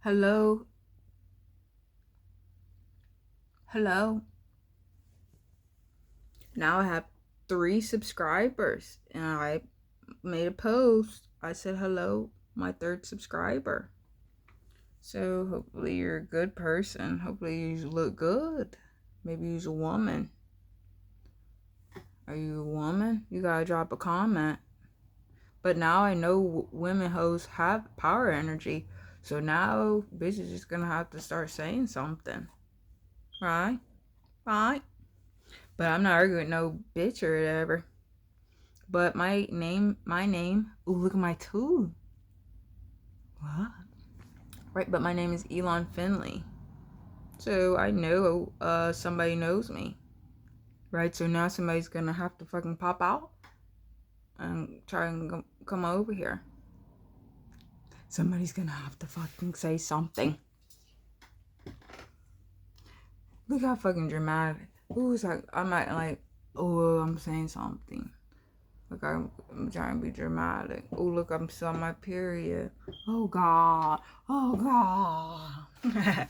Hello, hello. Now I have 3 subscribers, and I made a post. I said hello, my third subscriber. So hopefully you're a good person. Hopefully you look good. Maybe you're a woman. Are you a woman? You gotta drop a comment. But now I know women hoes have power energy. So now bitches is gonna have to start saying something. Right? Right? But I'm not arguing with no bitch or whatever. But my name. Ooh, look at my tooth. What? Right, but my name is Elon Finley. So I know somebody knows me. Right, so now somebody's gonna have to fucking pop out and try and come over here. Somebody's gonna have to fucking say something. Look how fucking dramatic. Ooh, it's like, I might like, oh, I'm saying something. Look, I'm trying to be dramatic. Oh, look, I'm still on my period. Oh, God. Oh, God.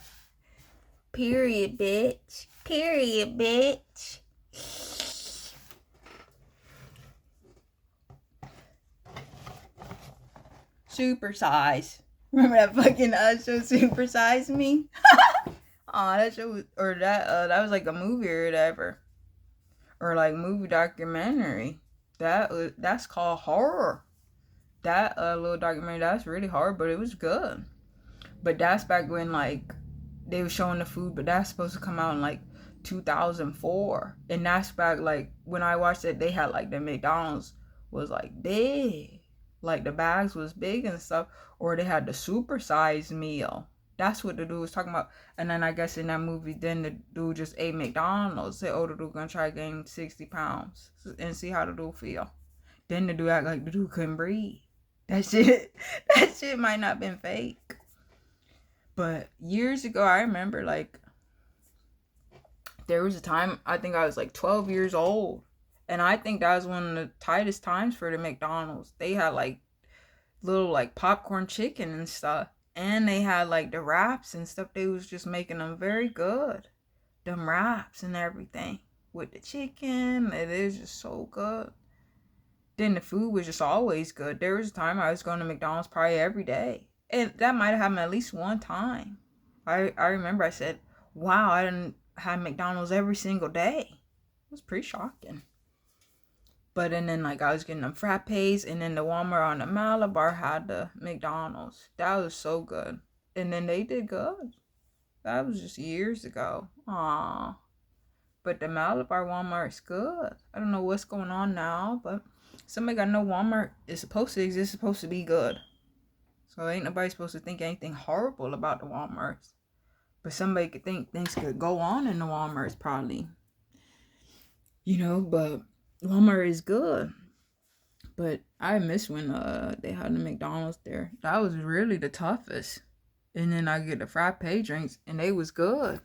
Period, bitch. Period, bitch. Super size. Remember that fucking show, Super Size Me? Oh, that show was, or that was like a movie or whatever, or like movie documentary. That's called horror. That little documentary, that's really hard, but it was good. But that's back when like they were showing the food, but that's supposed to come out in like 2004, and that's back like when I watched it, they had like the McDonald's was like big, like the bags was big and stuff, or they had the super size meal. That's what the dude was talking about. And then I guess in that movie, then the dude just ate McDonald's. Said, "Oh, the dude gonna try to gain 60 pounds and see how the dude feel." Then the dude act like the dude couldn't breathe. That shit, that shit might not been fake. But years ago, I remember like there was a time I think I was like 12 years old, and I think that was one of the tightest times for the McDonald's. They had like little like popcorn chicken and stuff, and they had like the wraps and stuff. They was just making them very good, them wraps and everything with the chicken. It is just so good. Then the food was just always good. There was a time I was going to McDonald's probably every day, and that might have happened at least one time. I remember I said, "Wow, I didn't have McDonald's every single day." It was pretty shocking. But and then like I was getting them frappes, and then the Walmart on the Malabar had the McDonald's. That was so good. And then they did good. That was just years ago. Aw. But the Malabar Walmart's good. I don't know what's going on now, but somebody got to know Walmart is supposed to exist, supposed to be good. So ain't nobody supposed to think anything horrible about the Walmarts. But somebody could think things could go on in the Walmarts probably. But Walmart is good. But I miss when they had the McDonald's there. That was really the toughest. And then I get the frappe drinks, and they was good.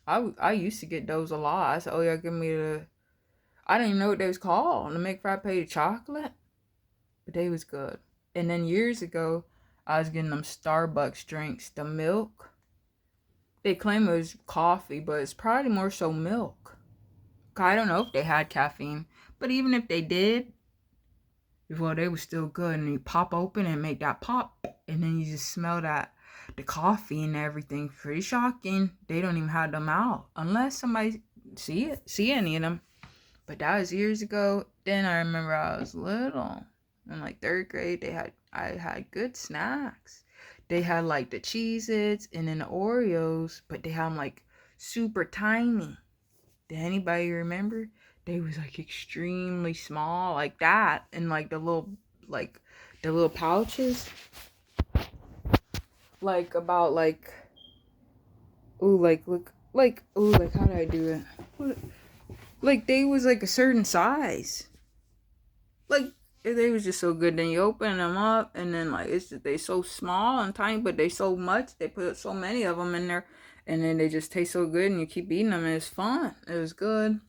I used to get those a lot. I said, "Oh yeah, give me the." I didn't even know what they was called. The McFrappe chocolate, but they was good. And then years ago, I was getting them Starbucks drinks, the milk. They claim it was coffee, but it's probably more so milk. I don't know if they had caffeine, but even if they did, well, they were still good. And you pop open and make that pop, and then you just smell the coffee and everything. Pretty shocking. They don't even have them out unless somebody see any of them. But that was years ago. Then I remember I was little. In like third grade, I had good snacks. They had like the Cheez-Its and then the Oreos, but they had them like super tiny. Did anybody remember? They was like extremely small, like that, and like the little pouches, like about like ooh like look like ooh like how did I do it? Like they was like a certain size. Like they was just so good. Then you open them up, and then like it's just, they so small and tiny, but they so much. They put so many of them in there, and then they just taste so good, and you keep eating them. And it's fun. It was good.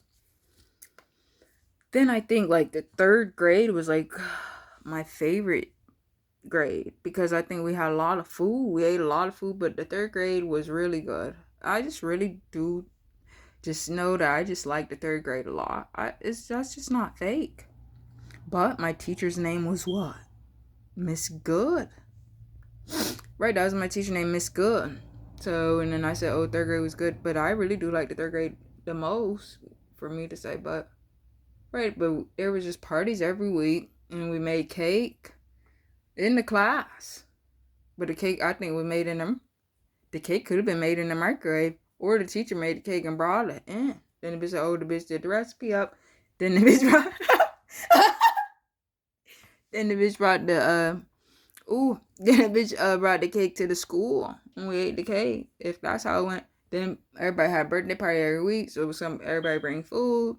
Then I think like the third grade was like my favorite grade because I think we had a lot of food. We ate a lot of food, but the third grade was really good. I just really do just know that I just like the third grade a lot. That's just not fake. But my teacher's name was what? Miss Good. Right, that was my teacher named Miss Good. So, and then I said, oh, third grade was good. But I really do like the third grade the most for me to say. But, right, but there was just parties every week. And we made cake in the class. But the cake, I think, we made in the cake could have been made in the microwave. Or the teacher made the cake and brought it in. Then the bitch said, oh, the bitch did the recipe up. Then the bitch brought then the bitch brought the then the bitch brought the cake to the school and we ate the cake. If that's how it went, then everybody had a birthday party every week, so it was everybody bring food.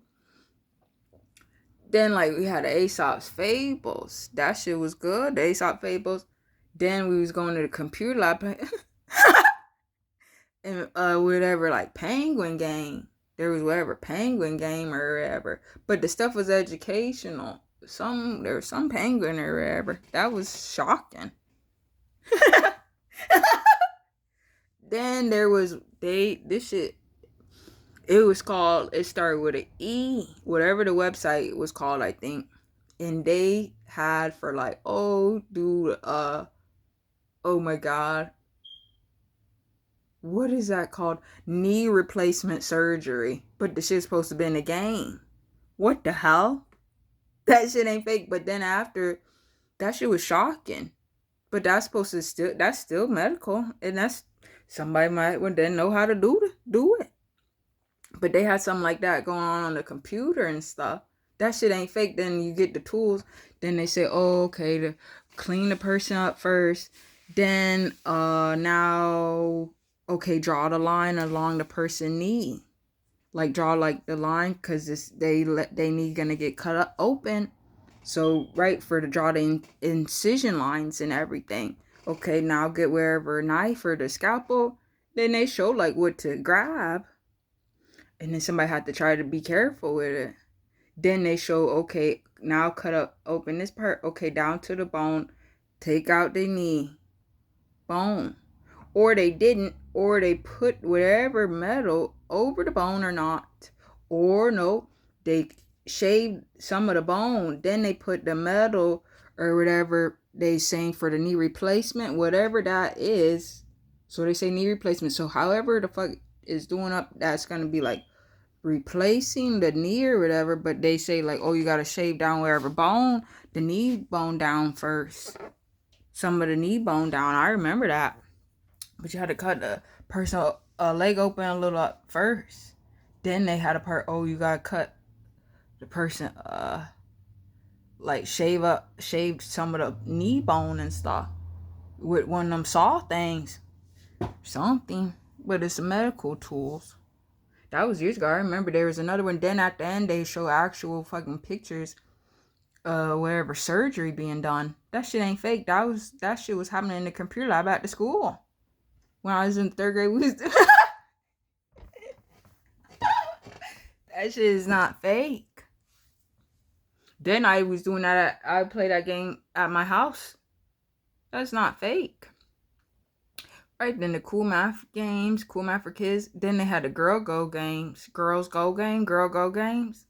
Then like we had the Aesop's Fables. That shit was good. The Aesop Fables. Then we was going to the computer lab and whatever like Penguin game. There was whatever Penguin game or whatever. But the stuff was educational. There was some penguin or whatever. That was shocking. Then there was this shit. It started with an E, whatever the website was called, I think. And they had for like, oh my God. What is that called? Knee replacement surgery. But the shit's supposed to be in a game. What the hell? That shit ain't fake. But then after, that shit was shocking. But that's still medical. And that's, somebody might didn't know how to do it. But they had something like that going on the computer and stuff. That shit ain't fake. Then you get the tools. Then they say, oh, okay, to clean the person up first. Then now, okay, draw the line along the person's knee. Like draw like the line because they need gonna get cut up open. So right for to draw the incision lines and everything. Okay, now get wherever knife or the scalpel. Then they show like what to grab. And then somebody had to try to be careful with it. Then they show, okay, now open this part. Okay, down to the bone. Take out the knee bone. Or they didn't, or they put whatever metal over the bone or not. Or no, they shaved some of the bone. Then they put the metal or whatever they saying for the knee replacement, whatever that is. So they say knee replacement. So however the fuck is doing up, that's gonna be like replacing the knee or whatever. But they say like, oh, you gotta shave down wherever bone, the knee bone down first. Some of the knee bone down. I remember that. But you had to cut the person leg open a little up first. Then they had a part, oh, you gotta cut the person like shave some of the knee bone and stuff with one of them saw things. Something. But it's medical tools. That was years ago. I remember there was another one. Then at the end they show actual fucking pictures wherever surgery being done. That shit ain't fake. That shit was happening in the computer lab at the school. When I was in third grade, that shit is not fake. Then I was doing that. I played that game at my house. That's not fake. Right, then the cool math games, cool math for kids. Then they had the girl go games, girls go game, girl go games.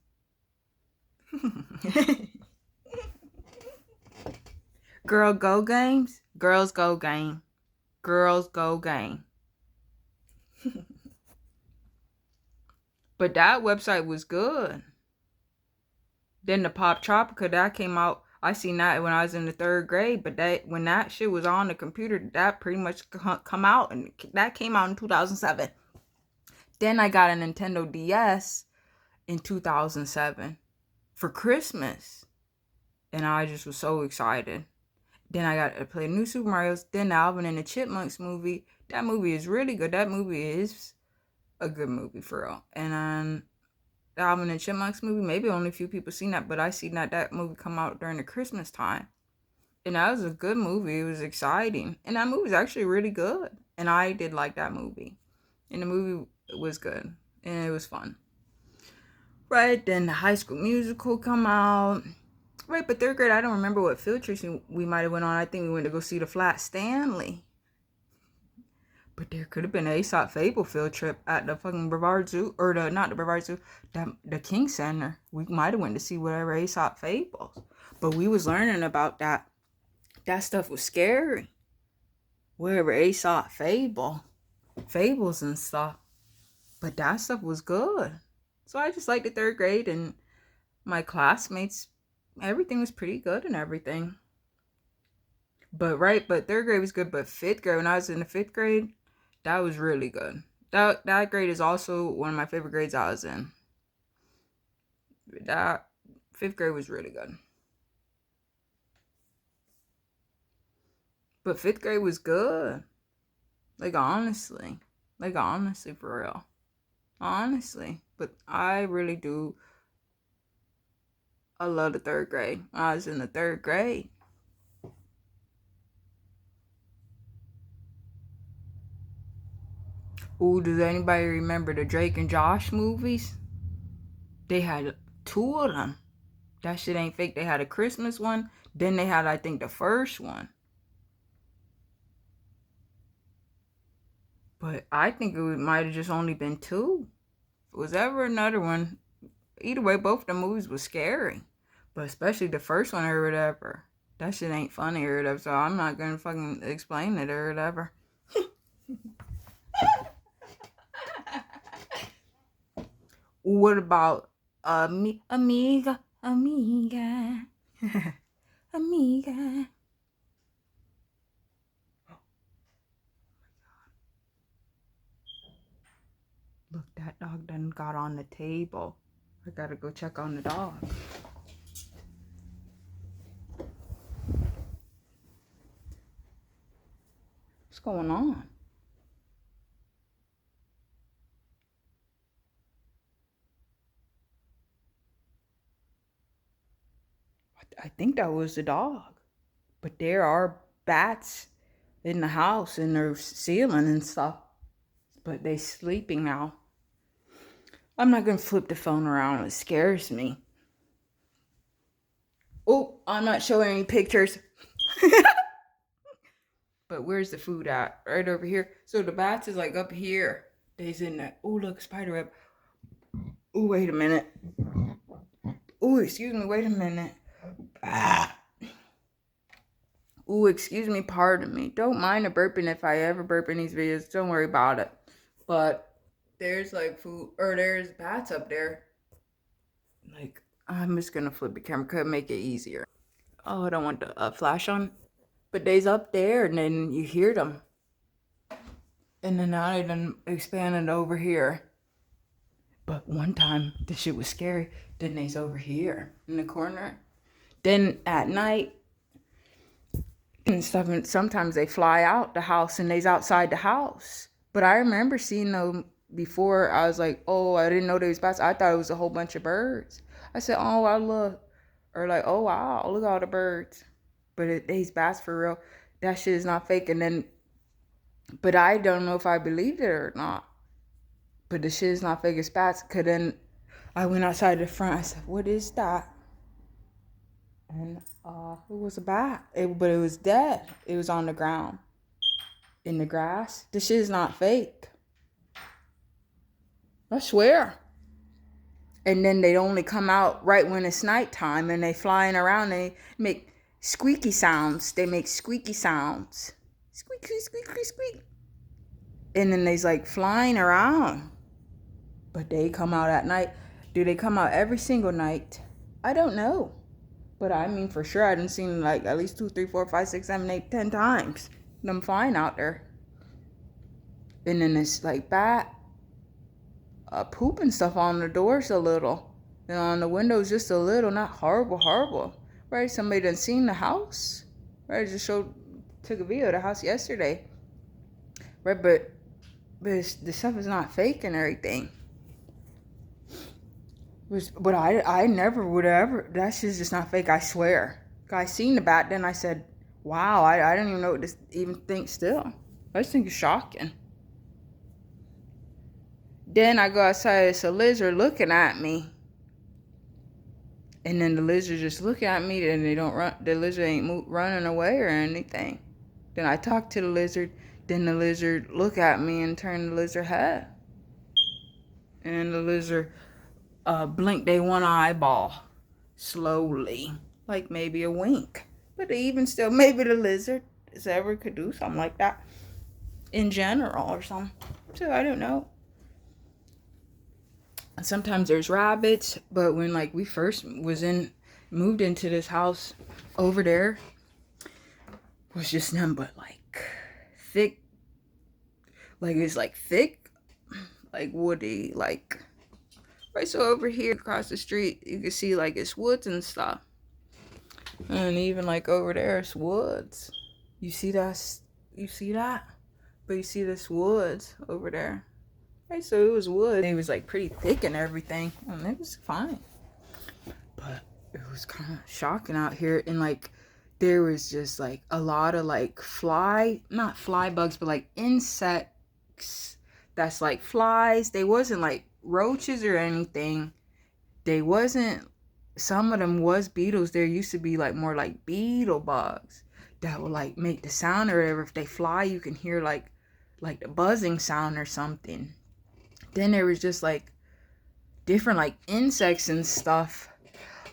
Girl go games, girls go game, girls go game. But that website was good. Then the Pop Tropica, that came out. I seen that when I was in the third grade. But when that shit was on the computer, that pretty much come out. And that came out in 2007. Then I got a Nintendo DS in 2007 for Christmas. And I just was so excited. Then I got to play new Super Mario's. Then the Alvin and the Chipmunks movie. That movie is really good. That movie is a good movie for real. And the Alvin and Chipmunks movie, maybe only a few people seen that, but I seen that movie come out during the Christmas time. And that was a good movie. It was exciting. And that movie was actually really good. And I did like that movie. And the movie was good. And it was fun. Right, then the High School Musical come out. Right, but third grade, I don't remember what field trips we might have went on. I think we went to go see the Flat Stanley. But there could have been an Aesop Fable field trip at the fucking Brevard Zoo, or not the Brevard Zoo, the King Center. We might have went to see whatever Aesop Fables. But we was learning about that. That stuff was scary. Whatever Aesop Fables and stuff. But that stuff was good. So I just liked the third grade, and my classmates, everything was pretty good and everything. But third grade was good. But fifth grade, when I was in the fifth grade, that was really good. That grade is also one of my favorite grades I was in. That fifth grade was really good. But fifth grade was good. Like honestly, for real. Honestly. But I really do. I love the third grade. I was in the third grade. Ooh, does anybody remember the Drake and Josh movies? They had 2 of them. That shit ain't fake. They had a Christmas one. Then they had, I think, the first one. But I think it might have just only been 2. If it was ever another one, either way, both of the movies was scary. But especially the first one or whatever. That shit ain't funny or whatever, so I'm not gonna fucking explain it or whatever. What about amiga? Amiga. Look, that dog done got on the table. I gotta go check on the dog. What's going on? I think that was the dog. But there are bats in the house, in the ceiling and stuff. But they sleeping now. I'm not gonna flip the phone around. It scares me. Oh, I'm not showing any pictures. But where's the food at? Right over here. So the bats is like up here. They's in that. Oh, look, spider web. Oh, wait a minute. Oh, excuse me. Wait a minute. Ah. Oh, excuse me. Pardon me. Don't mind the burping if I ever burp in these videos. Don't worry about it. But there's like food, or there's bats up there. Like, I'm just gonna flip the camera. Could make it easier. Oh, I don't want the flash on. But they's up there, and then you hear them. And then now they done expanded over here. But one time, the shit was scary. Then they's over here in the corner. Then at night and stuff, and sometimes they fly out the house and they's outside the house. But I remember seeing them before. I was like, oh, I didn't know they was bats. I thought it was a whole bunch of birds. I said, oh, I look. Or like, oh, wow, look at all the birds. But they's bats for real. That shit is not fake. And then, but I don't know if I believed it or not. But the shit is not fake, it's bats. Cause then I went outside the front. I said, what is that? And it was a bat. But it was dead. It was on the ground. In the grass. This shit is not fake. I swear. And then they only come out right when it's nighttime, and they flying around. They make squeaky sounds. Squeak, squeak, squeak, squeak. And then they's like flying around. But they come out at night. Do they come out every single night? I don't know. But I mean, for sure, I done seen like at least 2, 3, 4, 5, 6, 7, 8, 10 times. Them flying out there. And then it's like bat pooping stuff on the doors a little. And on the windows just a little. Not horrible. Right? Somebody done seen the house. Right? Just took a video of the house yesterday. Right? But the stuff is not fake and everything. But I never would ever. That shit's just not fake. I swear. I seen the bat. Then I said, wow. I don't even know what to even think still. I just think it's shocking. Then I go outside. It's a lizard looking at me. And then the lizard just look at me, and they don't run. The lizard ain't running away or anything. Then I talk to the lizard. Then the lizard look at me and turn the lizard head. And then the lizard blink they one eyeball slowly, like maybe a wink. But even still, maybe the lizard is ever could do something like that in general or something. So I don't know. Sometimes there's rabbits, but when like we first moved into this house over there, was just nothing but like thick, like it's like thick, like woody, like right. So over here across the street, you can see like it's woods and stuff, and even like over there, it's woods. You see that? You see that? But you see this woods over there. Right, so it was wood. It was like pretty thick and everything, and it was fine. But it was kind of shocking out here, and like there was just like a lot of like not fly bugs, but like insects. That's like flies. They wasn't like roaches or anything. They wasn't. Some of them was beetles. There used to be like more like beetle bugs that would like make the sound, or whatever. If they fly, you can hear like the buzzing sound or something. Then there was just like different like insects and stuff,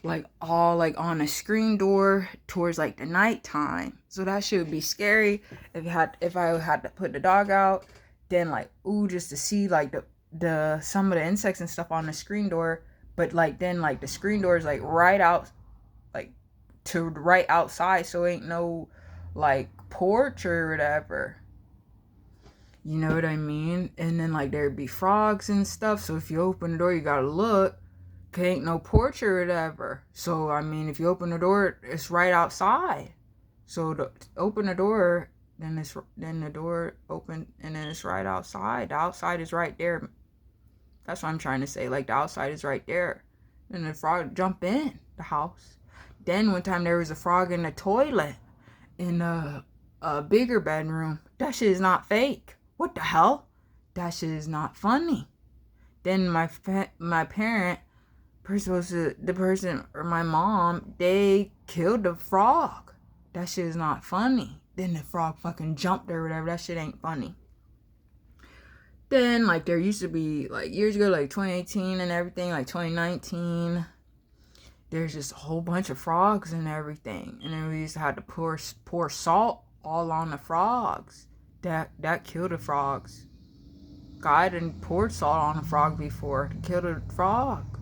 like all like on a screen door towards like the nighttime. So that should be scary if I had to put the dog out. Then like just to see like the some of the insects and stuff on the screen door. But like then like the screen door is like right out, like to right outside, so ain't no like porch or whatever. You know what I mean? And then like there'd be frogs and stuff. So if you open the door, you gotta look. Ain't no porch or whatever. So I mean, if you open the door, it's right outside. So to open the door, then the door open, and then it's right outside. The outside is right there. That's what I'm trying to say. Like the outside is right there. And the frog jump in the house. Then one time there was a frog in the toilet in a bigger bedroom. That shit is not fake. What the hell? That shit is not funny. Then my parent, the person or my mom, they killed the frog. That shit is not funny. Then the frog fucking jumped or whatever. That shit ain't funny. Then like there used to be like years ago, like 2018 and everything, like 2019. There's just a whole bunch of frogs and everything, and then we used to have to pour salt all on the frogs. That killed the frogs. God done poured salt on a frog before to kill the frog.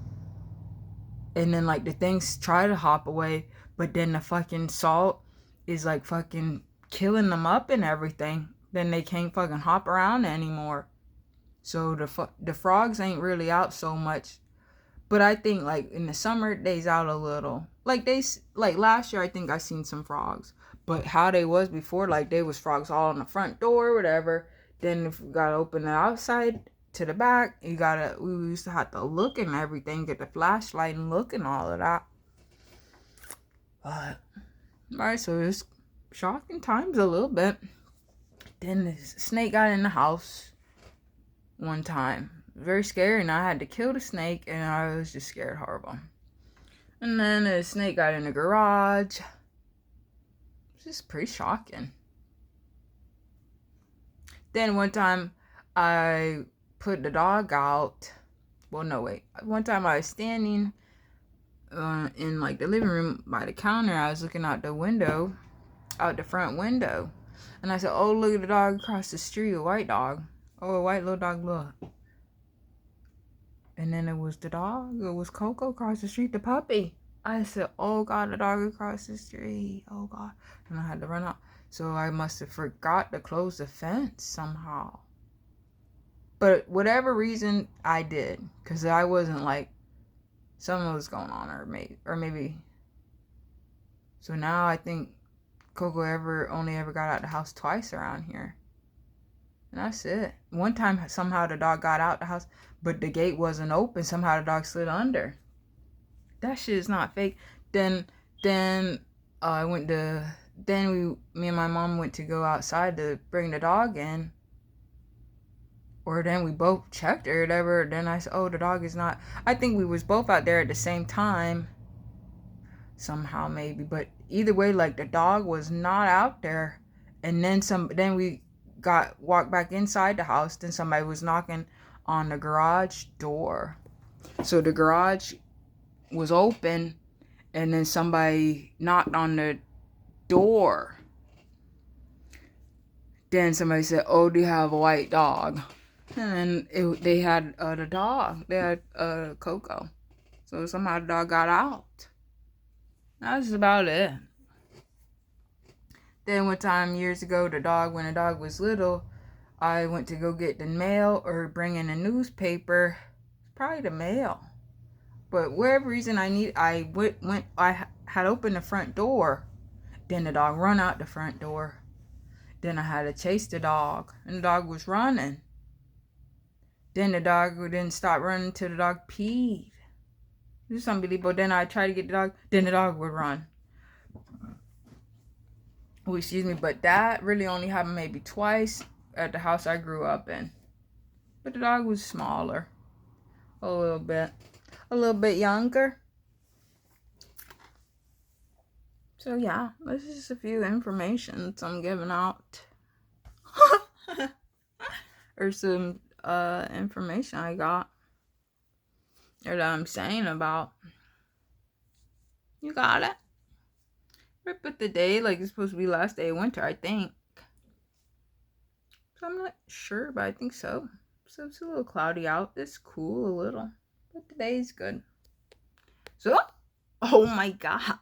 And then like the things try to hop away, but then the fucking salt is like fucking killing them up and everything. Then they can't fucking hop around anymore. So the frogs ain't really out so much. But I think like in the summer they's out a little. Like last year I think I seen some frogs. But how they was before, like they was frogs all on the front door, whatever. Then if you gotta open the outside to the back, we used to have to look and everything, get the flashlight and look and all of that. Alright, so it's shocking times a little bit. Then the snake got in the house one time. Very scary, and I had to kill the snake, and I was just scared horrible. And then the snake got in the garage. It's just pretty shocking. Then one time I put the dog out. Well, no, wait. One time I was standing in like the living room by the counter. I was looking out the window, out the front window. And I said, oh, look at the dog across the street, a white dog. Oh, a white little dog, look. And then it was the dog. It was Coco across the street, the puppy. I said, oh, God, the dog across the street. Oh, God. And I had to run out. So I must have forgot to close the fence somehow. But whatever reason, I did. Because I wasn't like, something was going on. Or maybe. So now I think Coco only ever got out of the house twice around here. And that's it. One time, somehow the dog got out the house, but the gate wasn't open. Somehow the dog slid under. That shit is not fake. Then I went to. Then me and my mom went to go outside to bring the dog in. Or then we both checked or whatever. Then I said, oh, the dog is not. I think we was both out there at the same time. somehow maybe. But either way, like the dog was not out there. And then we walked back inside the house. Then somebody was knocking on the garage door. So the garage was open, and then somebody knocked on the door. Then somebody said, "Oh, do you have a white dog?" And then they had the dog. They had Coco. So somehow the dog got out. That's about it. Then one time years ago, when the dog was little, I went to go get the mail or bring in a newspaper. Probably the mail. But whatever reason I had opened the front door. Then the dog run out the front door. Then I had to chase the dog, and the dog was running. Then the dog didn't stop running until the dog peed. It was unbelievable. Then I tried to get the dog, then the dog would run. Oh, excuse me, but that really only happened maybe twice at the house I grew up in. But the dog was smaller, a little bit younger. So yeah, this is just a few information I'm giving out. Or some information I got. Or that I'm saying about. You got it? Rip with the day, like it's supposed to be last day of winter, I think. So I'm not sure, but I think so. So it's a little cloudy out. It's cool a little. But the day is good. So, oh my God.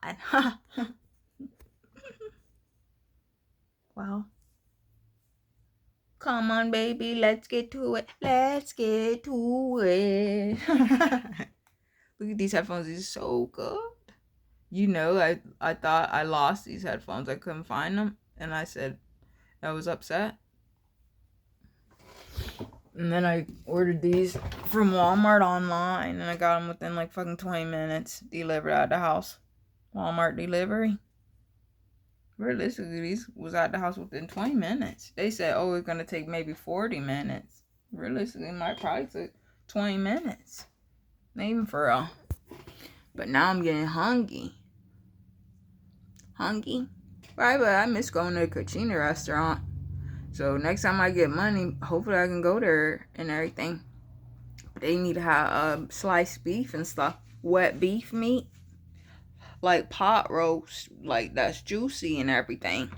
Wow. Come on, baby, let's get to it. Let's get to it. Look at these headphones. These are so good. You know, I thought I lost these headphones. I couldn't find them. And I said I was upset. And then I ordered these from Walmart online. And I got them within like fucking 20 minutes. Delivered at the house. Walmart delivery. Realistically, these was at the house within 20 minutes. They said, oh, it's going to take maybe 40 minutes. Realistically, it might probably take 20 minutes. Not even for real. But now I'm getting hungry. Right, but I miss going to the Cucina restaurant. So next time I get money, hopefully I can go there and everything. But they need to have sliced beef and stuff. Wet beef meat. Like pot roast. Like that's juicy and everything.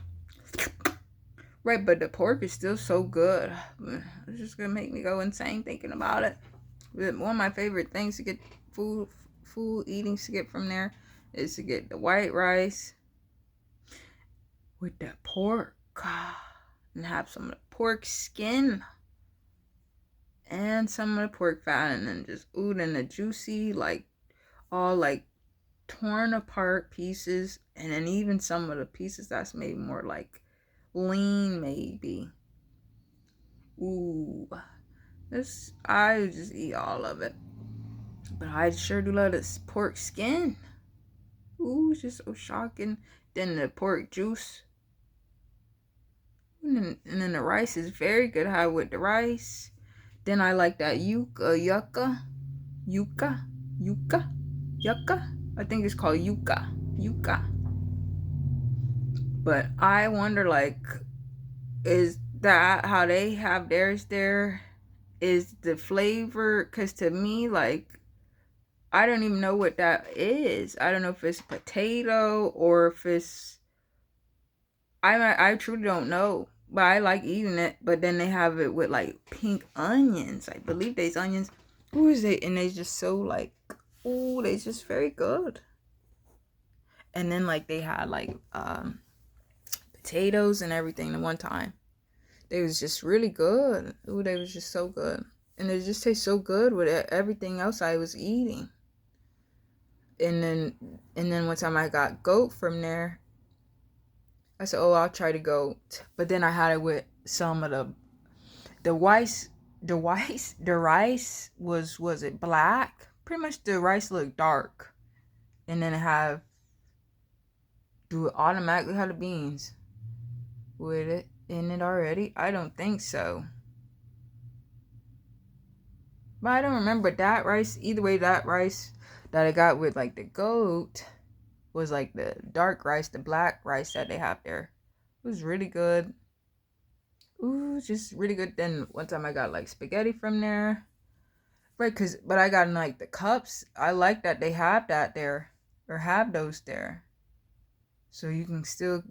Right, but the pork is still so good. It's just going to make me go insane thinking about it. One of my favorite things to get food eatings to get from there is to get the white rice with the pork and have some of the pork skin and some of the pork fat, and then just then the juicy, like all like torn apart pieces, and then even some of the pieces that's maybe more like lean maybe. Ooh, I would just eat all of it. But I sure do love this pork skin. Ooh, it's just so shocking. Then the pork juice. And then the rice is very good. How with the rice. Then I like that yucca. I think it's called yucca. But I wonder, like, is that how they have theirs there? Is the flavor? Because to me, like, I don't even know what that is. I don't know if it's potato or if it's... I truly don't know. But I like eating it. But then they have it with, like, pink onions. I believe these onions. Who is it? And they just so, like... Ooh, they just very good. And then, like, they had, like, potatoes and everything at one time. They was just really good. Ooh, they was just so good. And it just tastes so good with everything else I was eating. And then one time I got goat from there. I said, oh, I'll try the goat. But then I had it with some of the rice. The rice was it black? Pretty much the rice looked dark. And then do it automatically have the beans with it in it already? I don't think so. But I don't remember that rice. Either way, that rice that I got with like the goat, was like the dark rice, the black rice that they have there. It was really good. Ooh, just really good. Then one time I got like spaghetti from there. Right, but I got in like the cups. I like that they have that there, or have those there. So you can still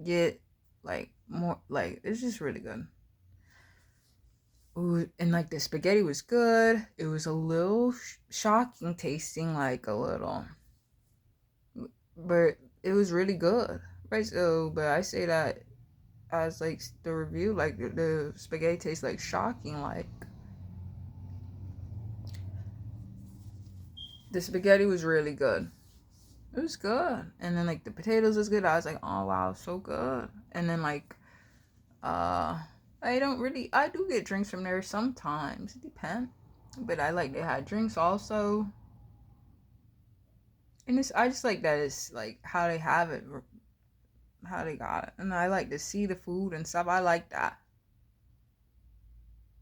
get like more, like, it's just really good. Ooh, and like the spaghetti was good. It was a little shocking tasting, like a little, but it was really good. Right, so, but I say that as like the review, like the spaghetti tastes like shocking, like the spaghetti was really good. It was good. And then like the potatoes was good. I was like, oh wow, so good. And then like I do get drinks from there sometimes. It depends. But I like they had drinks also. And I just like that it's like how they have it, how they got it. And I like to see the food and stuff. I like that.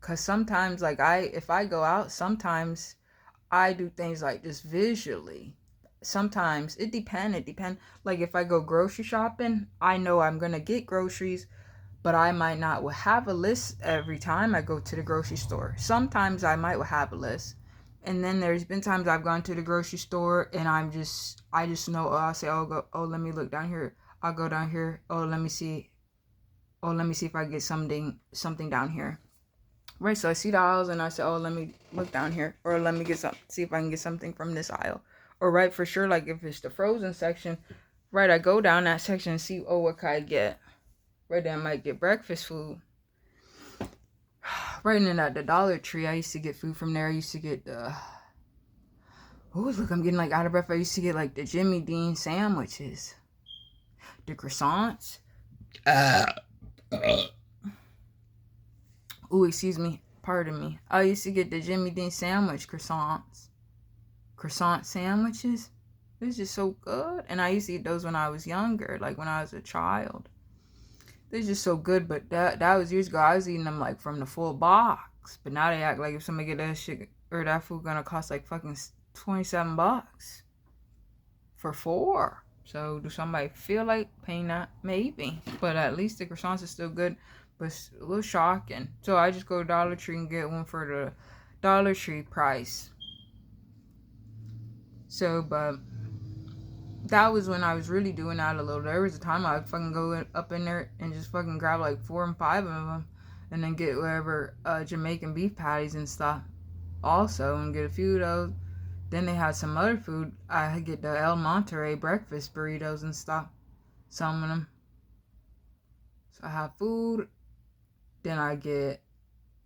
Cause sometimes like if I go out, sometimes I do things like just visually. Sometimes it depends. Like if I go grocery shopping, I know I'm gonna get groceries, but I might not will have a list every time I go to the grocery store. Sometimes I might will have a list. And then there's been times I've gone to the grocery store and I just know, I'll say, let me look down here. I'll go down here. Let me see. Let me see if I get something down here. Right, so I see the aisles and I say, let me look down here, or let me see if I can get something from this aisle. Or right, for sure, like if it's the frozen section, right, I go down that section and see, what can I get? Right, then I might get breakfast food. Right, and then at the Dollar Tree, I used to get food from there. I used to get look, I'm getting like out of breath. I used to get like the Jimmy Dean sandwiches, the croissants. Excuse me. Pardon me. I used to get the Jimmy Dean sandwich croissant sandwiches. It was just so good. And I used to eat those when I was younger, like when I was a child. They're just so good, but that was years ago. I was eating them like from the full box. But now they act like if somebody get that shit or that food gonna cost like fucking $27 for 4. So do somebody feel like paying that? Maybe. But at least the croissants are still good, but it's a little shocking. So I just go to Dollar Tree and get one for the Dollar Tree price. So, but that was when I was really doing that a little. There was a time I'd fucking go up in there and just fucking grab like 4 and 5 of them and then get whatever Jamaican beef patties and stuff also and get a few of those. Then they had some other food. I get the El Monterey breakfast burritos and stuff. Some of them. So I have food. Then I get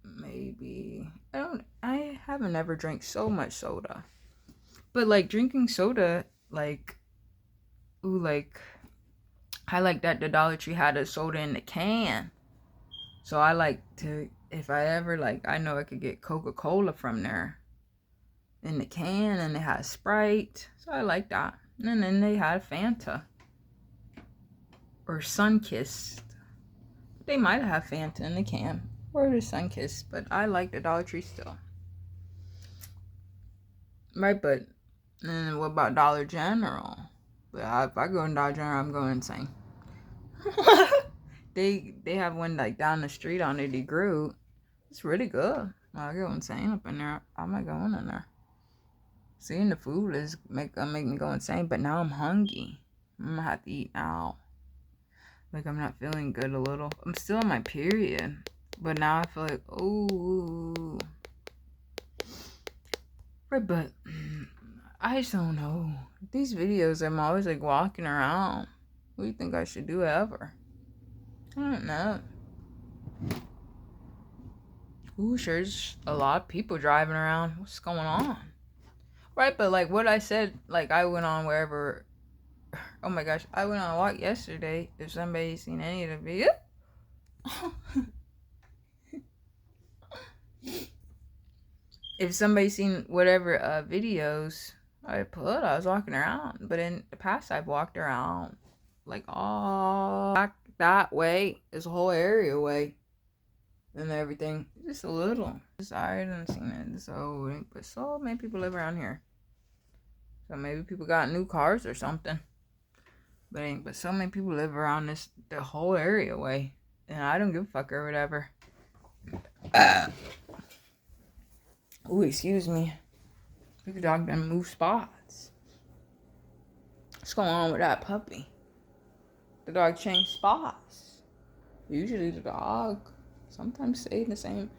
maybe... I haven't ever drank so much soda. But like drinking soda, like... I like that the Dollar Tree had a soda in the can. So I like to... If I ever like... I know I could get Coca-Cola from there. In the can, and they had Sprite, so I like that. And then they had Fanta or Sunkist. They might have Fanta in the can or the Sunkist, but I like the Dollar Tree still. Right, but then what about Dollar General? But if I go in Dollar General, I'm going insane. They have one like down the street on the DeGroot. It's really good. I go insane up in there. I might go in there. Seeing the food is make me go insane, but now I'm hungry. I'm gonna have to eat now. Like I'm not feeling good a little. I'm still on my period, but now I feel like, oh. Right, but I just don't know. These videos, I'm always like walking around. What do you think I should do ever? I don't know. Ooh, sure, there's a lot of people driving around. What's going on? Right, but like what I said, like I went on wherever. Oh my gosh, I went on a walk yesterday. If somebody's seen any of the video, if somebody's seen whatever videos I put, I was walking around. But in the past, I've walked around like all back that way, this whole area way, and everything. Just a little. I haven't seen it. So, but so many people live around here. So maybe people got new cars or something. But so many people live around the whole area way. And I don't give a fuck or whatever. Ooh, excuse me. Look at dog done move spots. What's going on with that puppy? The dog changed spots. Usually the dog sometimes stay the same.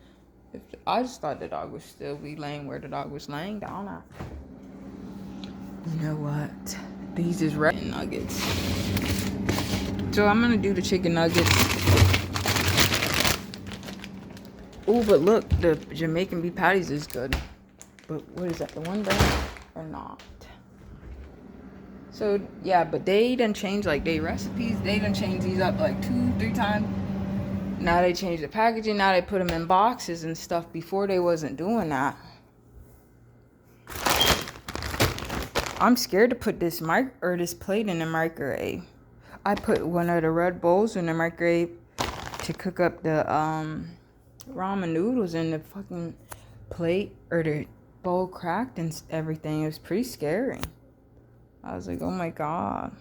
I just thought the dog would still be laying where the dog was laying down at. You know what? These is red nuggets. So I'm gonna do the chicken nuggets. Oh, but look, the Jamaican beef patties is good. But what is that? The one there or not? So yeah, but they done change like their recipes. They done change these up like 2-3 times. Now they change the packaging. Now they put them in boxes and stuff. Before they wasn't doing that. I'm scared to put this plate in the microwave. I put one of the Red Bulls in the microwave to cook up the ramen noodles, and the fucking plate or the bowl cracked and everything. It was pretty scary. I was like, oh my god.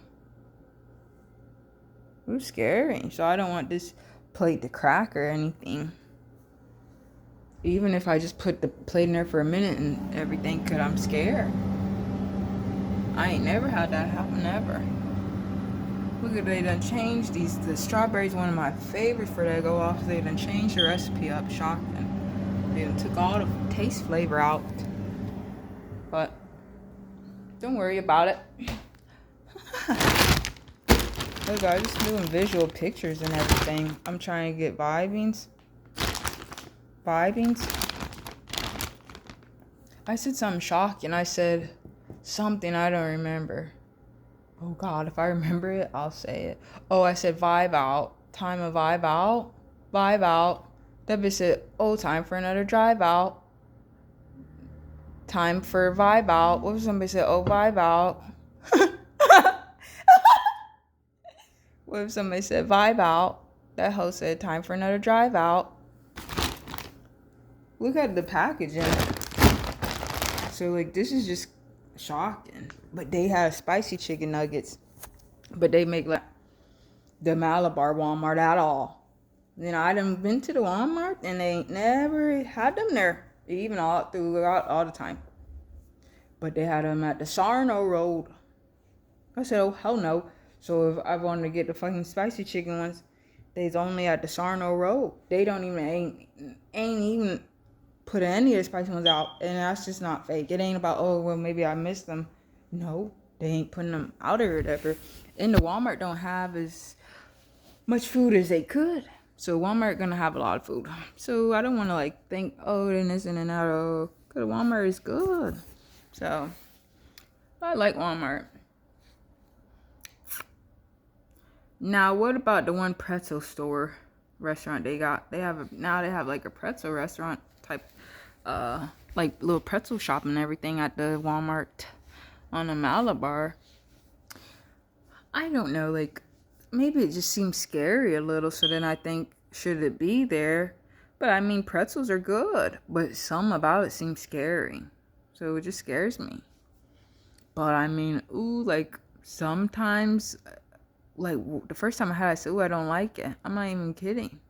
It was scary. So I don't want this plate to crack or anything. Even if I just put the plate in there for a minute and everything, cause I'm scared. I ain't never had that happen ever. Look at, they done changed these. The strawberries, one of my favorites for that go off. They done changed the recipe up. Shocking. They done took all the taste flavor out. But don't worry about it. Look, I'm just doing visual pictures and everything. I'm trying to get vibings. I said something shocking. I said something I don't remember. Oh god, if I remember it, I'll say it. Oh, I said vibe out. Time to vibe out. Vibe out. That bitch said, oh, time for another drive out. Time for vibe out. What if somebody said, oh, vibe out? What if somebody said vibe out? That hoe said, time for another drive out. Look at the packaging. So, like, this is just shocking. But they have spicy chicken nuggets. But they make, like, the Malabar Walmart at all. You know, I done been to the Walmart and they ain't never had them there. Even all throughout all the time. But they had them at the Sarno Road. I said, oh, hell no. So if I wanted to get the fucking spicy chicken ones, they's only at the Sarno Road. They don't even, ain't even put any of the spicy ones out. And that's just not fake. It ain't about, oh, well, maybe I missed them. No, they ain't putting them out or whatever. And the Walmart don't have as much food as they could. So Walmart gonna have a lot of food. So I don't want to like think, oh, then this and that. Oh, cause Walmart is good. So I like Walmart. Now, what about the one pretzel store restaurant they got? They have like a pretzel restaurant type, like little pretzel shop and everything at the Walmart on the Malabar. I don't know, like maybe it just seems scary a little. So then I think, should it be there? But I mean, pretzels are good, but some about it seems scary. So it just scares me. But I mean, ooh, like sometimes. Like, the first time I had it, I said, ooh, I don't like it. I'm not even kidding.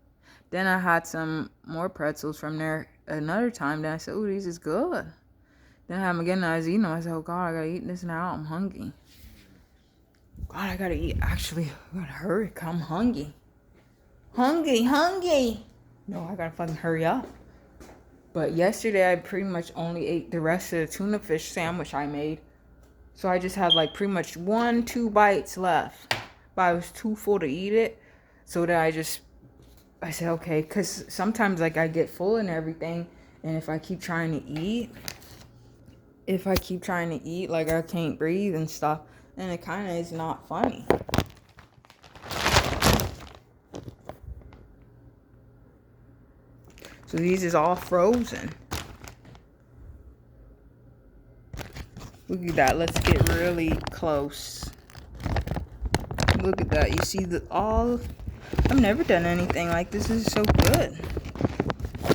Then I had some more pretzels from there another time. Then I said, ooh, these is good. Then I had them again, and I was eating them. I said, oh, God, I got to eat this now. I'm hungry. God, I got to eat. Actually, I got to hurry. I'm hungry. Hungry. No, I got to fucking hurry up. But yesterday, I pretty much only ate the rest of the tuna fish sandwich I made. So I just had, like, pretty much 1-2 bites left. But I was too full to eat it. So then I said, okay. Because sometimes, like, I get full and everything. And if I keep trying to eat, like, I can't breathe and stuff. And it kind of is not funny. So these is all frozen. Look at that. Let's get really close. Look at that. You see I've never done anything like this. This is so good.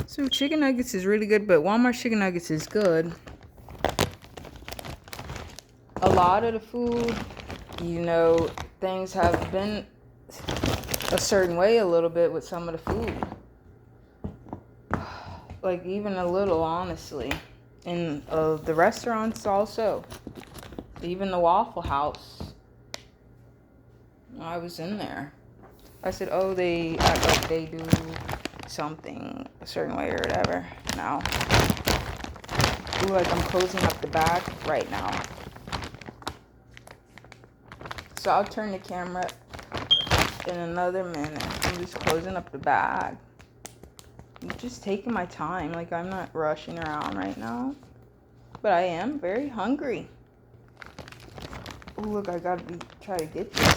So chicken nuggets is really good, but Walmart chicken nuggets is good. A lot of the food, you know, things have been a certain way a little bit with some of the food. Like, even a little, honestly. And the restaurants also. Even the Waffle House. I was in there. I said, oh, they act like they do something a certain way or whatever now. Ooh, like I'm closing up the bag right now. So I'll turn the camera in another minute. I'm just closing up the bag. I'm just taking my time. Like, I'm not rushing around right now. But I am very hungry. Oh, look, I gotta try to get this.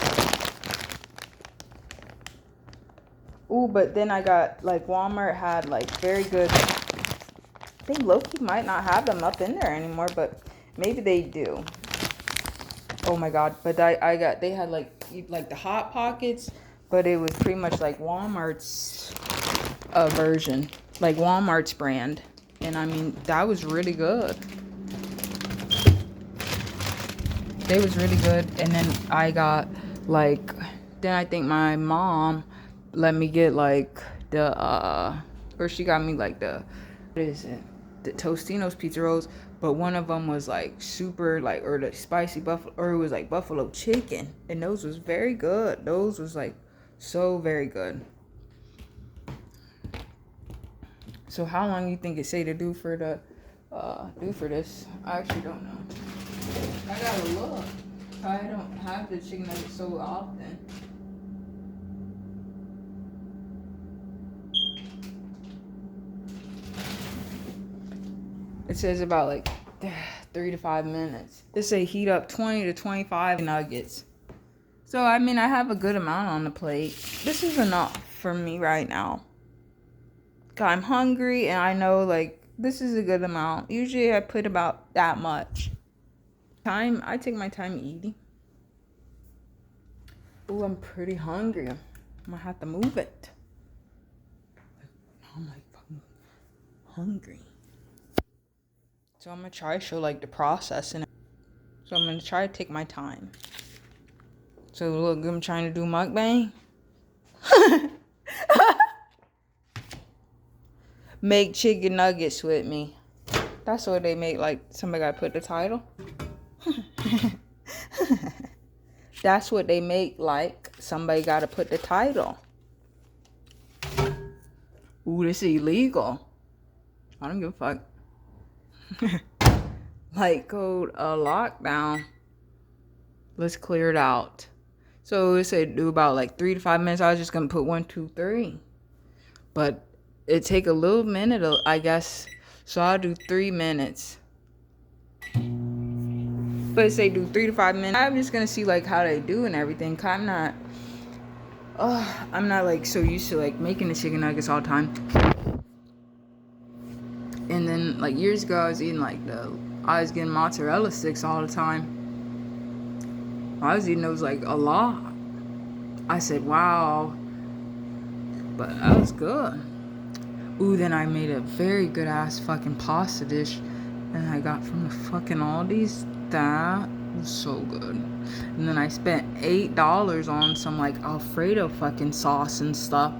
Oh, but then I got, like, Walmart had, like, very good. I think low-key might not have them up in there anymore, but maybe they do. Oh my god, but they had like the Hot Pockets, but it was pretty much like Walmart's version, like Walmart's brand. And I mean, that was really good. They was really good. And then I got like, then I think my mom let me get like or she got me like what is it? The Tostino's pizza rolls, but one of them was like super like, or the spicy buffalo, or it was like buffalo chicken, and those was very good. Those was like so very good. So how long you think it say to do for this? I actually don't know. I gotta look. I don't have the chicken nuggets so often. It says about like 3 to 5 minutes. It say heat up 20 to 25 nuggets. So, I mean, I have a good amount on the plate. This is enough for me right now. I'm hungry and I know like this is a good amount. Usually I put about that much. I take my time eating. Oh, I'm pretty hungry. I'm gonna have to move it. I'm like fucking hungry. So I'm gonna try to show like the process and so I'm gonna try to take my time. So look, I'm trying to do mukbang. Make chicken nuggets with me. That's what they make, like somebody gotta put the title. That's what they make, like somebody gotta put the title. Ooh, this is illegal. I don't give a fuck. Like code a lockdown. Let's clear it out. So it said do about like 3 to 5 minutes. I was just gonna put 1, 2, 3, but it take a little minute, I guess. So I'll do 3 minutes. But it say do 3 to 5 minutes. I'm just gonna see like how they do and everything. Cause I'm not like so used to like making the chicken nuggets all the time. And then like years ago, I was getting mozzarella sticks all the time. I was eating those like a lot. I said, wow. But that was good. Ooh, then I made a very good ass fucking pasta dish. And I got from the fucking Aldi's. That was so good. And then I spent $8 on some like Alfredo fucking sauce and stuff.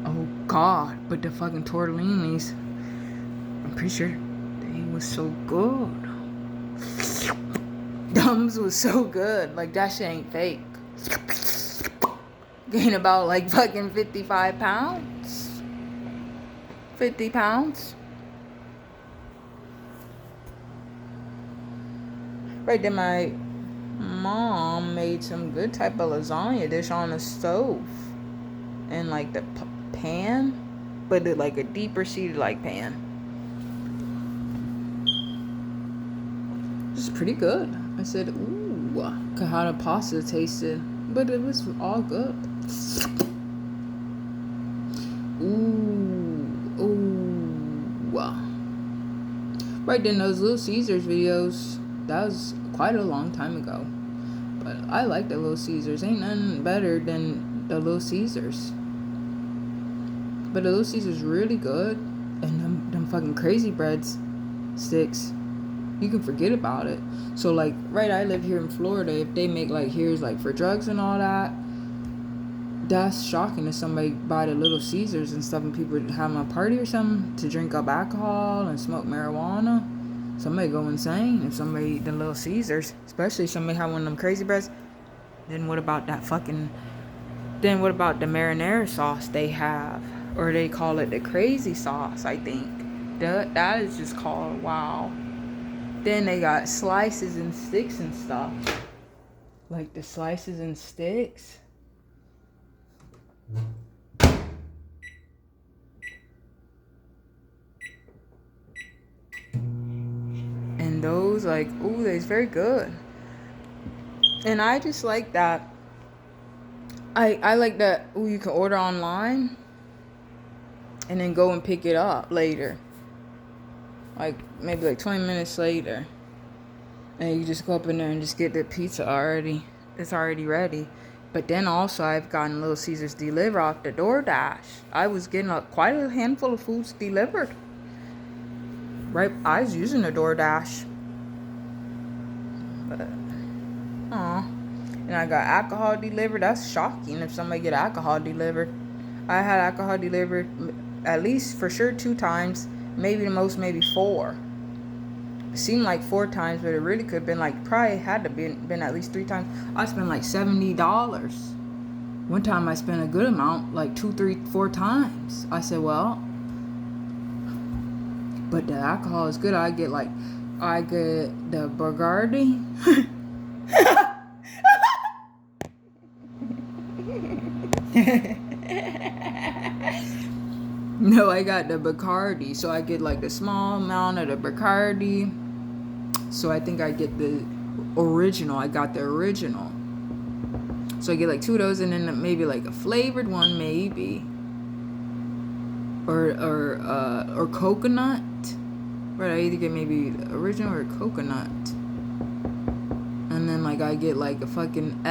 Oh god. But the fucking tortellinis, I'm pretty sure they was so good. Dumbs was so good. Like, that shit ain't fake. Gained about like fucking 55 pounds. 50 pounds. Right then, my mom made some good type of lasagna dish on the stove. And like the pan. But like a deeper seated like pan. It's pretty good. I said, ooh, how the pasta tasted. But it was all good. Ooh. Right then, those Little Caesars videos, that was quite a long time ago. But I like the Little Caesars. Ain't nothing better than the Little Caesars. But the Little Caesars really good. And them fucking Crazy Breads sticks. You can forget about it. So like, right, I live here in Florida. If they make like here's like for drugs and all that, that's shocking if somebody buy the Little Caesars and stuff and people having a party or something to drink up alcohol and smoke marijuana. Somebody go insane if somebody eat the Little Caesars, especially if somebody have one of them crazy breads. Then what about that fucking? Then what about the marinara sauce they have, or they call it the crazy sauce? I think that is just called wow. Then they got slices and sticks and stuff, like the slices and sticks. And those like, ooh, they's very good. And I just like that. I like that. Ooh, you can order online and then go and pick it up later. Like maybe like 20 minutes later. And you just go up in there and just get the pizza already. It's already ready. But then also I've gotten Little Caesars delivered off the DoorDash. I was getting quite a handful of foods delivered. Right, I was using the DoorDash. But, and I got alcohol delivered. That's shocking if somebody get alcohol delivered. I had alcohol delivered at least for sure 2 times. Maybe the most, maybe 4. It seemed like 4 times, but it really could have been like, probably had to been at least 3 times. I spent like $70. One time I spent a good amount, like 2, 3, 4 times. I said, well, but the alcohol is good. I get the Bacardi. No, I got the Bacardi. So I get like the small amount of the Bacardi. So I think I get the original. I got the original. So I get like 2 of those and then maybe like a flavored one maybe. Or coconut. Right, I either get maybe original or coconut. And then like I get like a fucking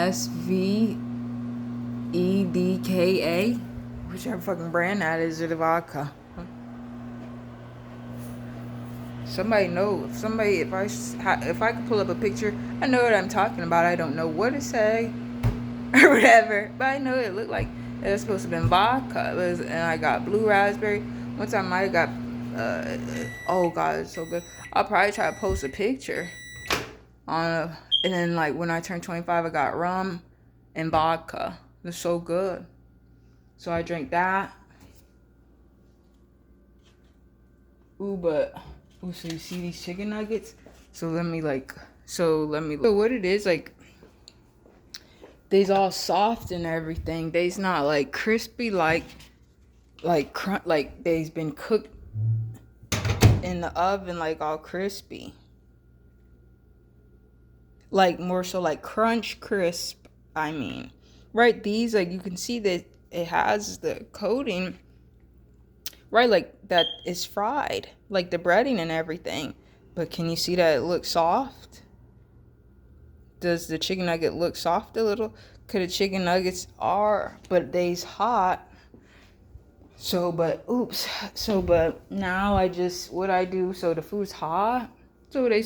SVEDKA, whichever fucking brand that is, or the vodka. Somebody know, if I could pull up a picture, I know what I'm talking about. I don't know what to say or whatever, but I know it looked like it was supposed to have been vodka. And I got blue raspberry. One time I got oh god, it's so good. I'll probably try to post a picture on and then like when I turned 25 I got rum and vodka. It's so good. So I drank that. So you see these chicken nuggets? So what it is, like they's all soft and everything. They's not like crispy like they's been cooked in the oven like all crispy. Like more so like crunch crisp, I mean. Right, these like you can see that it has the coating. Right, like that is fried. Like the breading and everything. But can you see that it looks soft? Does the chicken nugget look soft a little? Cause the chicken nuggets are, but they's hot. But now what I do, so the food's hot. So they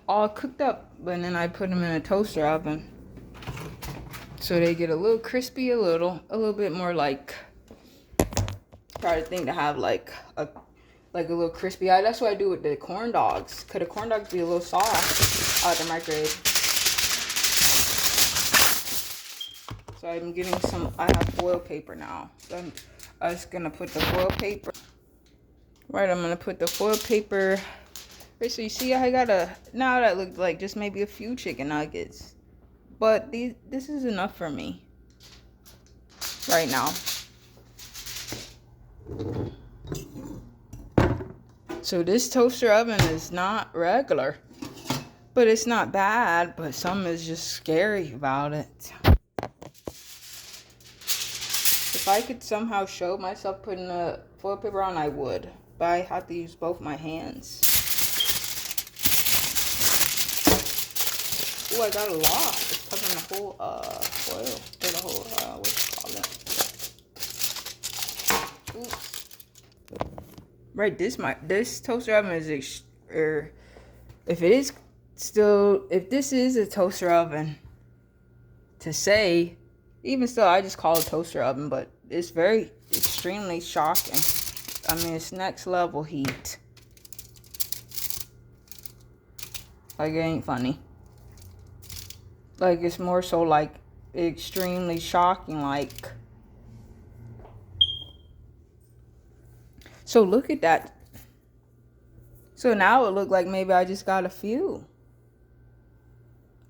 all cooked up, but then I put them in a toaster oven. So they get a little crispy, a little bit more like, probably think to have like a little crispy eye. That's what I do with the corn dogs. Cause the corn dogs be a little soft out the microwave. So I'm getting I have foil paper now. So I'm just gonna put the foil paper. Right, I'm gonna put the foil paper. Right, so you see now that looks like just maybe a few chicken nuggets. But this is enough for me. Right now. So this toaster oven is not regular. But it's not bad, but something is just scary about it. If I could somehow show myself putting the foil paper on, I would. But I have to use both my hands. Ooh, I got a lot. It's covering the whole foil. Or the whole, what you call it. Oops. Right, this toaster oven is if it is still, if this is a toaster oven, to say, even still, I just call it toaster oven, but it's very extremely shocking. I mean, it's next level heat. Like, it ain't funny. Like, it's more so like extremely shocking. Like, so look at that. So now it looked like maybe I just got a few.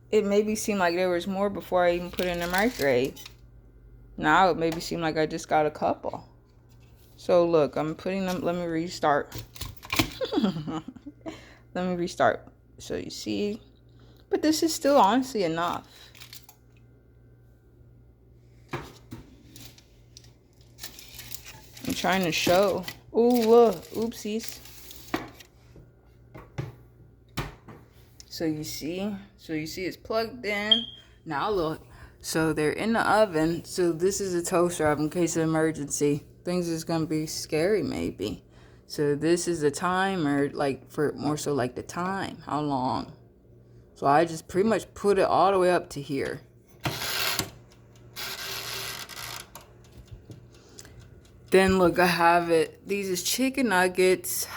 It maybe seemed like there was more before I even put it in the microwave. Now it maybe seemed like I just got a couple. So look, I'm putting them, let me restart. Let me restart. So you see, but this is still honestly enough. I'm trying to show. Ooh, look, oopsies. So you see it's plugged in. Now look, so they're in the oven. So this is a toaster oven in case of emergency. Things is gonna be scary maybe. So this is a timer, like for more so like the time, how long. So I just pretty much put it all the way up to here. Then look, I have it. These is chicken nuggets,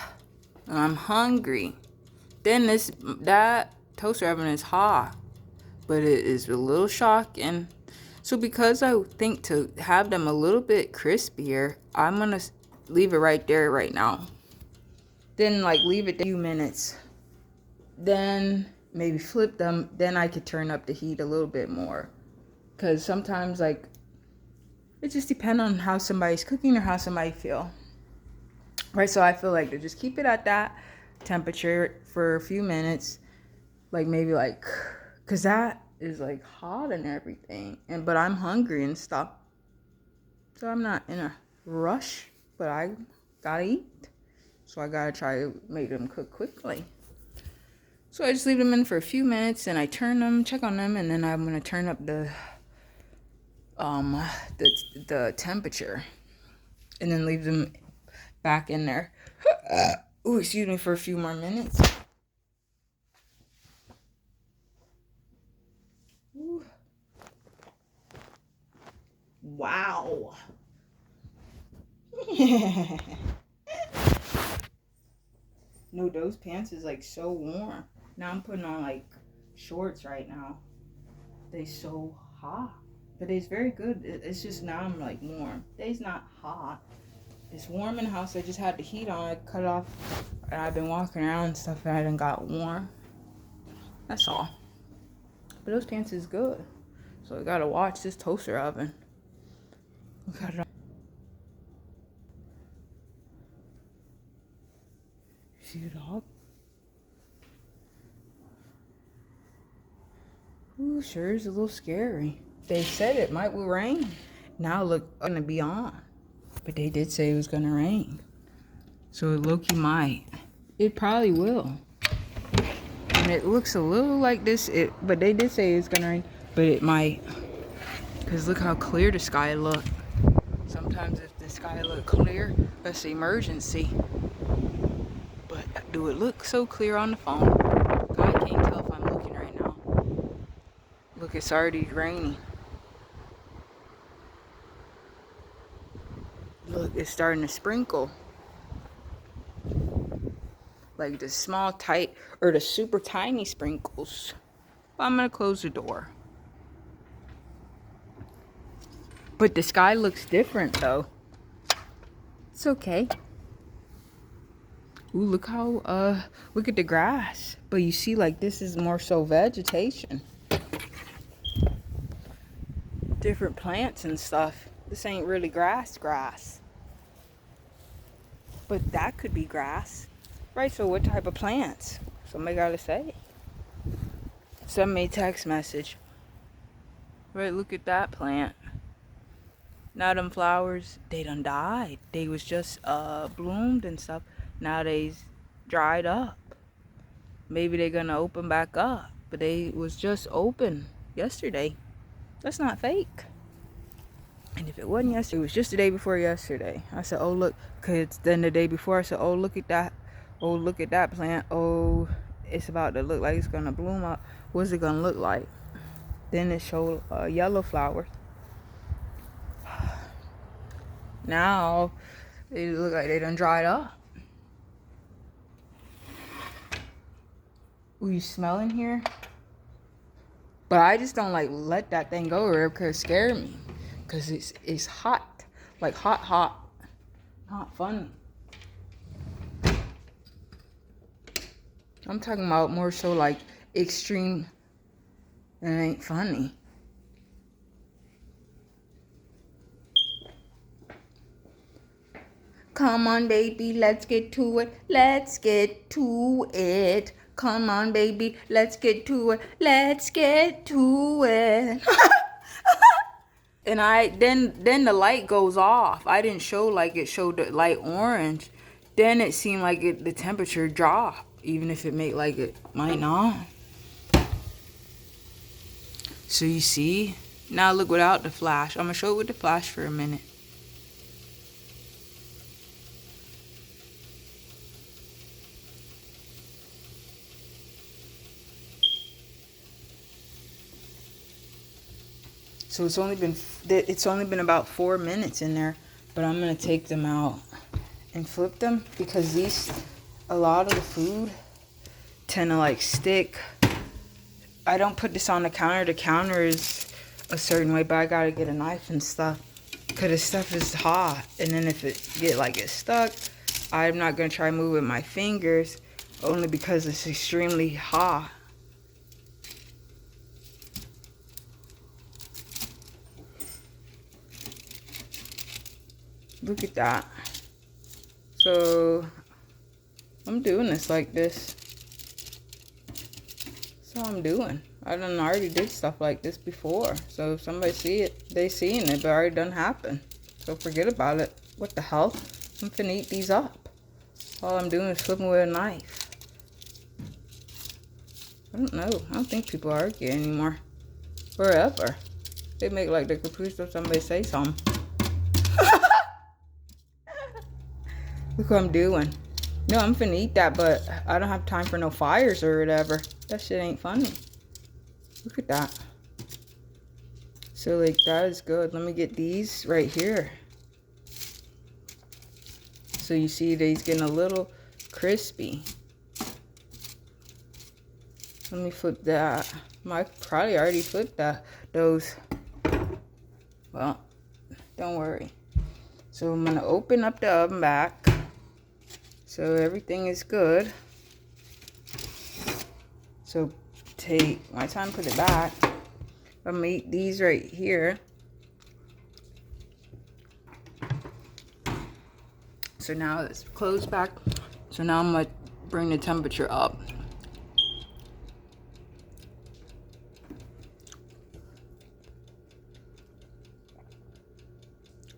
and I'm hungry. Then that toaster oven is hot, but it is a little shocking. So because I think to have them a little bit crispier, I'm gonna leave it right there right now. Then like leave it a few minutes. Then maybe flip them. Then I could turn up the heat a little bit more. Cause sometimes like it just depends on how somebody's cooking or how somebody feel. Right, so I feel like to just keep it at that temperature for a few minutes, like maybe like, cause that is like hot and everything, but I'm hungry and stuff, so I'm not in a rush, but I gotta eat, so I gotta try to make them cook quickly. So I just leave them in for a few minutes, and I turn them, check on them, and then I'm gonna turn up the temperature, and then leave them back in there. Ooh, excuse me, for a few more minutes. Ooh. Wow. No, those pants is like so warm. Now I'm putting on like shorts right now. They so hot, but it's very good. It's just now I'm like warm. They's not hot. It's warm in the house. I just had the heat on. I cut off, and I've been walking around and stuff, and I done got warm. That's all. But those pants is good. So I gotta watch this toaster oven. We gotta. See the dog? Ooh, sure is a little scary. They said it might will rain. Now look, gonna be on. But they did say it was gonna rain. So it low-key might. It probably will. And it looks a little like this, but they did say it's gonna rain, but it might. Cause look how clear the sky look. Sometimes if the sky look clear, that's an emergency. But do it look so clear on the phone? I can't tell if I'm looking right now. Look, it's already raining. Look, it's starting to sprinkle. Like the small, tight, or the super tiny sprinkles. I'm gonna close the door. But the sky looks different though. It's okay. Ooh, look how, look at the grass. But you see, like, this is more so vegetation. Different plants and stuff. This ain't really grass. But that could be grass. Right, so what type of plants? Somebody gotta say. Send me a text message. Right, look at that plant. Now them flowers, they done died. They was just bloomed and stuff. Now they's dried up. Maybe they're gonna open back up. But they was just open yesterday. That's not fake. And if it wasn't yesterday, it was just the day before yesterday. I said, oh look, cause then the day before I said, oh look at that. Oh look at that plant. Oh, it's about to look like it's gonna bloom up. What's it gonna look like? Then it showed yellow flowers. Now it look like they done dried up. Ooh, you smelling here? But I just don't like let that thing go or it could scare me. Cause it's hot. Like hot. Not funny. I'm talking about more so like extreme and it ain't funny. Come on, baby, let's get to it. Let's get to it. Come on, baby, let's get to it. Let's get to it. And then the light goes off. I didn't show like it showed the light orange. Then it seemed like the temperature dropped, even if it made like it might not. So you see? Now look without the flash. I'm gonna show it with the flash for a minute. So it's only been about 4 minutes in there, but I'm gonna take them out and flip them because a lot of the food tend to like stick. I don't put this on the counter. The counter is a certain way, but I gotta get a knife and stuff because the stuff is hot. And then if it gets stuck, I'm not gonna try to move with my fingers only because it's extremely hot. Look at that. So I'm doing this like this. That's all I'm doing. I done already did stuff like this before. So if somebody see it, they seeing it, but it already done happened. So forget about it. What the hell? I'm finna eat these up. All I'm doing is flipping with a knife. I don't know. I don't think people argue anymore. Forever. They make like the caprice of somebody say something. Look what I'm doing. No, I'm finna eat that, but I don't have time for no fires or whatever. That shit ain't funny. Look at that. So, like, that is good. Let me get these right here. So, you see these getting a little crispy. Let me flip that. I probably already flipped those. Well, don't worry. So, I'm going to open up the oven back. So everything is good. So take my time, put it back. I'm gonna eat these right here. So now it's closed back. So now I'm gonna bring the temperature up.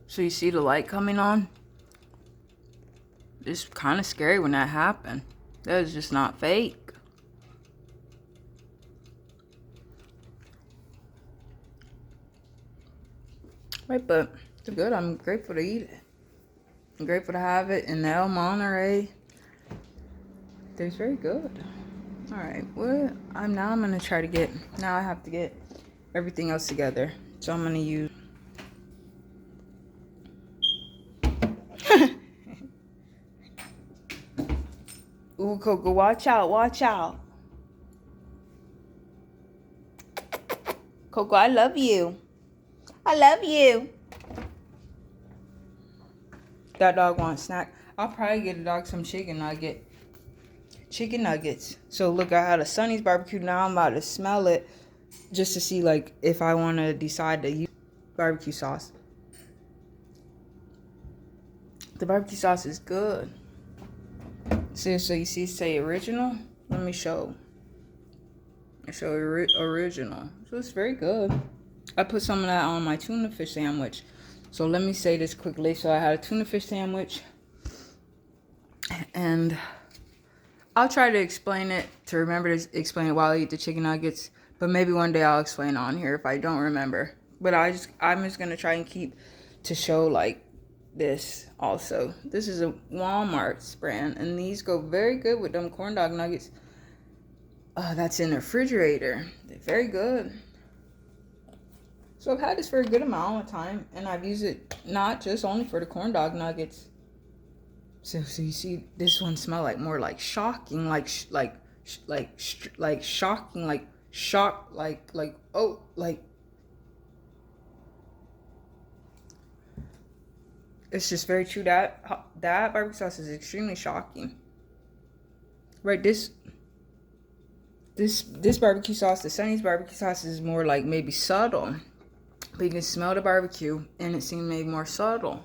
So you see the light coming on? It's kind of scary when that happened. That is just not fake. Right, but it's good. I'm grateful to eat it. I'm grateful to have it in El Monterey. Tastes very good. All right, I'm gonna try to get. Now I have to get everything else together. So I'm gonna use. Ooh, Coco, watch out, watch out. Coco, I love you. I love you. That dog wants snack. I'll probably get the dog some chicken nuggets. So look, I had a Sonny's barbecue. Now I'm about to smell it just to see like if I want to decide to use barbecue sauce. The barbecue sauce is good. So you see, say original. Let me show. I show original. So it's very good. I put some of that on my tuna fish sandwich. So let me say this quickly. So I had a tuna fish sandwich, and I'll try to explain it to remember to explain it while I eat the chicken nuggets. But maybe one day I'll explain on here if I don't remember. But I'm just gonna try and keep to show like this also. This is a Walmart's brand, and these go very good with them corn dog nuggets. that's in the refrigerator. They're very good. So I've had this for a good amount of time, and I've used it not just only for the corn dog nuggets. So you see, this one smell like more like shocking, like shocking, like shock, like oh, like it's just very true. That barbecue sauce is extremely shocking. Right, this barbecue sauce, the Sonny's barbecue sauce, is more like maybe subtle, but you can smell the barbecue, and it seems maybe more subtle.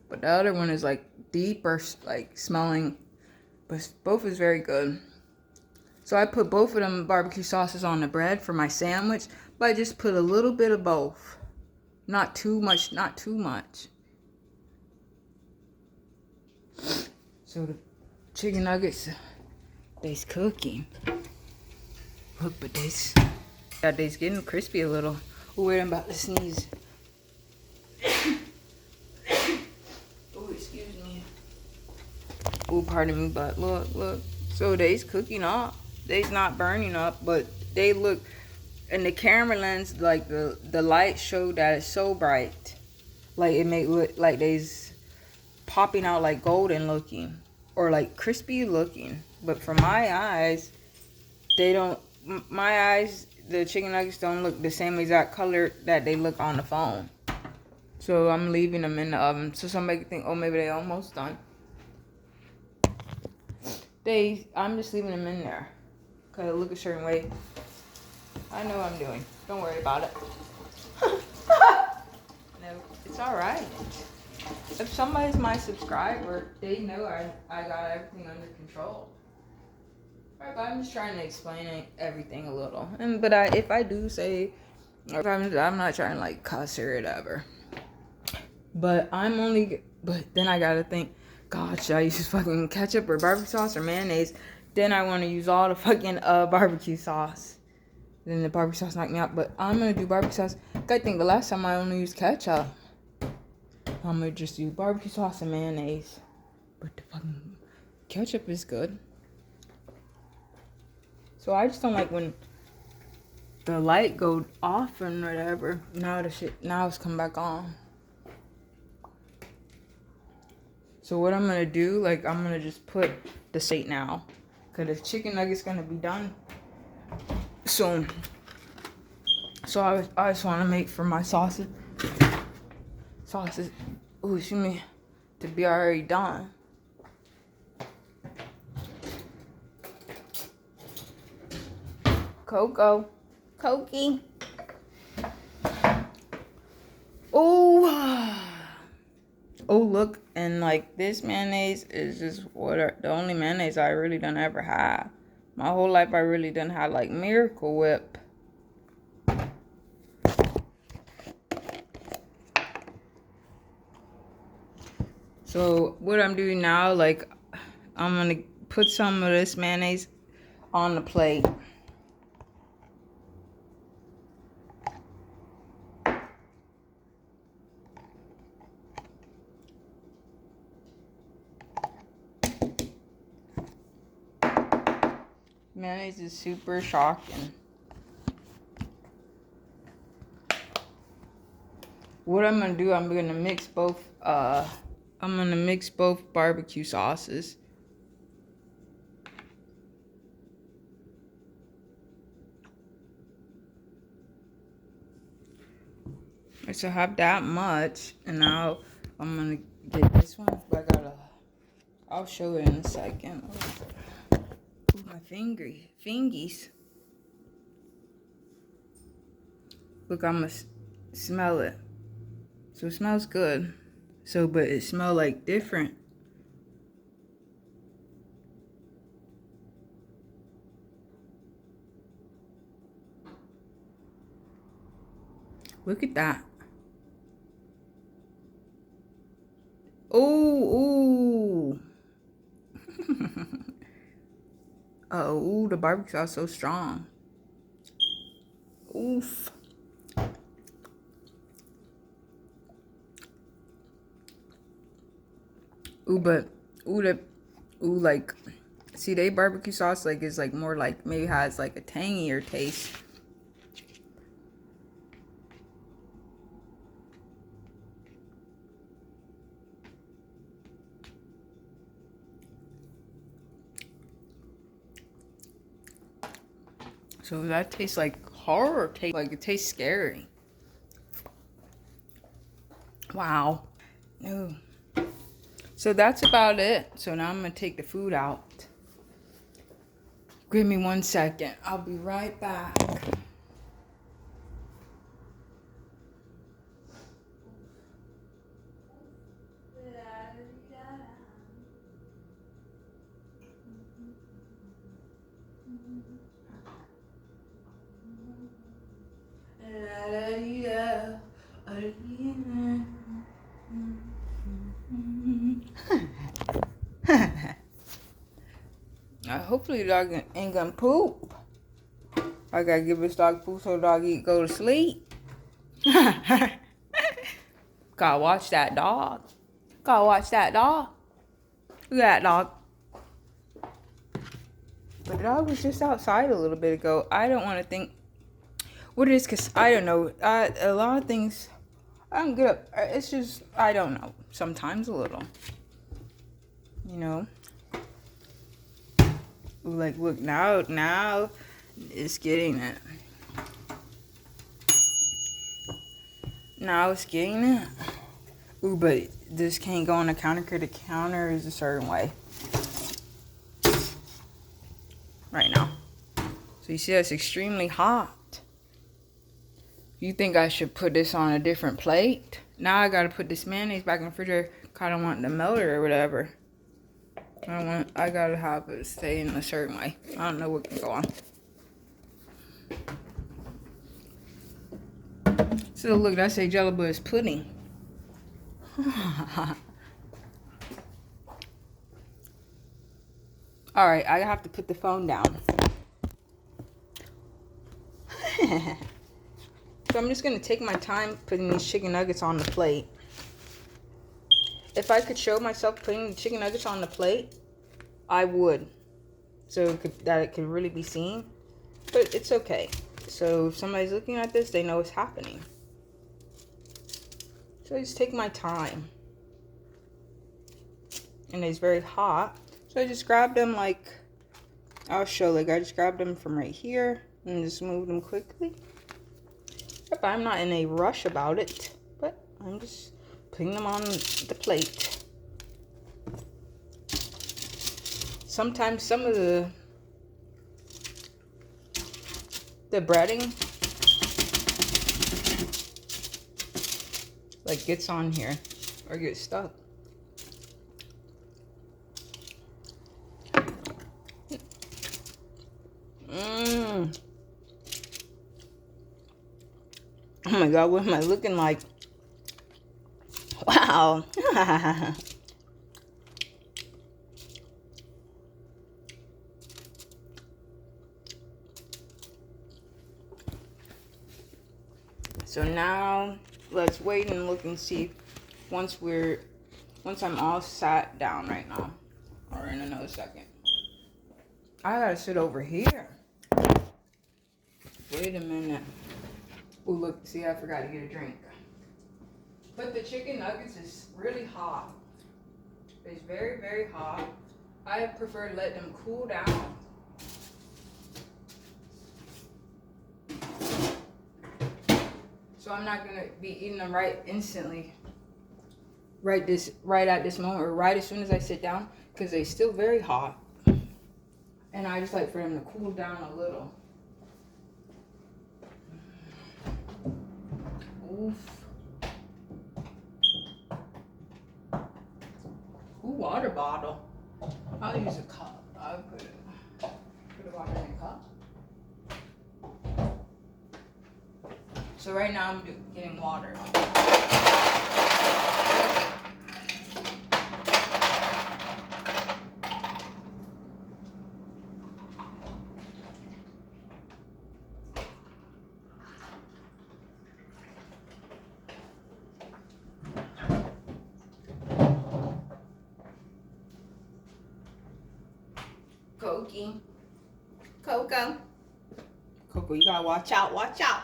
But the other one is like deeper, like smelling, but both is very good. So I put both of them barbecue sauces on the bread for my sandwich, but I just put a little bit of both. Not too much, not too much. So the chicken nuggets, they's cooking. Look, but they's getting crispy a little. Oh, wait, I'm about to sneeze. Oh, excuse me. Oh, pardon me, but look. So they's cooking up. They's not burning up, but they look, and the camera lens, like the light showed that it's so bright. Like it may look like they's popping out like golden looking or like crispy looking. But from my eyes, they don't, my eyes, the chicken nuggets don't look the same exact color that they look on the phone. So I'm leaving them in the oven. So somebody could think, oh, maybe they almost done. I'm just leaving them in there. Cause it look a certain way. I know what I'm doing. Don't worry about it. No, it's alright. If somebody's my subscriber, they know I got everything under control. Right, but I'm just trying to explain everything a little. But if I do say, I'm not trying to like cuss or whatever. But then I gotta think, God, should I use fucking ketchup or barbecue sauce or mayonnaise? Then I want to use all the fucking barbecue sauce. Then the barbecue sauce knocked me out. But I'm gonna do barbecue sauce. I think the last time I only used ketchup. I'm gonna just do barbecue sauce and mayonnaise. But the fucking ketchup is good. So I just don't like when the light go off and whatever. Now it's come back on. So what I'm gonna do, like I'm gonna just put the steak now, cause the chicken nugget's gonna be done soon. So I just want to make for my sauces. Oh, excuse me, to be already done. Cokie. Oh, look, and like this mayonnaise is just the only mayonnaise I really done ever had. My whole life I really done had like Miracle Whip. So what I'm doing now, like I'm gonna put some of this mayonnaise on the plate. Mayonnaise is super shocking. What I'm gonna do, I'm gonna mix both barbecue sauces. So I have that much, and now I'm gonna get this one. But I'll show it in a second. Ooh, my fingies. Look, I'm gonna smell it. So it smells good. But it smells like different. Look at that. Ooh. Ooh, the barbecue sauce is so strong. Oof. Like See, they barbecue sauce like is like more like maybe has like a tangier taste. So that tastes like horror. Taste like it tastes scary. Wow. No. So that's about it. So now I'm gonna take the food out. Give me 1 second. I'll be right back. Hopefully the dog ain't gonna poop. I gotta give this dog poop so the dog go to sleep. Gotta watch that dog. Gotta watch that dog. Look at that dog. But the dog was just outside a little bit ago. I don't want to think what it is, because I don't know. A lot of things, I don't get up. It's just, I don't know. Sometimes a little. You know? Like, look, now it's getting it. Now it's getting it. Ooh, but this can't go on the counter because the counter is a certain way. Right now. So you see that's extremely hot. You think I should put this on a different plate? Now I gotta put this mayonnaise back in the refrigerator because I don't want it to melt or whatever. I gotta have it stay in a certain way. I don't know what can go on. So look, that say Jello, but it's pudding. Alright, I have to put the phone down. So I'm just gonna take my time putting these chicken nuggets on the plate. If I could show myself putting the chicken nuggets on the plate, I would. So that it could really be seen. But it's okay. So if somebody's looking at this, they know what's happening. So I just take my time. And it's very hot. So I just grabbed them like, I'll show, like I just grabbed them from right here and just moved them quickly. Yep, I'm not in a rush about it, but I'm just putting them on the plate. Sometimes some of the breading like gets on here or gets stuck. Oh my God, what am I looking like? Wow. So now let's wait and look and see once I'm all sat down right now, or in another second. I gotta sit over here. Wait a minute. Oh look, see, I forgot to get a drink. But the chicken nuggets is really hot. It's very, very hot. I prefer to let them cool down. So I'm not gonna be eating them right instantly. Right at this moment, or right as soon as I sit down, because they're still very hot. And I just like for them to cool down a little. Oof. Ooh, water bottle. I'll use a cup. I'll put the water in a cup. So right now I'm getting water. Cokie. Coco. Coco, you gotta watch out. Watch out.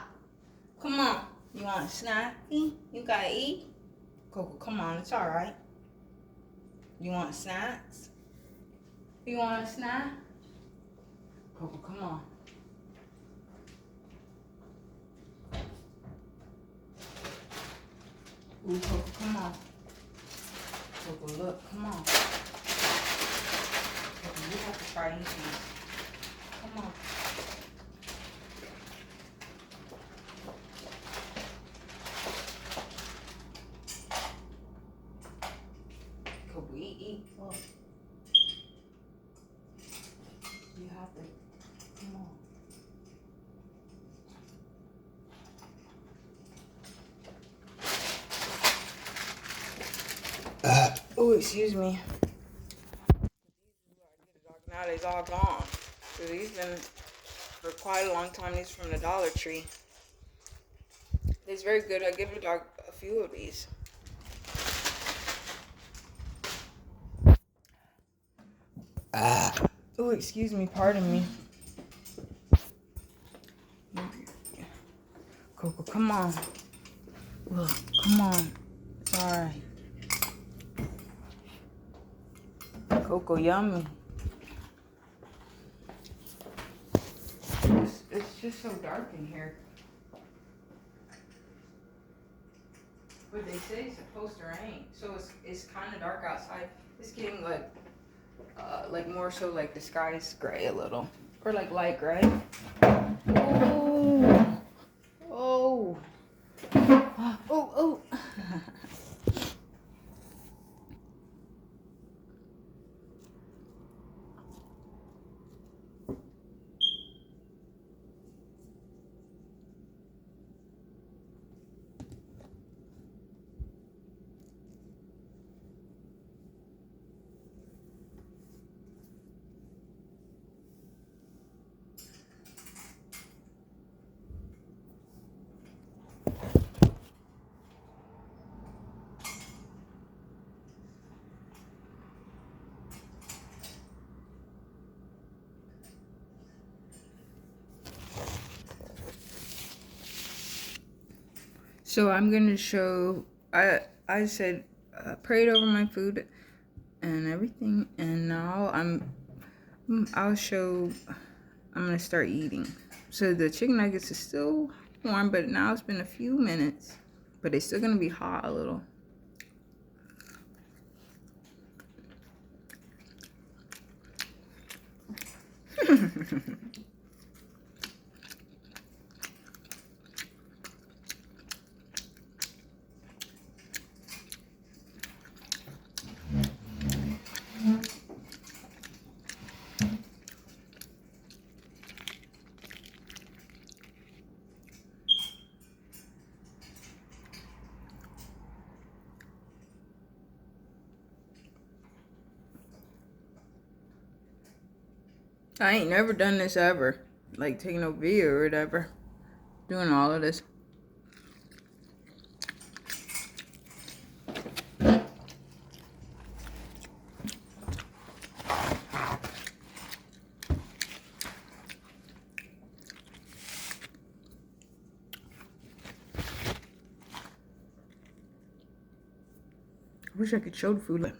Come on. You want a snack? You gotta eat? Coco, come on. It's all right. You want snacks? You want a snack? Coco, come on. Ooh, Coco, come on. Coco, look, come on. Coco, you have to try these. Come on. Coco, eat. Look. You have to. Come on. Oh, excuse me. Now they're all gone. So these been for quite a long time. These from the Dollar Tree. It's very good. I give the dog a few of these. Oh, excuse me. Pardon me. Coco, come on. Look, come on. It's alright. Coco, yummy. It's just so dark in here. But they say it's supposed to rain, so it's kind of dark outside. It's getting like more so like the sky's gray a little, or like light gray. Oh, oh, oh. So I'm gonna show. I said prayed over my food and everything, and now I'll show. I'm gonna start eating. So the chicken nuggets is still warm, but now it's been a few minutes, but it's still gonna be hot a little. I ain't never done this ever, like taking a video or whatever, doing all of this. I wish I could show the food.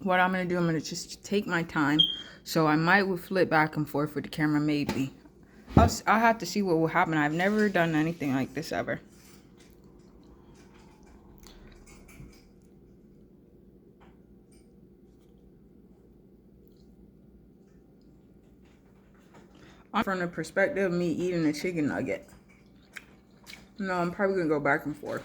What I'm gonna do, I'm gonna just take my time. So I might will flip back and forth with the camera, maybe. I'll have to see what will happen. I've never done anything like this ever. From the perspective of me eating a chicken nugget. No, I'm probably gonna go back and forth.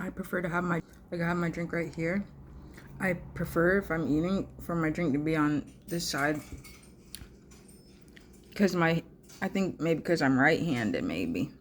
I prefer to have my Like I have my drink right here. I prefer if I'm eating for my drink to be on this side. Because I think maybe because I'm right-handed, maybe.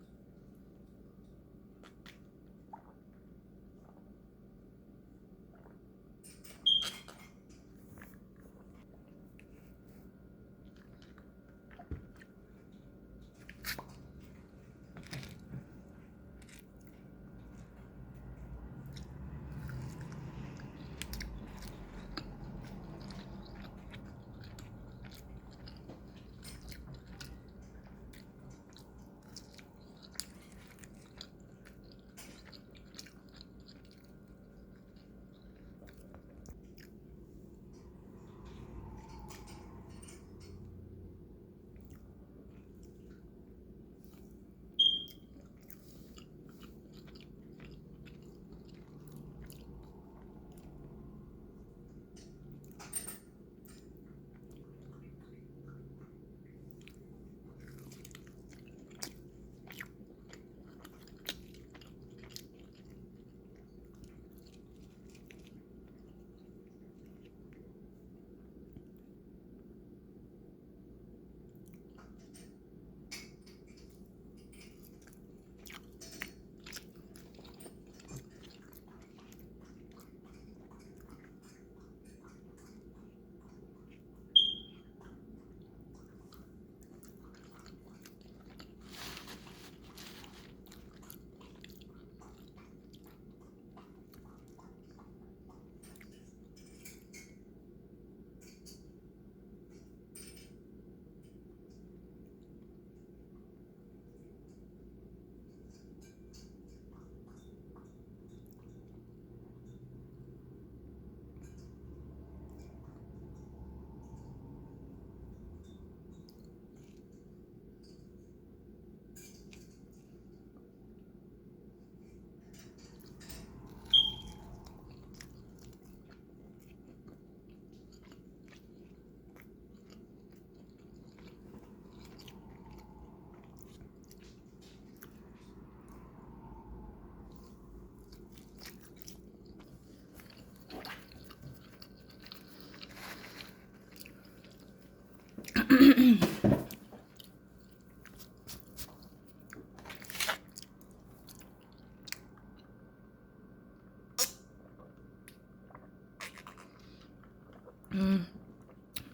Mm,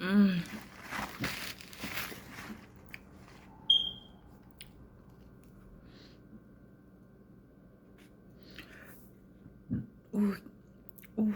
mm. Ooh, ooh.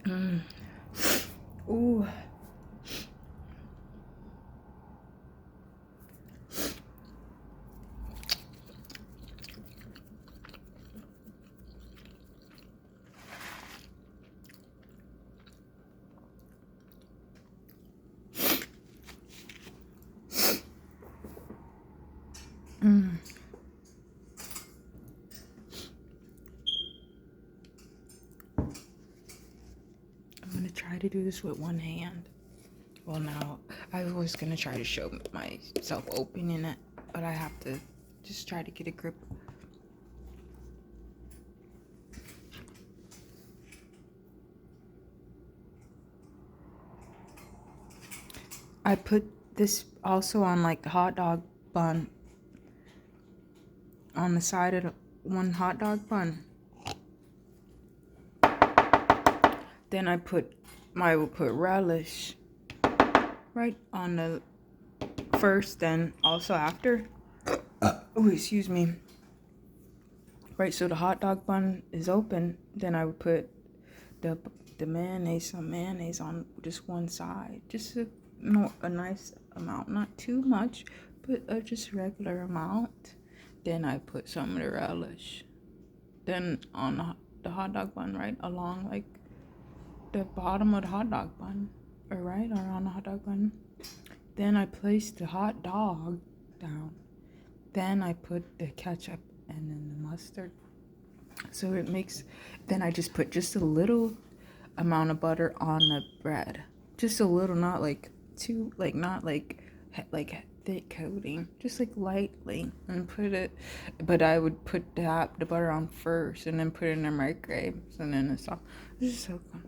Mm. Ooh. Mm. I'm gonna try to do this with one hand. Well, now I was gonna try to show myself opening it, but I have to just try to get a grip. I put this also on like the hot dog bun, on the side of one hot dog bun. Then I will put relish right on the first, then also after. Oh, excuse me. Right, so the hot dog bun is open. Then I would put the some mayonnaise on just one side, just a nice amount, not too much, but just regular amount. Then I put some of the relish. Then on the hot dog bun, right along like the bottom of the hot dog bun, or on the hot dog bun. Then I placed the hot dog down. Then I put the ketchup and then the mustard. So it makes, then I just put just a little amount of butter on the bread. Just a little, not like too, like not like thick coating, just like lightly, and put it, but I would put the butter on first and then put it in the microwave, and then it's all, this is so good.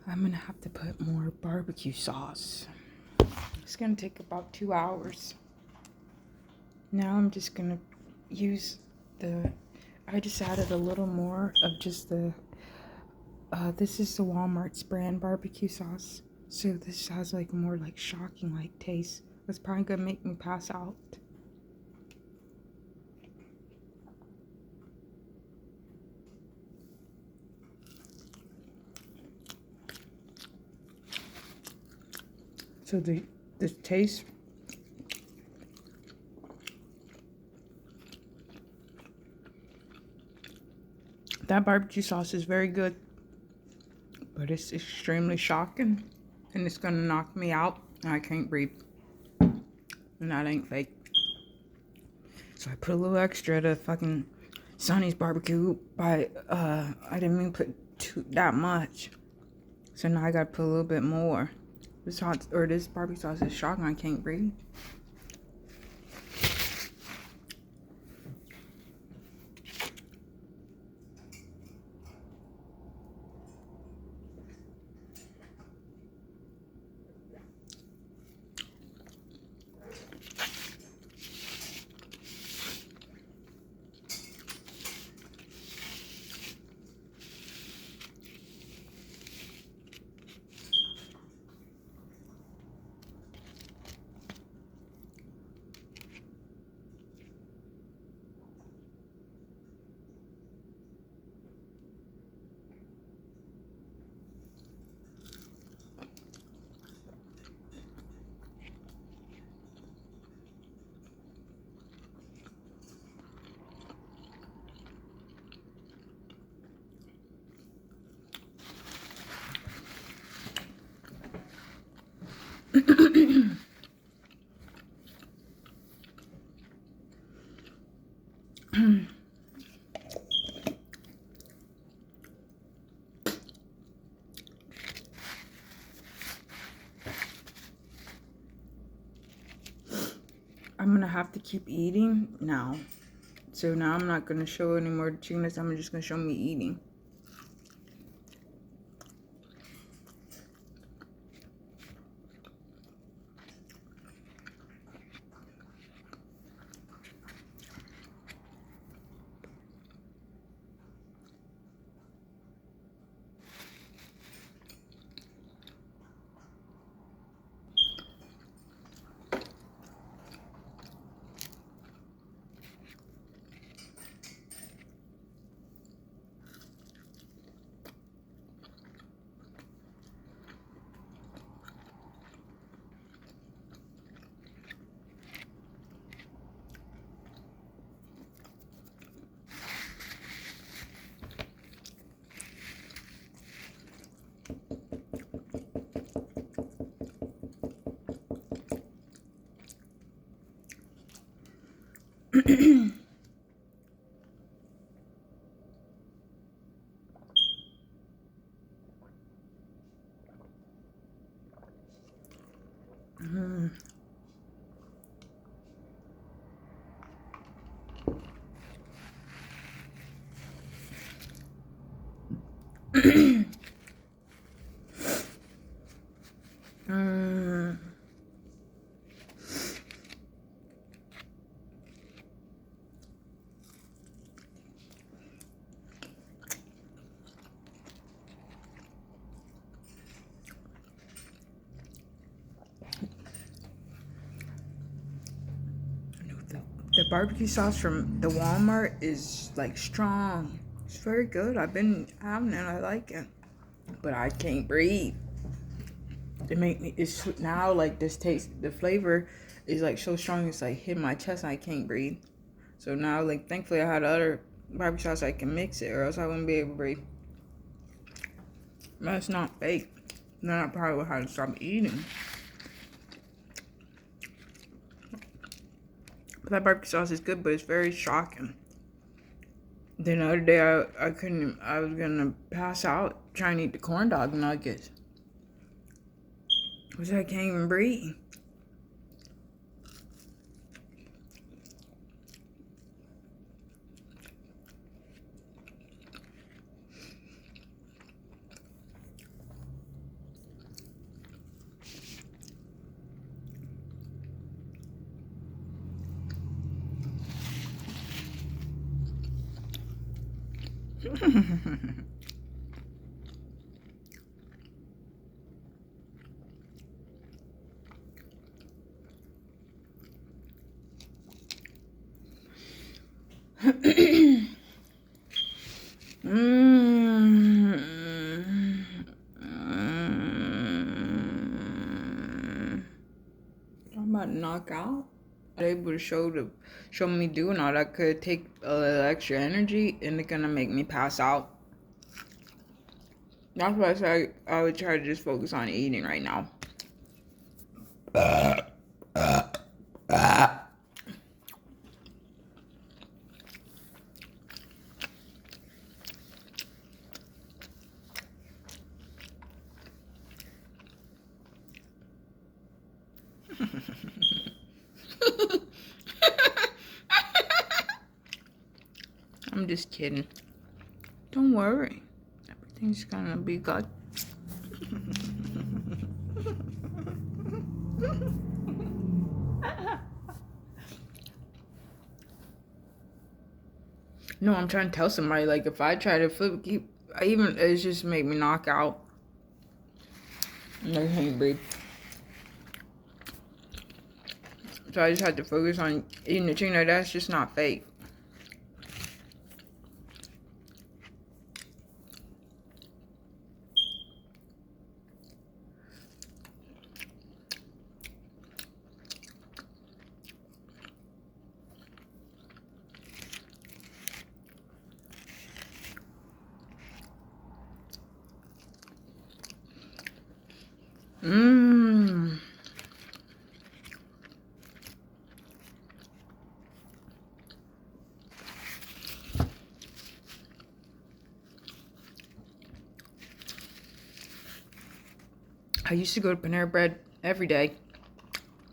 I'm gonna have to put more barbecue sauce. It's gonna take about 2 hours. Now I'm just gonna use I just added a little more of just this is the Walmart's brand barbecue sauce. So this has like more like shocking like taste. It's probably gonna make me pass out. So the taste, that barbecue sauce is very good, but it's extremely shocking, and it's gonna knock me out. I can't breathe, and that ain't fake. So I put a little extra to fucking Sonny's barbecue by I didn't even put that much. So now I gotta put a little bit more. This barbecue sauce is shocking. I can't breathe. I'm gonna have to keep eating now. So now I'm not gonna show any more chicken. I'm just gonna show me eating. The barbecue sauce from the Walmart is like strong. It's very good. I've been having it. I like it, but I can't breathe. It make me. It's now like this taste. The flavor is like so strong. It's like hitting my chest. And I can't breathe. So now, like, thankfully, I had other barbecue sauce I can mix it, or else I wouldn't be able to breathe. That's not fake. Then I probably would have to stop eating. But that barbecue sauce is good, but it's very shocking. Then the other day, I couldn't. I was gonna pass out trying to eat the corn dog nuggets. Because I can't even breathe. I'm about to knock out. Able to show me doing all that could take extra energy and it's gonna make me pass out. That's why I said I would try to just focus on eating right now. I'm just kidding. Don't worry. Everything's gonna be good. No, I'm trying to tell somebody, like, if I try to it's just make me knock out. I can't breathe. So I just have to focus on eating the chicken. Like, that's just not fake. I used to go to Panera Bread every day.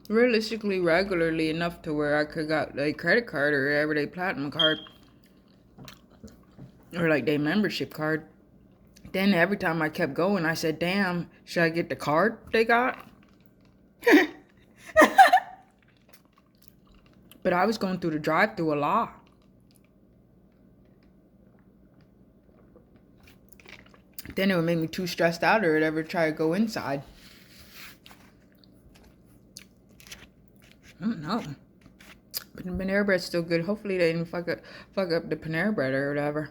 Realistically, regularly enough to where I could got a credit card or everyday platinum card. Or like their membership card. Then every time I kept going, I said, damn, should I get the card they got? But I was going through the drive-thru a lot. Then it would make me too stressed out or ever try to go inside. I don't know. But the Panera Bread's still good. Hopefully they didn't fuck up the Panera Bread or whatever.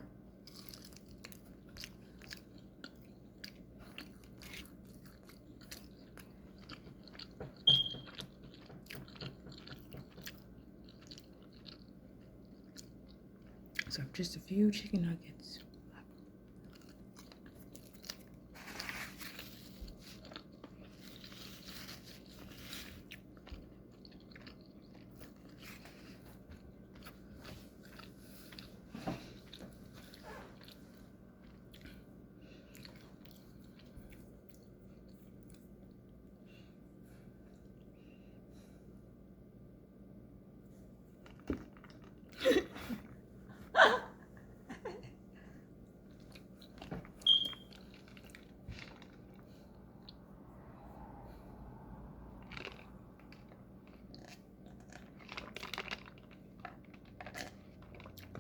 So just a few chicken nuggets.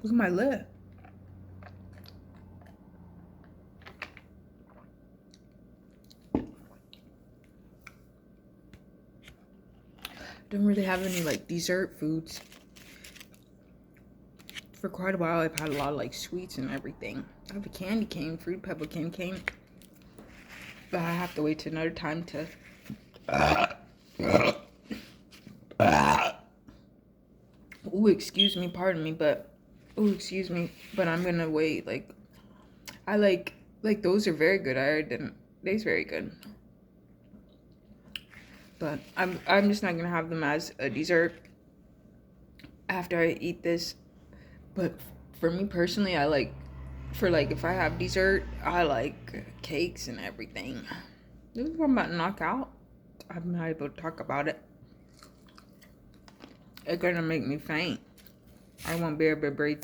Look at my lip. Don't really have any like dessert foods. For quite a while, I've had a lot of like sweets and everything. I have a candy cane, fruit pebble candy cane, but I have to wait till another time to. Oh, excuse me, pardon me, but excuse me, but I'm gonna wait. Like, I like those are very good. I didn't. They's very good, but I'm just not gonna have them as a dessert after I eat this. But for me personally, I like, for like if I have dessert, I like cakes and everything. This is what I'm about to knock out. I'm not able to talk about it. It's gonna make me faint. I won't be able to breathe.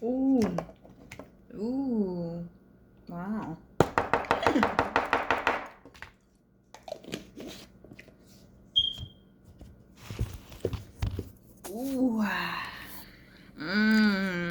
Ooh. Ooh. Wow. Ooh. Mmm.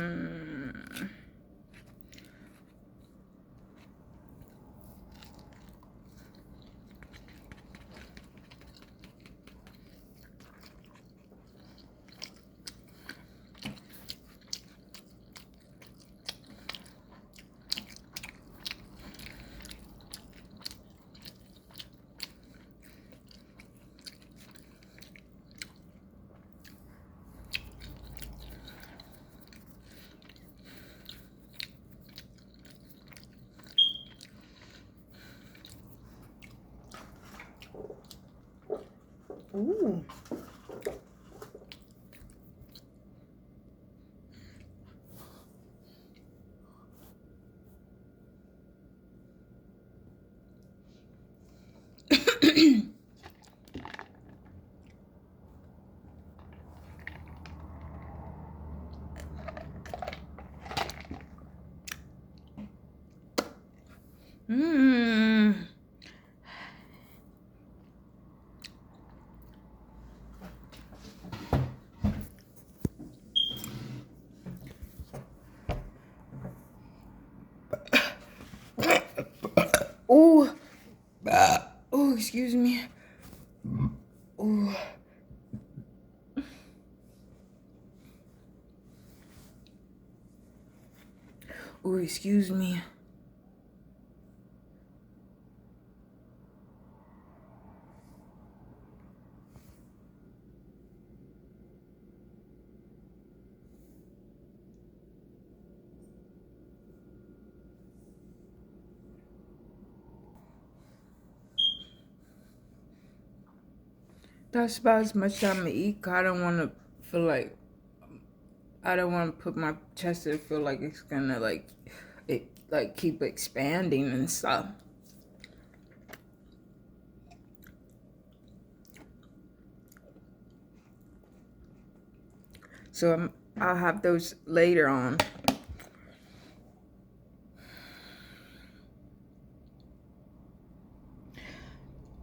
Ooh. Mmm. Oh. Oh, excuse me. Oh. Oh, excuse me. That's about as much I'm gonna eat. 'Cause I don't want to feel like, I don't want to put my chest to feel like it's gonna like it like keep expanding and stuff. So I'll have those later on.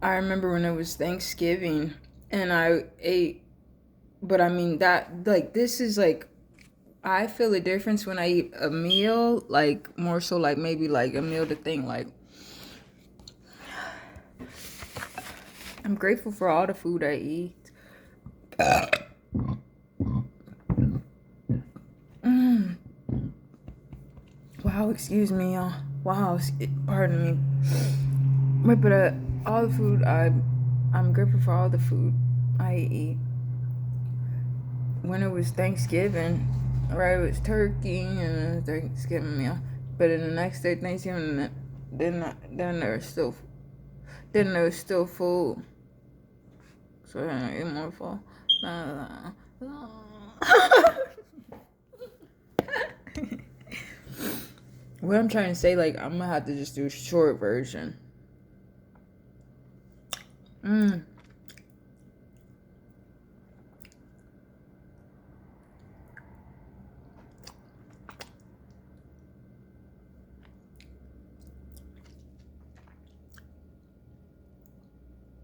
I remember when it was Thanksgiving and I ate, but I mean that like this is like, I feel a difference when I eat a meal, like more so like maybe like a meal to think like, I'm grateful for all the food I eat. Mm. Wow, excuse me, y'all. Wow, pardon me. But all the food I'm grateful for all the food I eat. When it was Thanksgiving, right, it was turkey and a Thanksgiving meal. But then the next day, Thanksgiving, then there's still, Then there was still food. So I ate more food. What I'm trying to say, like, I'm gonna have to just do a short version.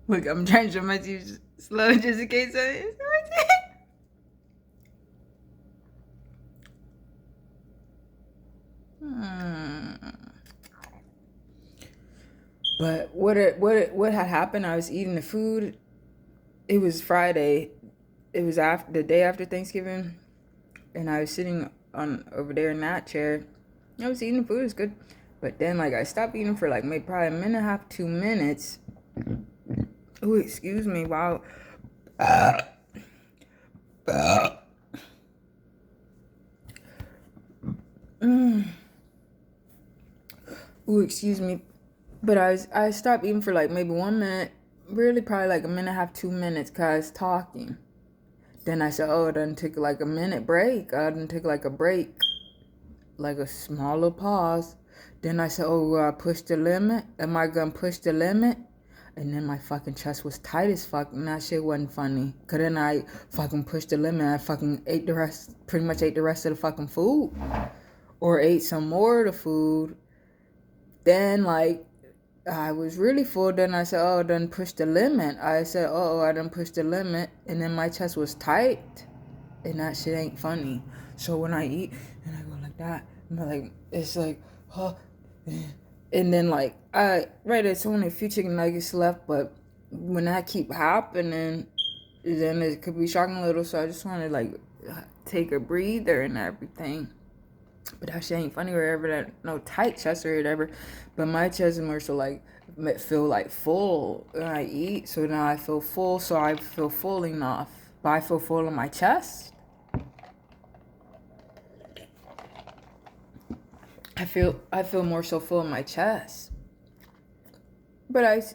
Look, I'm trying to show my teeth slow just in case I. But what had happened? I was eating the food. It was Friday. It was after the day after Thanksgiving, and I was sitting on over there in that chair. I was eating the food. It was good, but then like I stopped eating for like maybe probably a minute and a half, 2 minutes. Oh, excuse me. Wow. Oh, excuse me. But I stopped eating for like maybe 1 minute, really probably like a minute and a half, 2 minutes, cause I was talking. Then I said, oh, I done took like a minute break. I done took like a break, like a smaller pause. Then I said, oh, I pushed the limit. Am I gonna push the limit? And then my fucking chest was tight as fuck, and that shit wasn't funny. Cause then I fucking pushed the limit. I fucking pretty much ate the rest of the fucking food, or ate some more of the food. Then like I was really full. Then I said, oh, I done pushed the limit. I said, oh, I done pushed the limit. And then my chest was tight. And that shit ain't funny. So when I eat and I go like that, I'm like, it's like, huh. And then like, it's only a few chicken nuggets left. But when that keep happening, then it could be shocking a little. So I just want to like take a breather and everything. But that shit ain't funny or whatever, that no tight chest or whatever. But my chest is more so like feel like full when I eat. So now I feel full, so I feel full enough. But I feel full in my chest. I feel more so full in my chest. But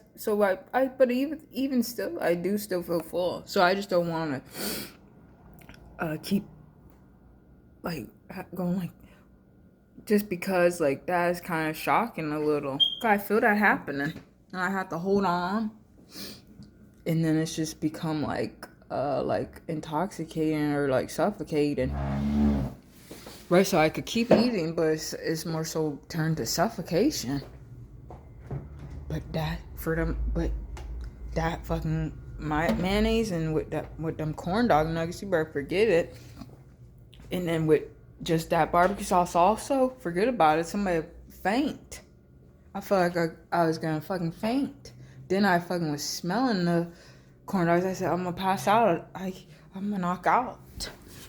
but even still, I do still feel full. So I just don't want to keep like going like. Just because like that is kind of shocking a little. I feel that happening, and I have to hold on, and then it's just become like intoxicating or like suffocating. Right, so I could keep eating, but it's more so turned to suffocation. But that fucking my mayonnaise and with them corn dog nuggets, you better forget it. And then with just that barbecue sauce also, forget about it. Somebody faint. I felt like I was gonna fucking faint. Then I fucking was smelling the corn dogs. I said, I'm gonna pass out. I'm gonna knock out.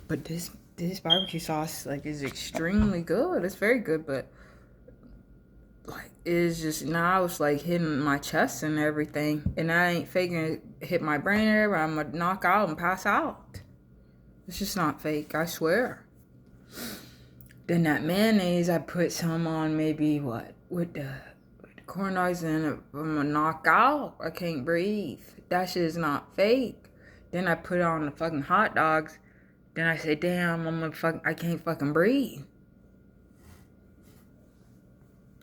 But this barbecue sauce like is extremely good. It's very good, but like it's just now it's like hitting my chest and everything. And I ain't faking it hit my brain area. I'm gonna knock out and pass out. It's just not fake, I swear. Then that mayonnaise, I put some on maybe with the corn dogs in it. I'm gonna knock out. I can't breathe. That shit is not fake. Then I put it on the fucking hot dogs. Then I say, damn, I can't fucking breathe.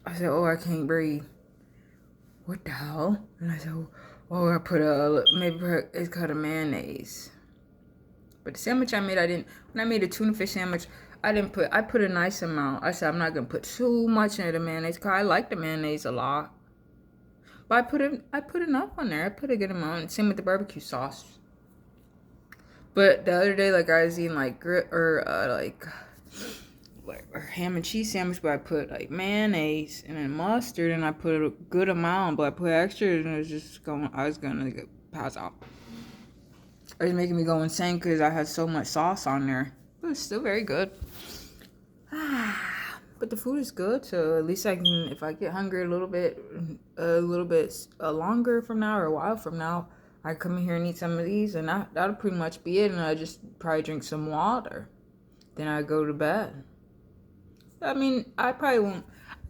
I said, oh, I can't breathe. What the hell? And I said, oh, I put it's called a mayonnaise. But the sandwich I made, when I made a tuna fish sandwich, I put a nice amount. I said, I'm not going to put too much in the mayonnaise because I like the mayonnaise a lot. But I put enough on there. I put a good amount. Same with the barbecue sauce. But the other day, like I was eating like ham and cheese sandwich, but I put like mayonnaise and then mustard, and I put a good amount, but I put extra, and I was gonna pass out. It was making me go insane because I had so much sauce on there. But it's still very good. But the food is good, so at least I can, if I get hungry a little bit longer from now or a while from now, I come in here and eat some of these, and that'll pretty much be it. And I just probably drink some water. Then I go to bed. I mean, I probably won't.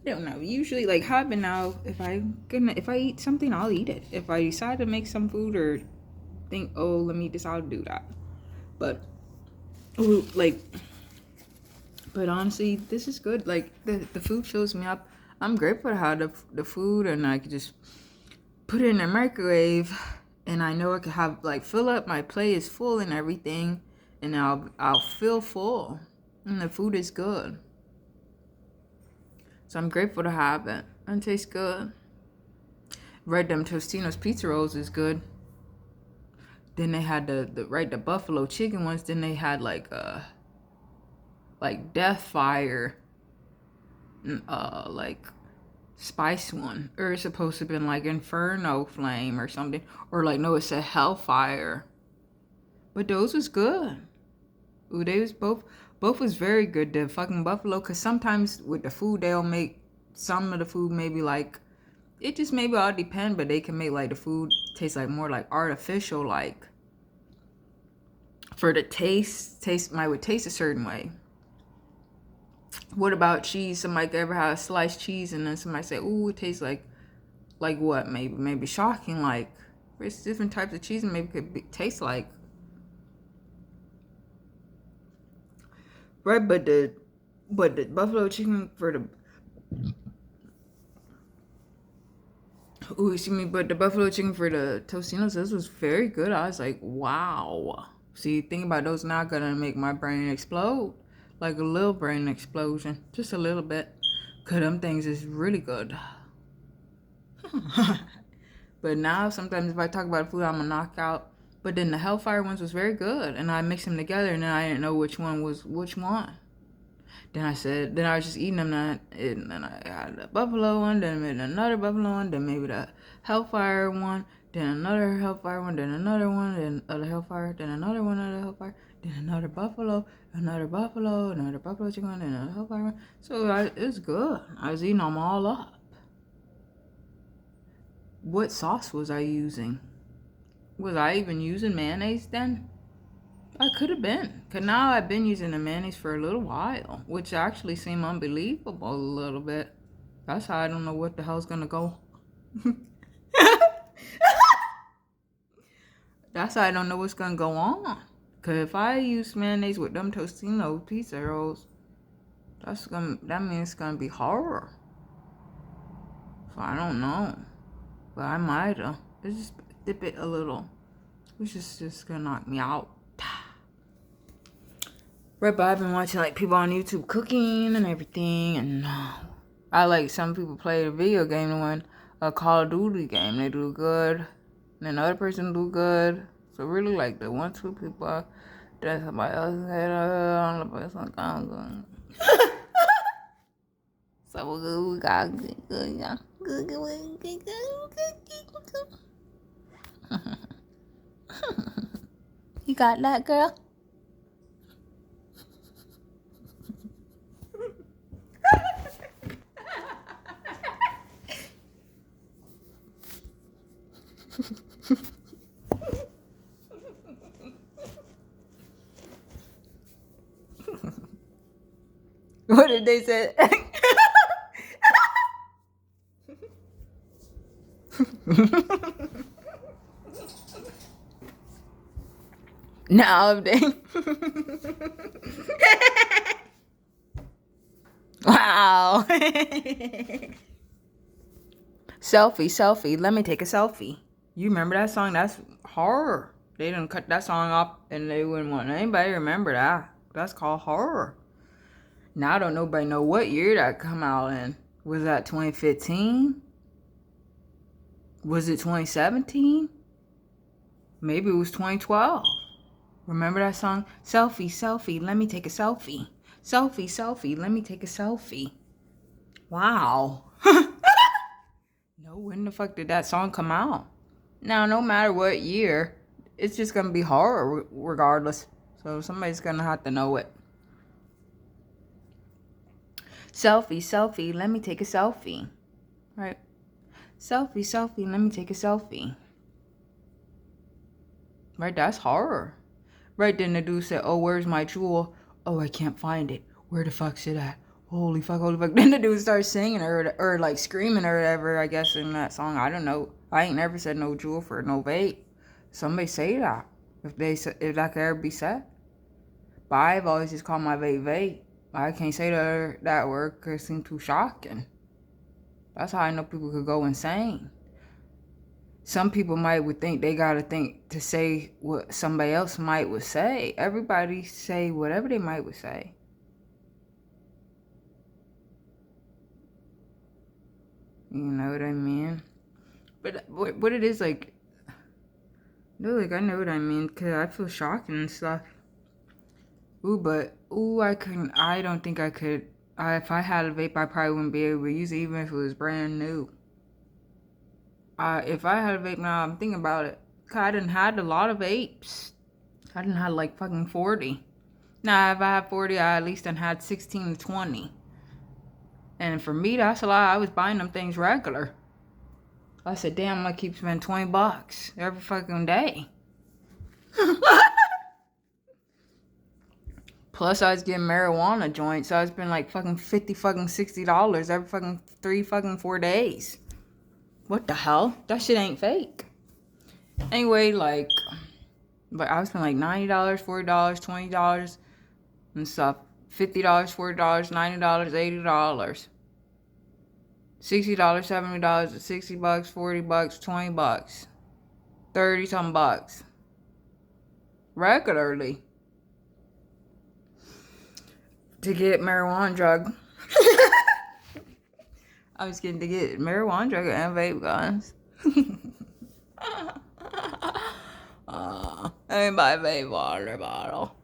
I don't know. Usually, like how I've been now, if I eat something, I'll eat it. If I decide to make some food or think, oh, let me eat this, I'll do that. But like, but honestly, this is good. Like the food fills me up. I'm grateful to have the food, and I could just put it in the microwave, and I know I could have like fill up. My plate is full and everything, and I'll feel full, and the food is good. So I'm grateful to have it. And it tastes good. Right, them Tostino's pizza rolls is good. Then they had the buffalo chicken ones. Then they had like Death Fire, like spice one, or it's supposed to have been like Inferno Flame or something, or like no, it's a Hellfire. But those was good. Ooh, they was both was very good. The fucking buffalo, cause sometimes with the food they'll make some of the food maybe like it just maybe all depend, but they can make like the food taste like more like artificial, like for the taste might would taste a certain way. What about cheese? Somebody could ever have sliced cheese and then somebody say, ooh, it tastes like what? Maybe shocking, like there's different types of cheese and maybe taste like. Right, but the buffalo chicken for the but the buffalo chicken for the Tostinos, this was very good. I was like, wow. See, think about those now gonna make my brain explode. Like a little brain explosion. Just a little bit. Cause them things is really good. But now sometimes if I talk about food, I'm a knockout. But then the Hellfire ones was very good. And I mixed them together and then I didn't know which one was which one. Then I was just eating them, and then I had the buffalo one, then maybe another buffalo one, then maybe the Hellfire one, then another Hellfire one, then another one, then other Hellfire, then another one, another Hellfire, then another buffalo chicken one, then another Hellfire one. So it's good. I was eating them all up. What sauce was I using? Was I even using mayonnaise then? I could have been. Because now I've been using the mayonnaise for a little while, which actually seemed unbelievable a little bit. That's how I don't know what the hell's going to go. That's how I don't know what's going to go on. Because if I use mayonnaise with them Tostino pizza rolls, that means it's going to be horror. So I don't know. But I might have. Just dip it a little. Which is just going to knock me out. Right, but I've been watching like people on YouTube cooking and everything, and I like some people play a video game, the one a Call of Duty game, they do good, and then the other person do good. So really, like the 1-2 people that somebody else had on the person good. So we got good, yeah, good. You got that, girl? What did they say? No, they. Wow. Selfie. Let me take a selfie. You remember that song? That's horror. They didn't cut that song up and they wouldn't want anybody to remember that. That's called horror. Now I don't nobody know what year that come out in. Was that 2015? Was it 2017? Maybe it was 2012. Remember that song? Selfie, let me take a selfie. Selfie, let me take a selfie. Wow. No, when the fuck did that song come out? Now, no matter what year, it's just gonna be horror regardless. So somebody's gonna have to know it. Selfie, let me take a selfie. Right? Selfie, let me take a selfie. Right, that's horror. Right, then the dude said, oh, where's my jewel? Oh, I can't find it. Where the fuck's it at? holy fuck, holy fuck. Then the dude starts singing or like screaming or whatever, I guess, in that song. I don't know. I ain't never said no jewel for no vape. Somebody say that. If that could ever be said. But I've always just called my vape vape. I can't say that word because it seems too shocking. That's how I know people could go insane. Some people would think they gotta think to say what somebody else would say. Everybody say whatever they would say. You know what I mean? But what it is like, no, like I know what I mean, cause I feel shocking and stuff. I don't think I could. If I had a vape, I probably wouldn't be able to use it, even if it was brand new. If I had a vape now, I'm thinking about it. I done had a lot of vapes. I done had like fucking 40. Now, if I had 40, I at least done had 16 to 20. And for me, that's a lot. I was buying them things regular. I said, damn, I keep spending $20 every fucking day. Plus, I was getting marijuana joints, so I was spending like fucking $60 every fucking 4 days. What the hell? That shit ain't fake. Anyway, but I was spending like $90, $40, $20 and stuff. $50, $40, $90, $80. $60, $70, $60, $40, $20, 30 some bucks. Regularly. To get marijuana drug. I was getting to get marijuana drug and vape guns. I didn't buy a vape water bottle.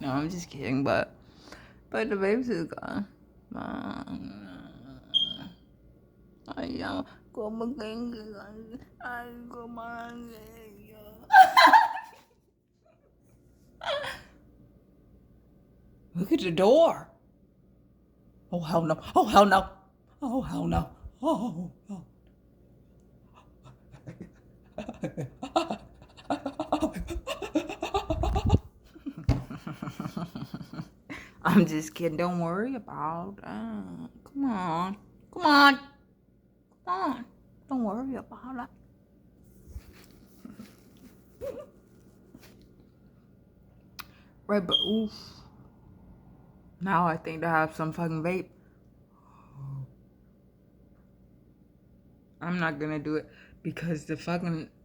No, I'm just kidding, but the vapes is gone. Look at the door. Oh, hell no. Oh, hell no. Oh, hell no. Oh, no. I'm just kidding. Don't worry about it. Come on. Come on. Come on. Don't worry about it. Right, but oof. Now I think to have some fucking vape. I'm not gonna do it because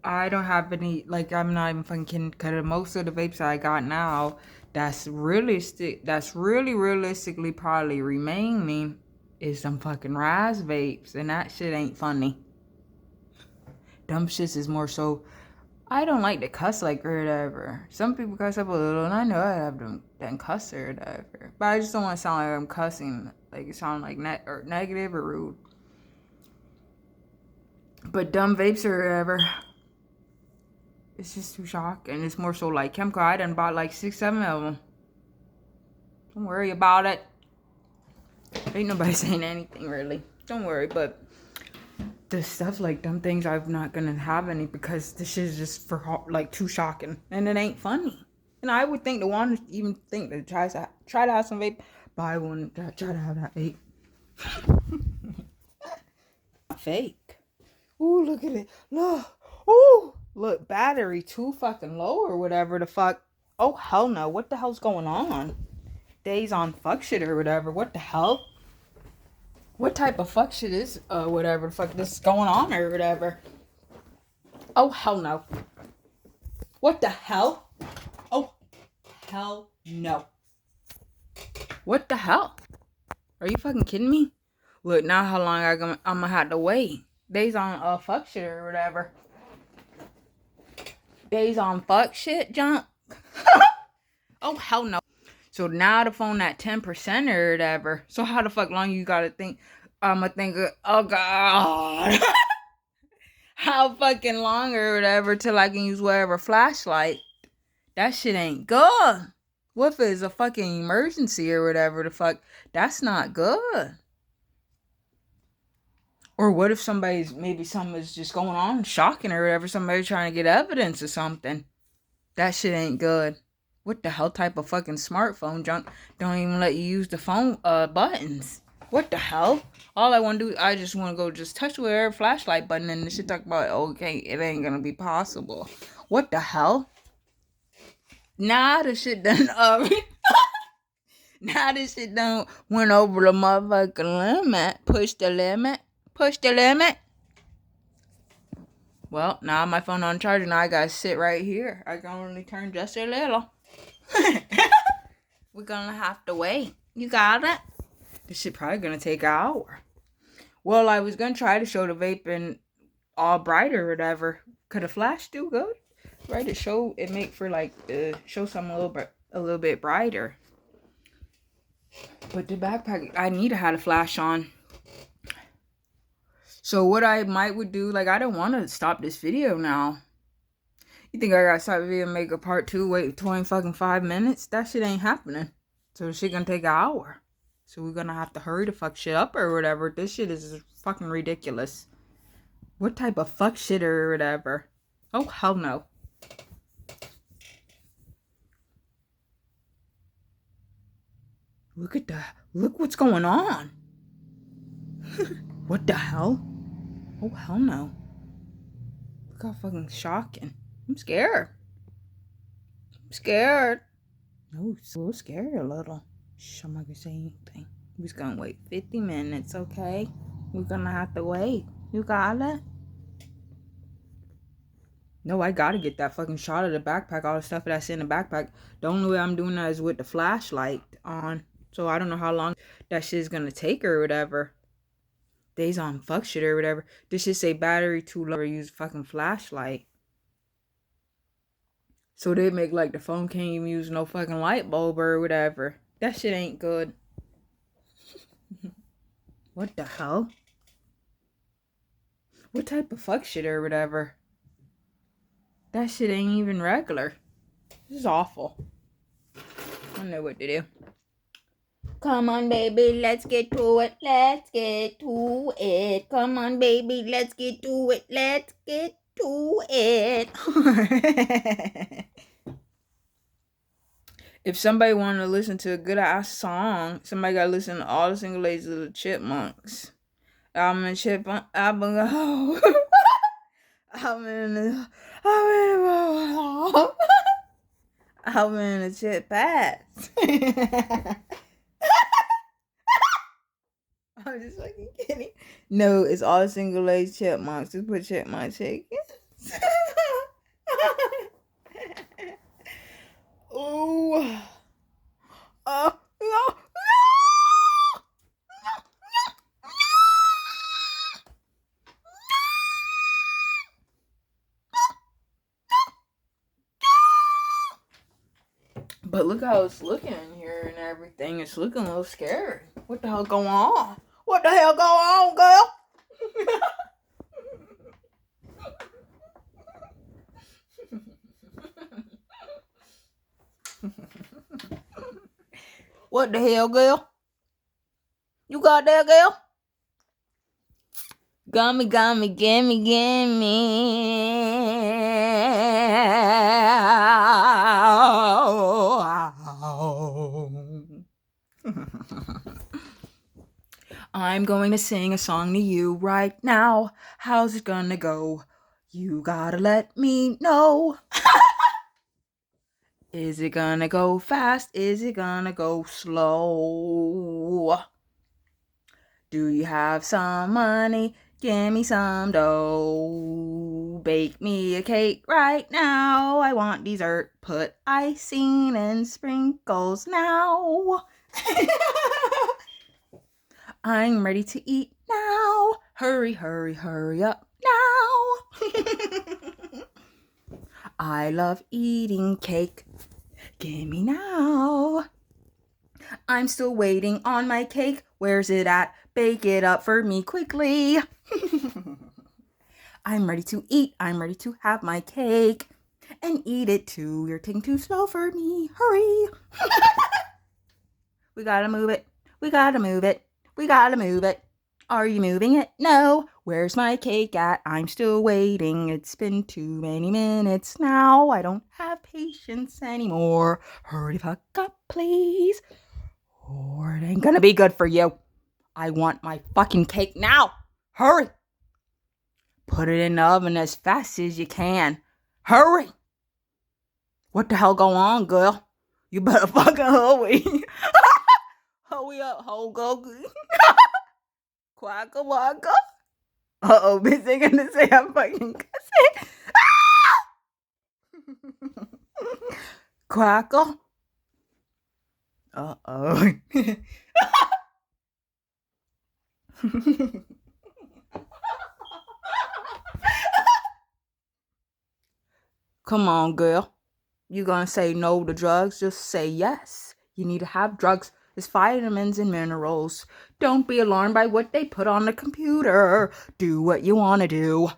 I don't have any, like, I'm not even fucking kidding, because most of the vapes I got now, that's really realistically probably remaining is some fucking Raz vapes, and that shit ain't funny. Dumb shits is more so, I don't like to cuss like or whatever. Some people cuss up a little, and I know I have them cuss or whatever, but I just don't want to sound like I'm cussing, like it sound like negative or rude. But dumb vapes or whatever, it's just too shocking. It's more so like chemical. I done bought like 6, 7 of them. Don't worry about it. Ain't nobody saying anything really. Don't worry, but the stuff like dumb things, I'm not gonna have any because this shit is just for like too shocking, and it ain't funny. And I would think the one even think to try to have some vape, buy one, try to have that vape. Fake. Ooh, look at it. Look. Ooh, look, battery too fucking low or whatever the fuck. Oh, hell no. What the hell's going on? Days on fuck shit or whatever. What the hell? What type of fuck shit is whatever the fuck this is going on or whatever? Oh, hell no. What the hell? Oh, hell no. What the hell? Are you fucking kidding me? Look, now how long I'm gonna have to wait. Days on fuck shit or whatever. Days on fuck shit junk. Oh, hell no. So now the phone at 10% or whatever. So how the fuck long you gotta think? I'ma think, oh god. How fucking long or whatever till I can use whatever flashlight. That shit ain't good. What if it's a fucking emergency or whatever the fuck? That's not good. Or what if maybe something's just going on, shocking or whatever, somebody trying to get evidence or something. That shit ain't good. What the hell type of fucking smartphone junk don't even let you use the phone buttons? What the hell? All I want to do, I just want to go just touch with every flashlight button and this shit talk about, okay, it ain't gonna be possible. What the hell? Nah, this shit done now this shit done went over the motherfucking limit. Push the limit. Push the limit. Well, now my phone on charger. Now I gotta sit right here. I can only turn just a little. We're gonna have to wait. You got it? This shit probably gonna take an hour. Well, I was gonna try to show the vaping all brighter or whatever. Could a flash do good? Right? It make for like show something a little bit brighter. But the backpack, I need to have a flash on. So what I would do, like I don't want to stop this video now. You think I gotta stop the video and make a part 2, wait 25 minutes? That shit ain't happening. So the shit gonna take an hour. So we're gonna have to hurry to fuck shit up or whatever. This shit is fucking ridiculous. What type of fuck shit or whatever? Oh, hell no. Look what's going on. What the hell? Oh, hell no. Look how fucking shocking. I'm scared. No, so scared a little. Shh, I'm not gonna say anything. We're just gonna wait 50 minutes, okay? We're gonna have to wait. You got it? No, I gotta get that fucking shot of the backpack, all the stuff that's in the backpack. The only way I'm doing that is with the flashlight on. So I don't know how long that shit's gonna take or whatever. Days on fuck shit or whatever. This should say battery too low or use fucking flashlight. So they make like the phone can't even use no fucking light bulb or whatever. That shit ain't good. What the hell? What type of fuck shit or whatever? That shit ain't even regular. This is awful. I don't know what to do. Come on, baby, let's get to it. Let's get to it. Come on, baby, let's get to it. Let's get to it. If somebody want to listen to a good ass song, somebody got to listen to all the single ladies of the Chipmunks. I'm a chipmunk. I'm in a chip pass. I'm just fucking kidding. No, it's all single ladies Chipmunks. Just put Chipmunk chickens. Ooh. Oh, no. But look how it's looking in here and everything. It's looking a little scary. What the hell going on? What the hell going on, girl? What the hell, girl? You got that, girl? Gimme, gimme, gimme, gimme. I'm going to sing a song to you right now. How's it gonna go? You gotta let me know. Is it gonna go fast? Is it gonna go slow? Do you have some money? Give me some dough. Bake me a cake right now. I want dessert. Put icing and sprinkles now. I'm ready to eat now. Hurry, hurry, hurry up now. I love eating cake. Gimme now. I'm still waiting on my cake. Where's it at? Bake it up for me quickly. I'm ready to eat. I'm ready to have my cake. And eat it too. You're taking too slow for me. Hurry. We gotta move it. We gotta move it. We gotta move it. Are you moving it? No. Where's my cake at? I'm still waiting. It's been too many minutes now. I don't have patience anymore. Hurry the fuck up, please. Or it ain't gonna be good for you. I want my fucking cake now. Hurry. Put it in the oven as fast as you can. Hurry. What the hell going on, girl? You better fucking hurry. Hurry up, Hogan. Quacka wacka. Uh-oh, bitch, they gonna say I'm fucking cussing. Quackle. Uh-oh. Come on, girl. You gonna say no to drugs? Just say yes. You need to have drugs. It's vitamins and minerals. Don't be alarmed by what they put on the computer. Do what you want to do.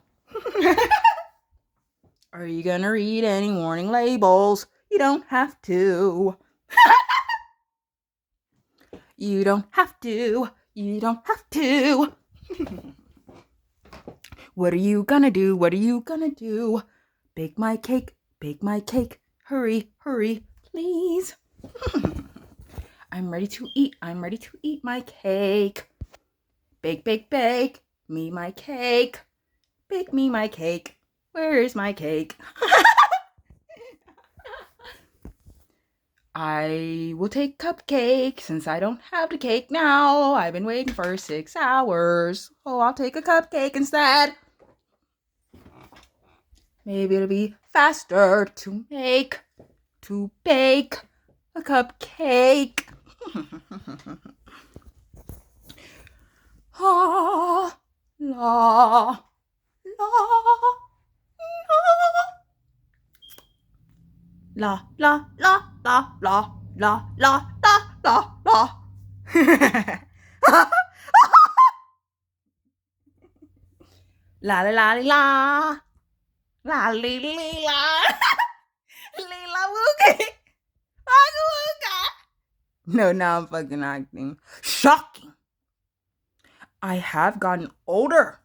Are you gonna read any warning labels? You don't have to. You don't have to. You don't have to. What are you gonna do? What are you gonna do? Bake my cake. Bake my cake. Hurry, hurry, please. I'm ready to eat. I'm ready to eat my cake. Bake, bake, bake. Me my cake. Bake me my cake. Where is my cake? I will take cupcake since I don't have the cake now. I've been waiting for 6 hours. Oh, I'll take a cupcake instead. Maybe it'll be faster to make, to bake a cupcake. Ah, la, la, la, la, la, la, la, la, la, la, la, la. La la la la la li li la lila woogie wooga wooga. No, now I'm fucking acting. Shocking. I have gotten older.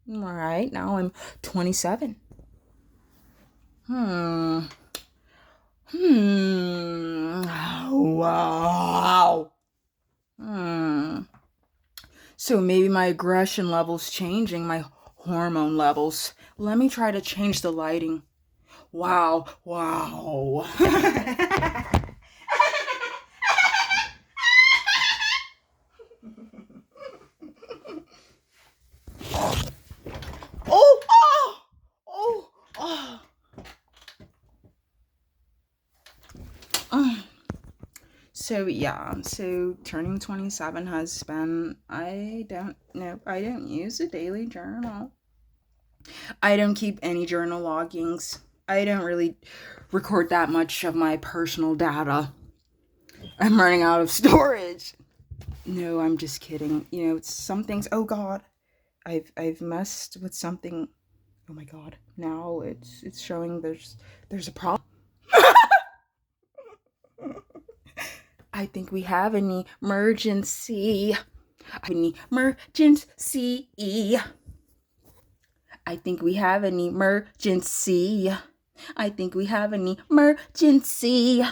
All right, now I'm 27. Wow. So maybe my aggression level's changing, my hormone levels. Let me try to change the lighting. Wow. Oh, oh, oh, oh. So yeah, so turning 27 has been, I don't use a daily journal. I don't keep any journal loggings. I don't really record that much of my personal data. I'm running out of storage. No, I'm just kidding. You know, it's some things, oh god. I've messed with something. Oh my god. Now it's showing there's a problem. I think we have an emergency. I think we have an emergency. I think we have an emergency.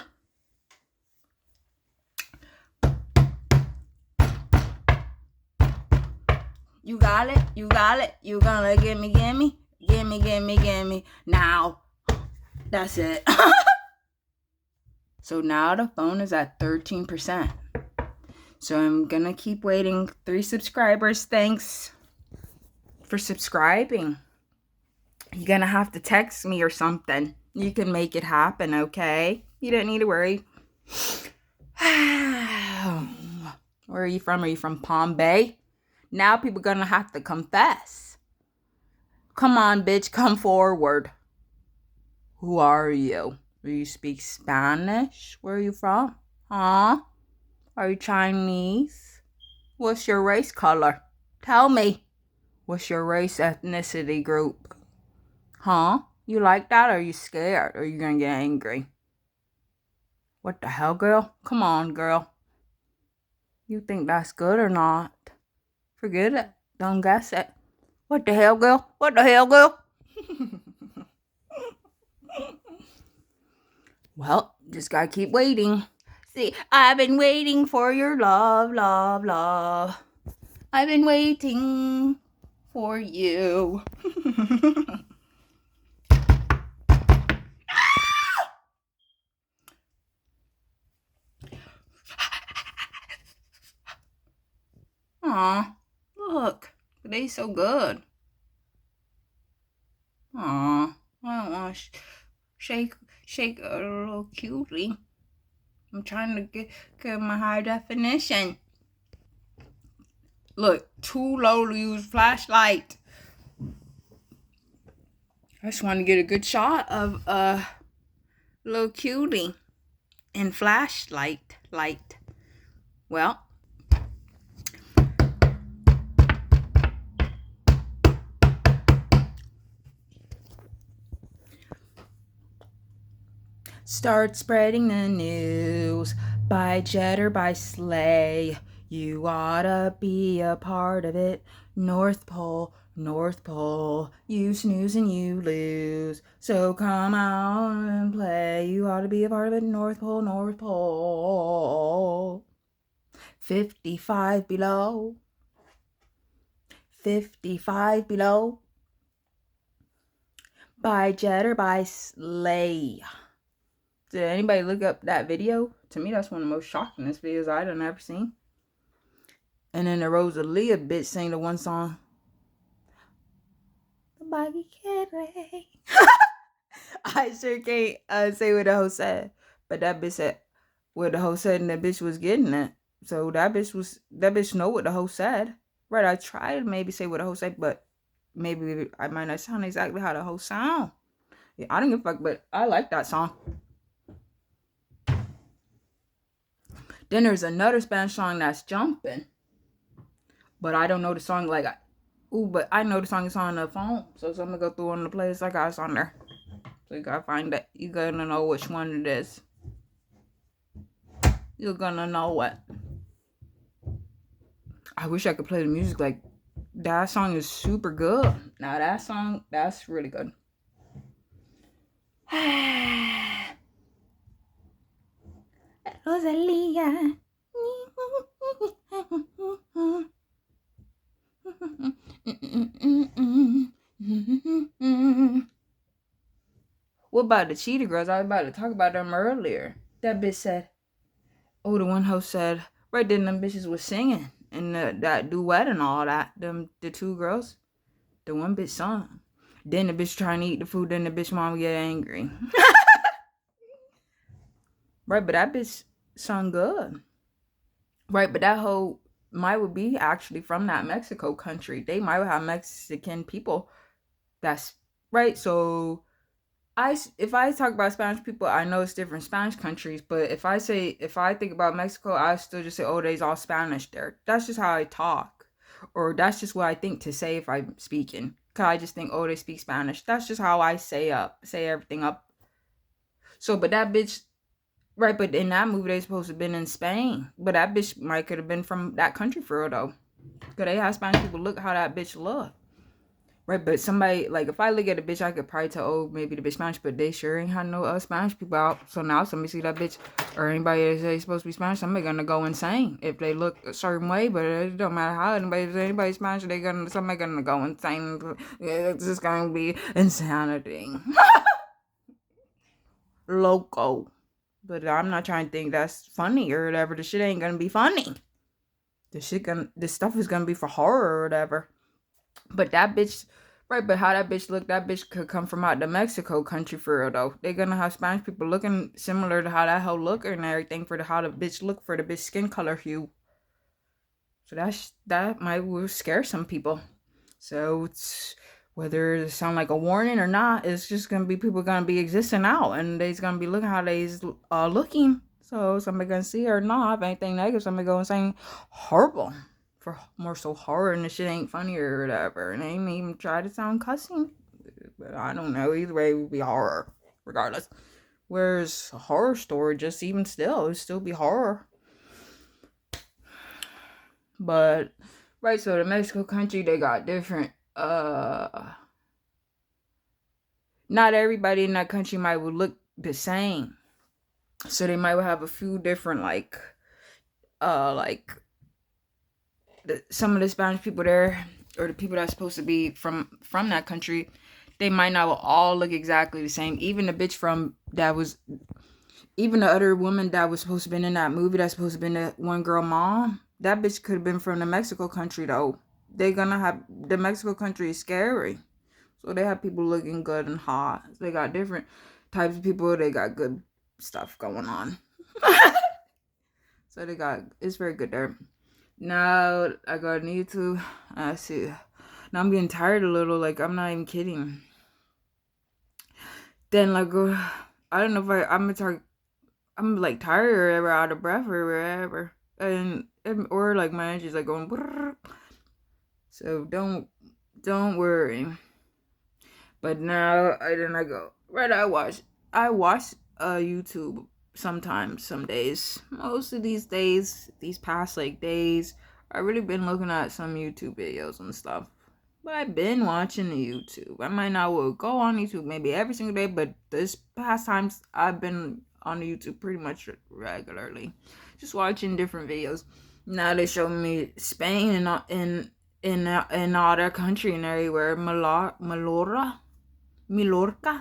You got it? You got it? You gonna gimme? Gimme. Now. That's it. So now the phone is at 13%. So I'm gonna keep waiting. 3 subscribers. Thanks for subscribing. You're gonna have to text me or something. You can make it happen, okay? You don't need to worry. Where are you from? Are you from Palm Bay? Now people are gonna have to confess. Come on, bitch, come forward. Who are you? Do you speak Spanish? Where are you from? Huh? Are you Chinese? What's your race color? Tell me. What's your race ethnicity group? Huh? You like that? Or are you scared? Or are you gonna get angry? What the hell, girl? Come on, girl. You think that's good or not? Forget it. Don't gas it. What the hell, girl? What the hell, girl? Well, just gotta keep waiting. See, I've been waiting for your love, love, love. I've been waiting for you. Aw, look. Today's so good. Aw, I don't want to shake a little cutie. I'm trying to get my high definition. Look, too low to use flashlight. I just want to get a good shot of little cutie and flashlight light. Well, start spreading the news by jet or by sleigh. You oughta be a part of it. North Pole, North Pole, you snooze and you lose. So come out and play. You ought to be a part of it. North Pole, North Pole. 55 below. 55 below. By jet or by sleigh. Did anybody look up that video? To me, that's one of the most shockingest videos I've ever seen. And then the Rosalia bitch sang the one song. Nobody can wait. I sure can't say what the hoe said. But that bitch said what the hoe said, and that bitch was getting it. So that bitch know what the hoe said. Right, I tried to maybe say what the hoe said, but maybe I might not sound exactly how the hoe sound. Yeah, I don't give a fuck, but I like that song. Then there's another Spanish song that's jumping. But I don't know the song but I know the song is on the phone. So I'm gonna go through on the playlist I got on there. So you gotta find that. You gotta know which one it is. You're gonna know it. I wish I could play the music like that song is super good. Now that song, that's really good. Rosalia. What about the Cheetah Girls? I was about to talk about them earlier. That bitch said, the one host said, right then them bitches was singing and that duet and all that. The two girls, the one bitch sung. Then the bitch trying to eat the food, then the bitch mom get angry. Right, but that bitch sung good. Right, but that hoe might be actually from that Mexico country. They might have Mexican people. That's right. So if I talk about Spanish people, I know it's different Spanish countries, but if I think about Mexico, I still just say, they's all Spanish there. That's just how I talk. Or that's just what I think to say if I'm speaking. Cause I just think, they speak Spanish. That's just how I say everything up. So, but that bitch, right, but in that movie, they supposed to have been in Spain. But that bitch could have been from that country for real, though. Because they have Spanish people look how that bitch look. Right, but somebody, if I look at a bitch, I could probably tell, maybe the bitch Spanish, but they sure ain't had no Spanish people out. So now somebody see that bitch, or anybody that say supposed to be Spanish, somebody gonna go insane if they look a certain way, but it don't matter how anybody Spanish, somebody gonna go insane. It's just gonna be insanity. Loco. But I'm not trying to think that's funny or whatever. The shit ain't gonna be funny. This stuff is gonna be for horror or whatever. But that bitch, right, but how that bitch look, that bitch could come from out the Mexico country for real, though. They gonna have Spanish people looking similar to how that hoe look and everything how the bitch look for the bitch skin color hue. So that might scare some people. So it's, whether it sound like a warning or not, it's just gonna be people gonna be existing out and they's gonna be looking how they's looking. So somebody gonna see or not, if anything negative, somebody going saying horrible. For more so horror and the shit ain't funny or whatever. And they ain't even try to sound cussing. But I don't know. Either way, it would be horror. Regardless. Whereas a horror story, just even still, it would still be horror. But Right, so the Mexico country, they got different, not everybody in that country might would look the same. So they might have a few different, like some of the Spanish people there, or the people that's supposed to be from that country, they might not all look exactly the same. Even the other woman that was supposed to be in that movie, that's supposed to be the one girl mom, that bitch could have been from the Mexico country though. They gonna have the Mexico country is scary, so they have people looking good and hot. They got different types of people. They got good stuff going on. So it's very good there. Now I got on YouTube. I see. Now I'm getting tired a little. Like, I'm not even kidding. Then like, I don't know if I'm like tired or whatever, out of breath or whatever, and or like my energy's like going. Brrr. So don't worry. But now I go right. I watch YouTube sometimes, some days. Most of these days, these past like days, I really been looking at some YouTube videos and stuff. But I've been watching the YouTube. I might not will go on YouTube maybe every single day, but this past times I've been on YouTube pretty much regularly, just watching different videos. Now they show me Spain and in all their country and everywhere. Mallorca, Mallorca, Mallorca,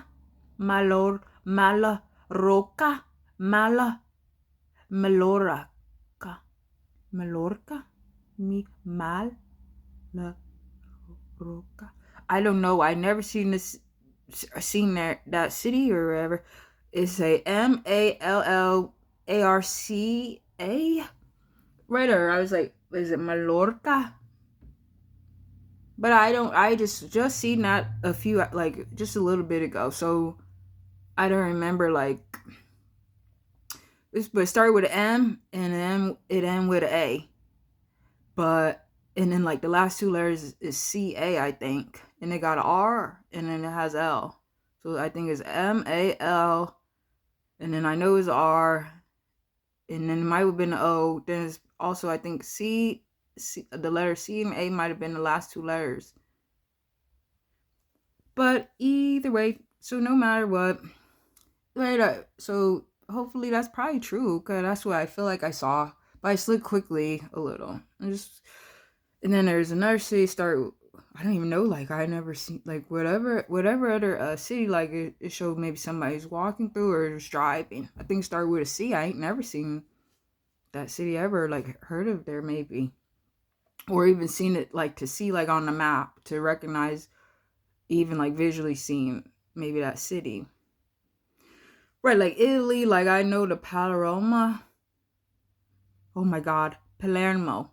Mallorca. I don't know. I never seen that city or whatever. It's a Mallarca. Right, or I was like, is it Mallorca? But I just seen that a few, like, just a little bit ago. So I don't remember, like, but it started with an M and then it ended with an A. But, and then like the last two letters is CA, I think. And it got an R and then it has L. So I think it's MAL. And then I know it's R. And then it might have been an O. Then it's also, I think, C, the letter C and A might have been the last two letters. But either way, so no matter what, right? So hopefully that's probably true, because that's what I feel like I saw. But I slid quickly a little. And then there's another city start. I don't even know. Like, I never seen, like, whatever other city, like, it showed maybe somebody's walking through or just driving. I think it started with a C. I ain't never seen that city ever, like, heard of there maybe, or even seen it, like, to see, like, on the map to recognize, even like visually seeing maybe that city. Right, like Italy, like I know the Palermo. Oh my God, Palermo.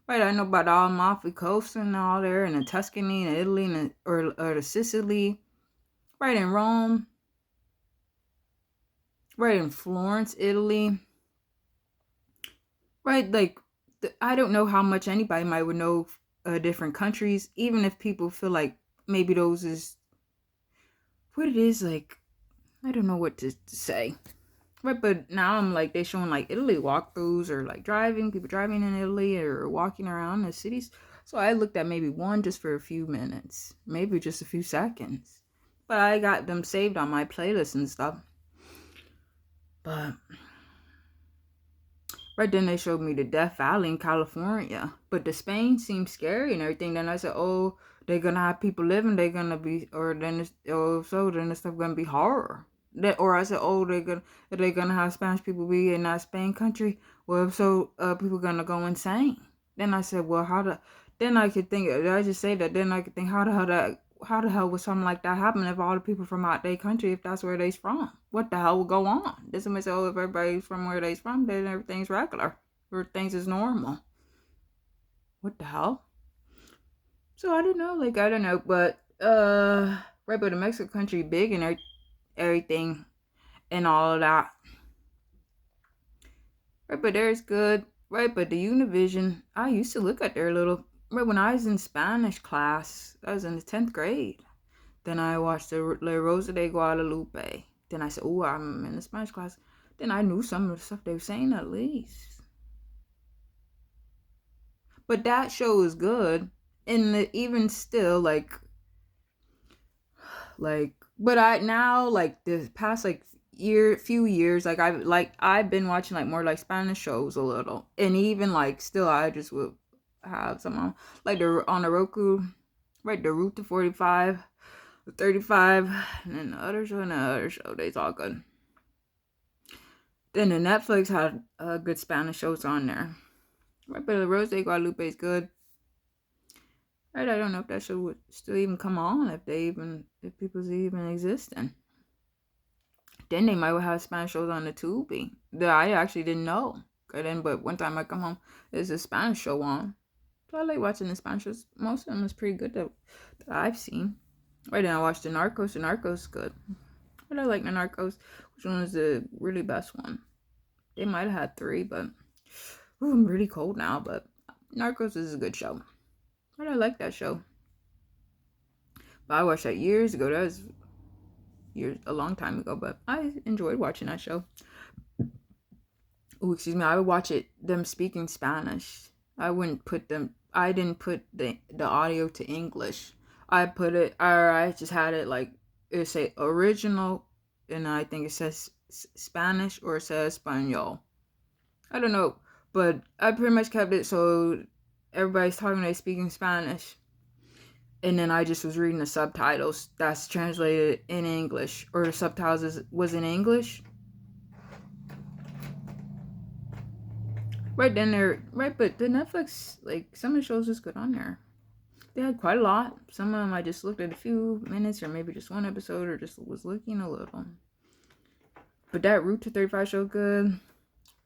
Right, I know about the Amalfi Coast and all there, and the Tuscany and Italy, and or the Sicily. Right, in Rome. Right, in Florence, Italy. Right, like I don't know how much anybody might would know different countries, even if people feel like maybe those is what it is. Like, I don't know what to say. Right, but now I'm like, they showing like Italy walkthroughs, or like people driving in Italy or walking around the cities. So I looked at maybe one just for a few minutes, maybe just a few seconds. But I got them saved on my playlist and stuff. But right then they showed me the Death Valley in California. But the Spain seemed scary and everything. Then I said, oh, they're gonna have people living, they're gonna be, or then the stuff gonna be horror. Or I said, oh, they're gonna have Spanish people be in that Spain country. Well, so people gonna go insane. Then I said, well, then I could think. Did I just say that? Then I could think, how the hell would something like that happen if all the people from out their country, if that's where they's from? What the hell would go on? Then somebody say, oh, if everybody's from where they's from, then everything's regular, everything's is normal. What the hell? So I don't know, but right, but the Mexico country big and everything and all of that. Right, but there's good. Right, but the Univision, I used to look at their little. Right, when I was in Spanish class, I was in the 10th grade. Then I watched the La Rosa de Guadalupe. Then I said, oh, I'm in the Spanish class. Then I knew some of the stuff they were saying at least. But that show is good. And even still, but I now, like, the past, like, few years, I've been watching, like, more, like, Spanish shows a little. And even, like, still, I just would have some like, on the Roku, right, the Route to 45, 35, and then the other show, they's all good. Then the Netflix had good Spanish shows on there. Right, but the Rose de Guadalupe is good. Right, I don't know if that show would still even come on, if people's even existing. Then they might have Spanish shows on the Tubi that I actually didn't know. But one time I come home, there's a Spanish show on. So I like watching the Spanish shows. Most of them is pretty good that I've seen. Right, then I watched the Narcos. The Narcos is good. But I like the Narcos. Which one is the really best one? They might have had 3, but I'm really cold now. But Narcos is a good show. But I like that show. But I watched that years ago. That was a long time ago. But I enjoyed watching that show. Oh, excuse me. I would watch them speaking Spanish. I didn't put the audio to English. I just had it like, it say original, and I think it says Spanish or it says Espanol. I don't know, but I pretty much kept it so everybody's talking, they speaking Spanish, and then I just was reading the subtitles that's translated in English, or the subtitles was in English. Right then but the Netflix, like, some of the shows is good on there. They had quite a lot. Some of them I just looked at a few minutes, or maybe just one episode, or just was looking a little. But that Route to 35 show good.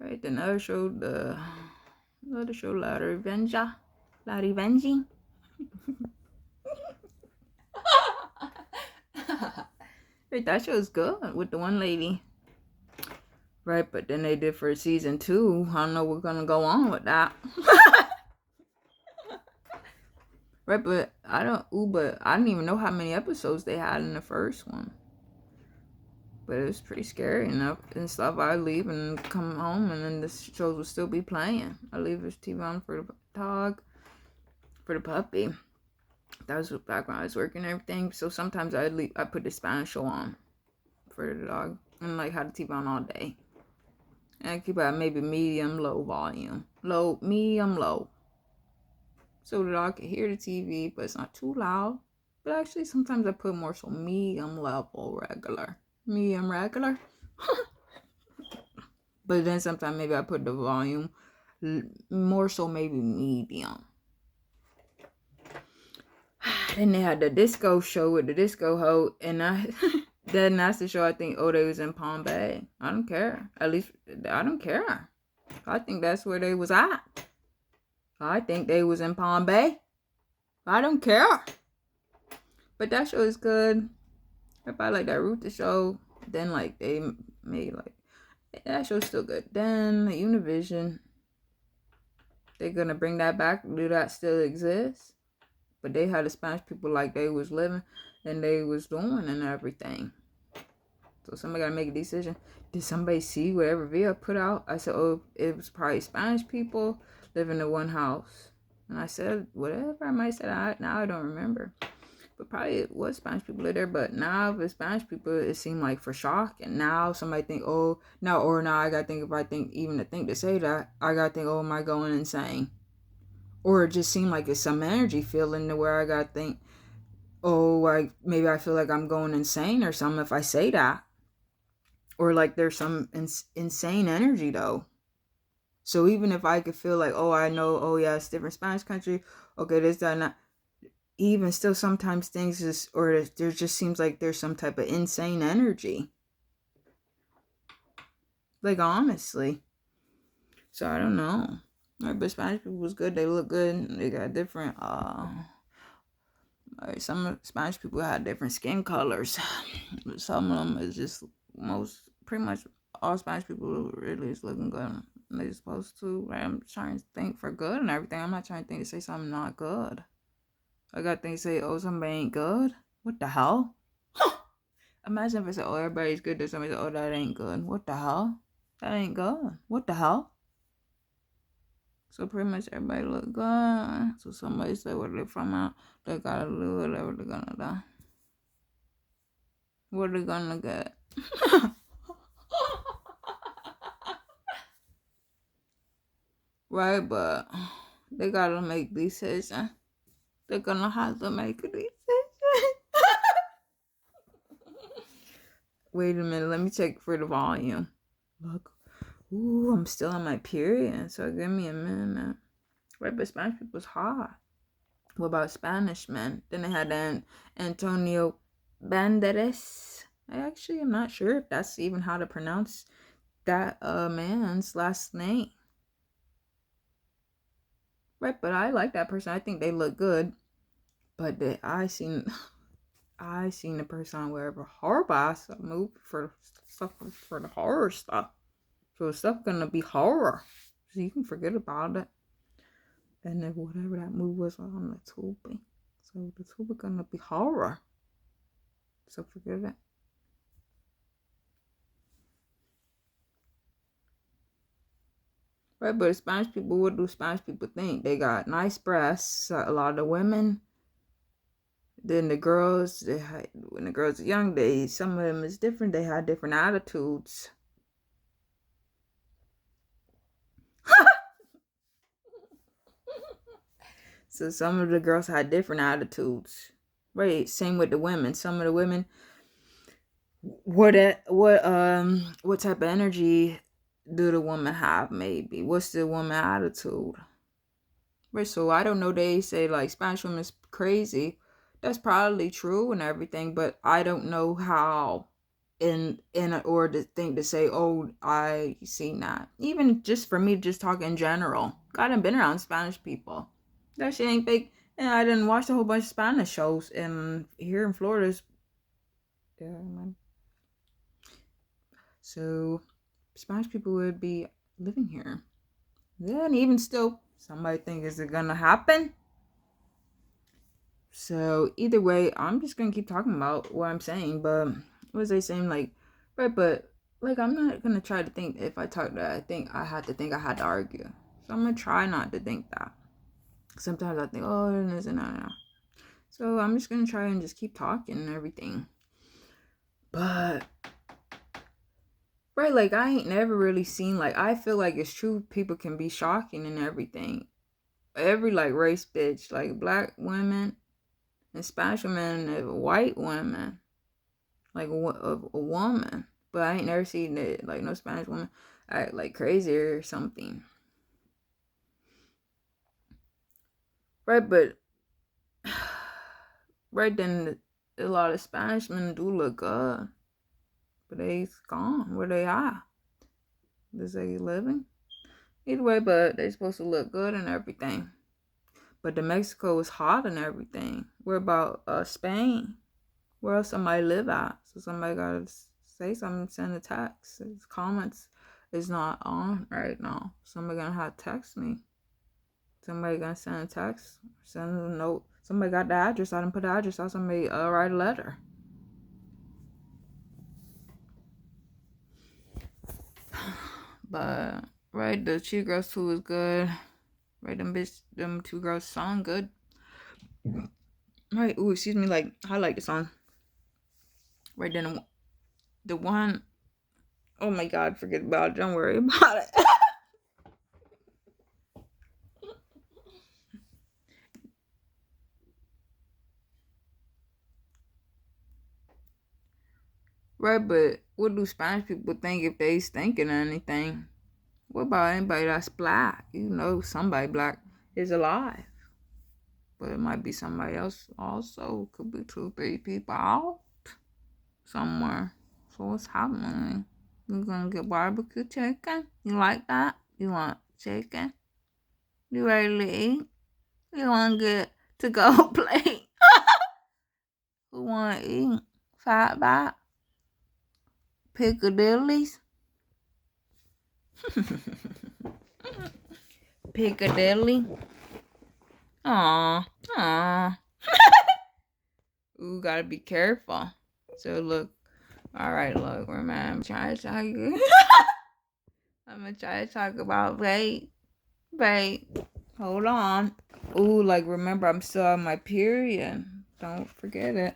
Right, the other show, La Revenge. Right, that show's good with the one lady. Right, but then they did for season 2. I don't know what's gonna go on with that. Right, but I didn't even know how many episodes they had in the first one. But it was pretty scary enough and stuff. I'd leave and come home, and then the shows would still be playing. I'd leave the TV on for the dog, for the puppy. That was back when I was working and everything. So sometimes I put the Spanish show on for the dog, and like had the TV on all day. And I keep it at maybe medium low volume, medium low, so the dog can hear the TV, but it's not too loud. But actually, sometimes I put more so medium level, medium regular. But then sometimes maybe I put the volume more so maybe medium. Then they had the disco show with the disco hoe, and then that's the show I think they was in Palm Bay. I don't care. At least I don't care. I think that's where they was at. I think they was in Palm Bay. I don't care. But that show is good. If I like that Ruther show, then like they made like that show's still good. Then the Univision, they're gonna bring that back. Do that still exist? But they had the Spanish people like they was living and they was doing and everything. So somebody gotta make a decision. Did somebody see whatever video I put out? I said, oh, it was probably Spanish people living in one house. And I said whatever I might say. Now I don't remember. But probably it was Spanish people there. But now if it's Spanish people, it seemed like for shock. And now somebody think, oh, now I gotta think, if I think even to think to say that, I gotta think, oh, am I going insane? Or it just seemed like it's some energy feeling to where I gotta think, oh, maybe I feel like I'm going insane or something if I say that. Or like there's some insane energy though. So even if I could feel like, oh, I know, oh yeah, it's different Spanish country, okay, this, that, and that, even still sometimes things is, or there just seems like there's some type of insane energy. Like, honestly. So I don't know. But Spanish people was good. They look good. They got different, some Spanish people had different skin colors. Some of them is just pretty much all Spanish people really is looking good. They're supposed to. I'm trying to think for good and everything. I'm not trying to think to say something not good. I got things to say, oh, somebody ain't good. What the hell? Imagine if I said, oh, everybody's good. There's somebody say, oh, that ain't good. What the hell? That ain't good. What the hell? So pretty much everybody look good. So somebody say where they from out, they gotta do whatever they're gonna do. What they gonna get? Right, but they gotta make decisions. They're gonna have to make a decision. Wait a minute, let me check for the volume. Look. Ooh, I'm still on my period, so give me a minute. Right, but Spanish people's hot. What about Spanish men? Then they had Antonio Banderas. I actually am not sure if that's even how to pronounce that man's last name. Right, but I like that person. I think they look good. But I seen the person on wherever horror boss move for stuff for the horror stuff. So it's stuff gonna be horror. So you can forget about it. And then whatever that movie was on the Tubi. So the Tubi gonna be horror. So forget it. Right, but Spanish people, what do Spanish people think? They got nice breasts. A lot of the women. Then the girls, when the girls are young, some of them is different. They had different attitudes. So some of the girls had different attitudes. Right, same with the women. Some of the women, what type of energy do the woman have? Maybe what's the woman attitude? Right, so I don't know. They say like Spanish women's crazy. That's probably true and everything, but I don't know how. In order to think to say, oh, I seen that. Even just for me, just talk in general. I done been around Spanish people. That shit ain't fake. And I didn't watch a whole bunch of Spanish shows. And here in Florida's, yeah, man. So Spanish people would be living here. Then even still, somebody think, is it gonna happen? So either way, I'm just gonna keep talking about what I'm saying. But what was I saying? Like, right, but like I'm not gonna try to think if I talk that I think I had to argue. So I'm gonna try not to think that. Sometimes I think, oh, this and that. So I'm just gonna try and just keep talking and everything. But right, like I ain't never really seen, like I feel like it's true, people can be shocking and everything. Every like race bitch, like black women and Spanish women and white women, like a woman. But I ain't never seen it, like no Spanish woman act like crazy or something. Right, but right then a lot of Spanish men do look good. But they's gone. Where they are? Is they living? Either way, but they supposed to look good and everything. But the Mexico is hot and everything. What about Spain? Where else somebody live at? So somebody gotta say something, send a text. His comments is not on right now. Somebody gonna have to text me. Somebody gonna send a text, send a note. Somebody got the address. I didn't put the address out. Somebody write a letter. But right, the Cheetah Girls 2 is good. Right, them two girls song good. Right, ooh, excuse me, like I like the song. Right then, the one, oh my God, forget about it. Don't worry about it. Right, but what do Spanish people think if they thinking anything? What about anybody that's black? You know, somebody black is alive. But it might be somebody else also. Could be 2-3 people out somewhere. So what's happening? You gonna get barbecue chicken? You like that? You want chicken? You ready to eat? You wanna get to go plate? Who wanna eat? Fat back? Piccadilly's? Piccadilly? Aww. Ooh, gotta be careful. So look, alright, look, remember, I'm gonna try to talk about weight. Wait, hold on. Ooh, like remember I'm still on my period. Don't forget it.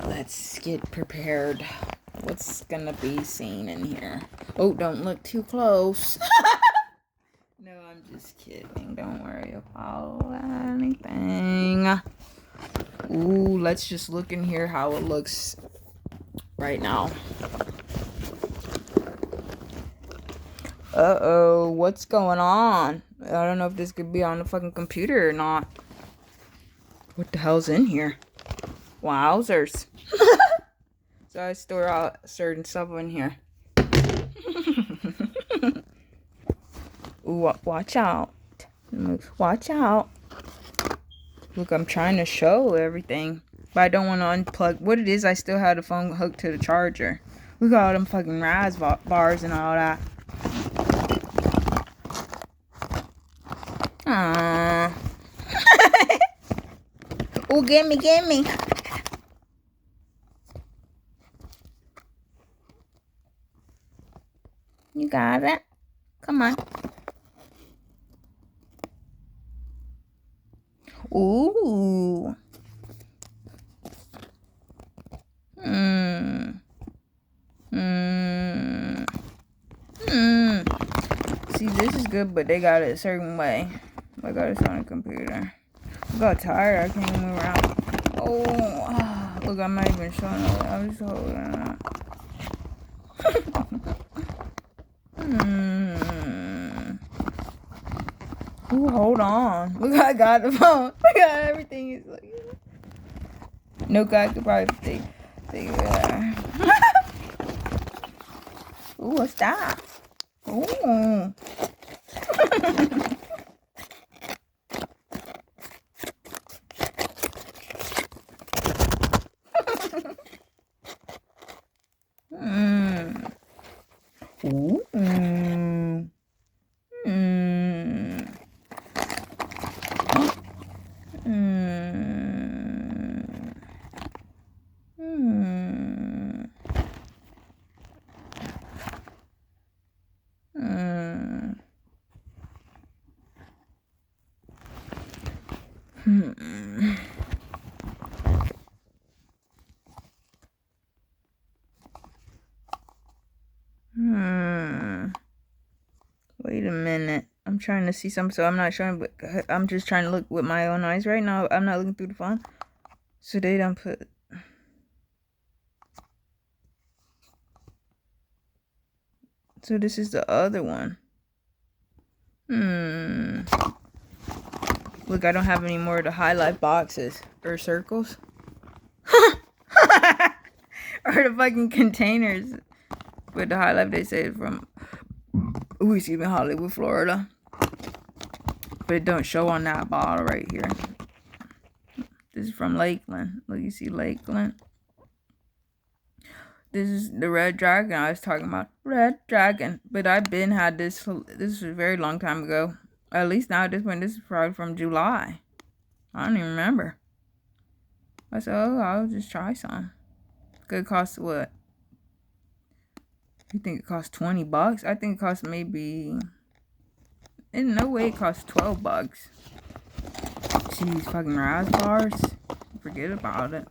Let's get prepared. What's gonna be seen in here? Oh, don't look too close. No, I'm just kidding. Don't worry about anything. Ooh, let's just look in here how it looks right now. Uh-oh, what's going on? I don't know if this could be on the fucking computer or not. What the hell's in here? Wowzers. So I store out certain stuff in here. Ooh, watch out. Watch out. Look, I'm trying to show everything. But I don't want to unplug. What it is, I still have the phone hooked to the charger. Look at all them fucking Raz bars and all that. Aww. Ooh, gimme. You got it. Come on. Ooh. See, this is good, but they got it a certain way. I got it on a computer. I got tired. I can't even move around. Oh, look, I'm not even showing it. I'm just holding it. Ooh, hold on. Look, I got the phone. I got everything. Is like, no guy could probably think that. Ooh, what's that? Ooh. Wait a minute. I'm trying to see something, so I'm not showing, but I'm just trying to look with my own eyes right now. I'm not looking through the phone. So they don't put... So this is the other one. Look, I don't have any more of the highlight boxes or circles. Or the fucking containers with the highlight. They say from, Hollywood, Florida. But it don't show on that bottle right here. This is from Lakeland. Look, you see Lakeland. This is the Red Dragon I was talking about. Red Dragon. But I've been had this. This was a very long time ago. At least now at this point, this is probably from July. I don't even remember. I said, oh, I'll just try some. Could cost what? You think it costs $20? I think it costs maybe... In no way it costs $12. See these fucking Raz bars? Forget about it.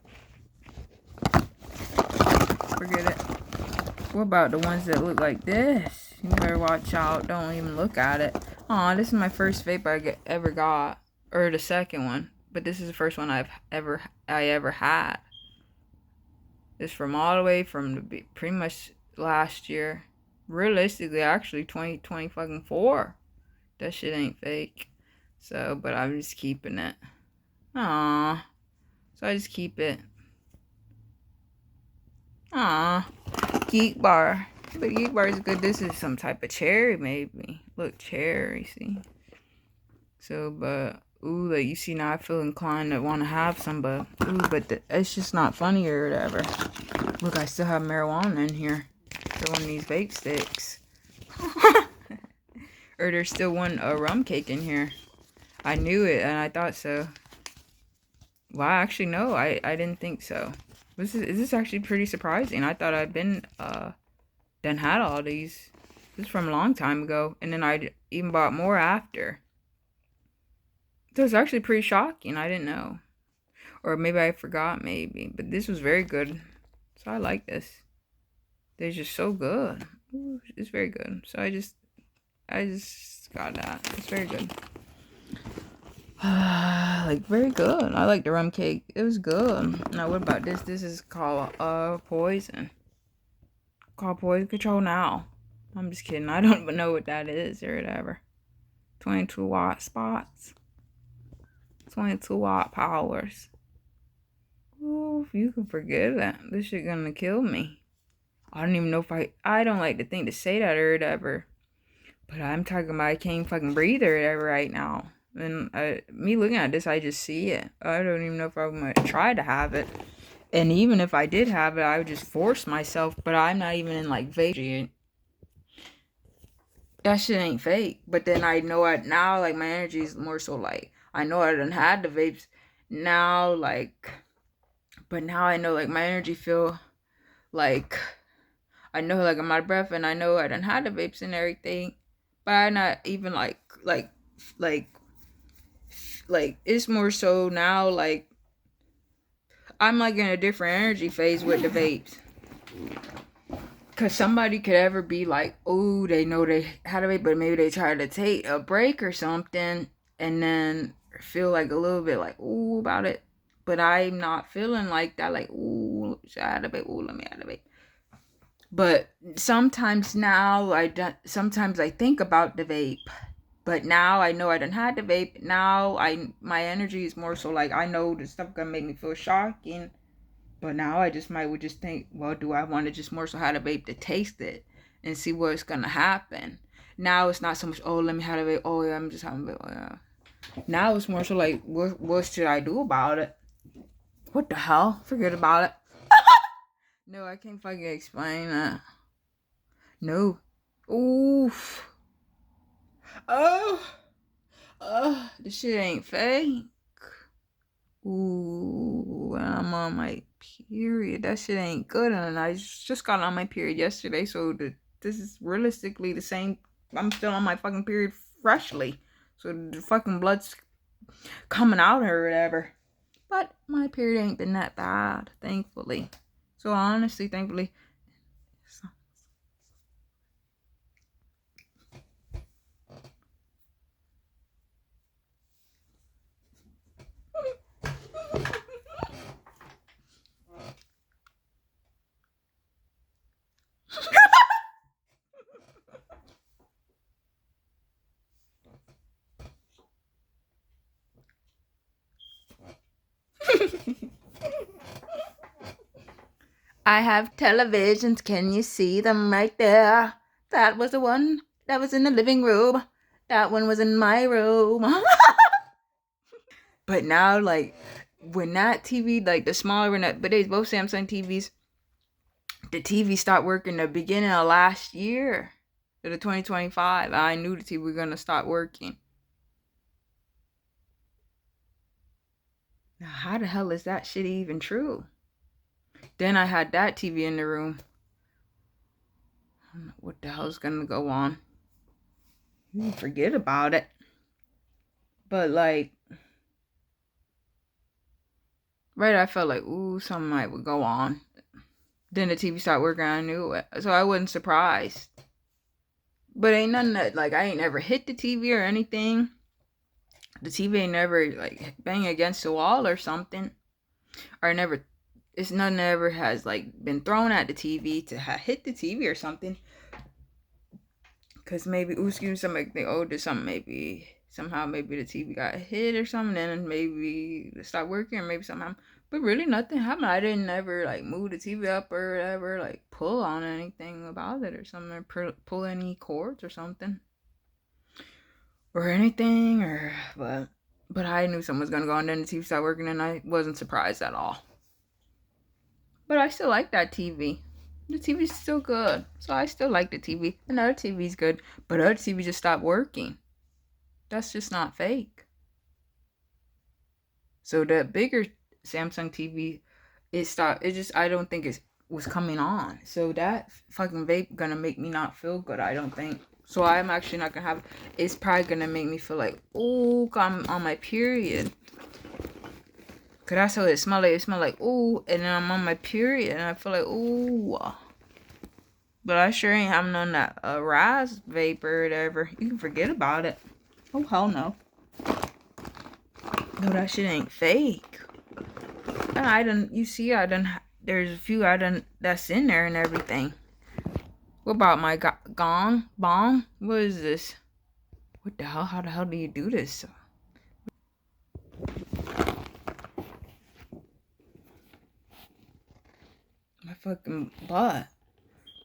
Forget it. What about the ones that look like this? You better watch out. Don't even look at it. Aw, this is my first vape I ever got. Or the second one. But this is the first one I ever had. It's from all the way from the pretty much last year. Realistically, actually 2020 fucking 4. That shit ain't fake. So, but I'm just keeping it. Aww. So I just keep it. Aww. Geek bar. But Geek bar is good. This is some type of cherry, maybe. Look, cherry, see? So, but, ooh, like, you see, now I feel inclined to want to have some, but, ooh, but it's just not funny or whatever. Look, I still have marijuana in here. For one of these vape sticks. Or there's still one rum cake in here. I knew it, and I thought so. Well, actually, no, I didn't think so. This is actually pretty surprising. I thought I'd been, done had all these. This is from a long time ago, and then I even bought more after. So it's actually pretty shocking. I didn't know, or maybe I forgot, maybe. But this was very good, so I like this. They're just so good. Ooh, it's very good. So I just got that. It's very good. Like very good. I like the rum cake. It was good. Now what about this? This is called poison. Called poison control now. I'm just kidding. I don't even know what that is or whatever. 22-watt spots. 22-watt powers. Ooh, you can forget that. This shit gonna kill me. I don't even know if I don't like to think to say that or whatever. But I'm talking about I can't fucking breathe or whatever right now. And me looking at this, I just see it. I don't even know if I'm gonna try to have it. And even if I did have it, I would just force myself. But I'm not even in like vape. That shit ain't fake. But then I know it now, like my energy is more so like I know I done had the vapes now, like, but now I know like my energy feel like I know like I'm out of breath, and I know I done had the vapes and everything, but I'm not even like it's more so now like I'm like in a different energy phase with the vapes. Cause somebody could ever be like, oh, they know they had a vape, but maybe they try to take a break or something, and then feel like a little bit like ooh about it. But I'm not feeling like that. Like ooh, should I have a vape? Ooh, let me have a vape. But sometimes now sometimes I think about the vape. But now I know I done had the vape. Now my energy is more so like I know the stuff gonna make me feel shocking. But now I would just think, well, do I want to just more so have a vape to taste it and see what's gonna happen? Now it's not so much, oh, let me have a vape. Oh yeah, I'm just having a vape. Oh, yeah. Now it's more so like, what should I do about it? What the hell? Forget about it. No, I can't fucking explain that. No. Oof. Oh. This shit ain't fake. Ooh, I'm on my period. That shit ain't good. And I just got on my period yesterday, so this is realistically the same. I'm still on my fucking period freshly. So the fucking blood's coming out or whatever. But my period ain't been that bad, thankfully. So honestly, thankfully. I have televisions. Can you see them right there? That was the one that was in the living room. That one was in my room. But now, like, when that TV, like the smaller one, but they both Samsung TVs, the TV stopped working the beginning of last year, to the 2025. I knew the TV was gonna stop working. Now, how the hell is that shit even true? Then I had that TV in the room. I don't know what the hell's gonna go on? You forget about it. But like, right, I felt like, ooh, something might would go on. Then the TV started working. I knew it, so I wasn't surprised. But ain't nothing that like I ain't never hit the TV or anything. The TV ain't never like bang against the wall or something, or never. It's nothing that ever has like been thrown at the TV to hit the TV or something. Cause maybe excuse me, something like they did something maybe somehow maybe the TV got hit or something, and maybe it stopped working, or maybe somehow. But really, nothing happened. I didn't ever like move the TV up or whatever, like pull on anything about it or something, or pull any cords or something, or anything, or but I knew something was gonna go on. Then the TV started working, and I wasn't surprised at all. But I still like that TV. The TV's still good, so I still like the TV. Another TV's good, but other TV just stopped working. That's just not fake. So the bigger Samsung TV, it stopped. It just I don't think it was coming on. So that fucking vape gonna make me not feel good, I don't think. So I'm actually not gonna have, it's probably gonna make me feel like, oh, I'm on my period. Cause that's how it smell like. It smell like, ooh, and then I'm on my period and I feel like, ooh. But I sure ain't having none of that Rise vapor or whatever. You can forget about it. Oh, hell no. No, that shit ain't fake. And there's a few that's in there and everything. What about my gong? Bong? What is this? What the hell? How the hell do you do this? My fucking butt.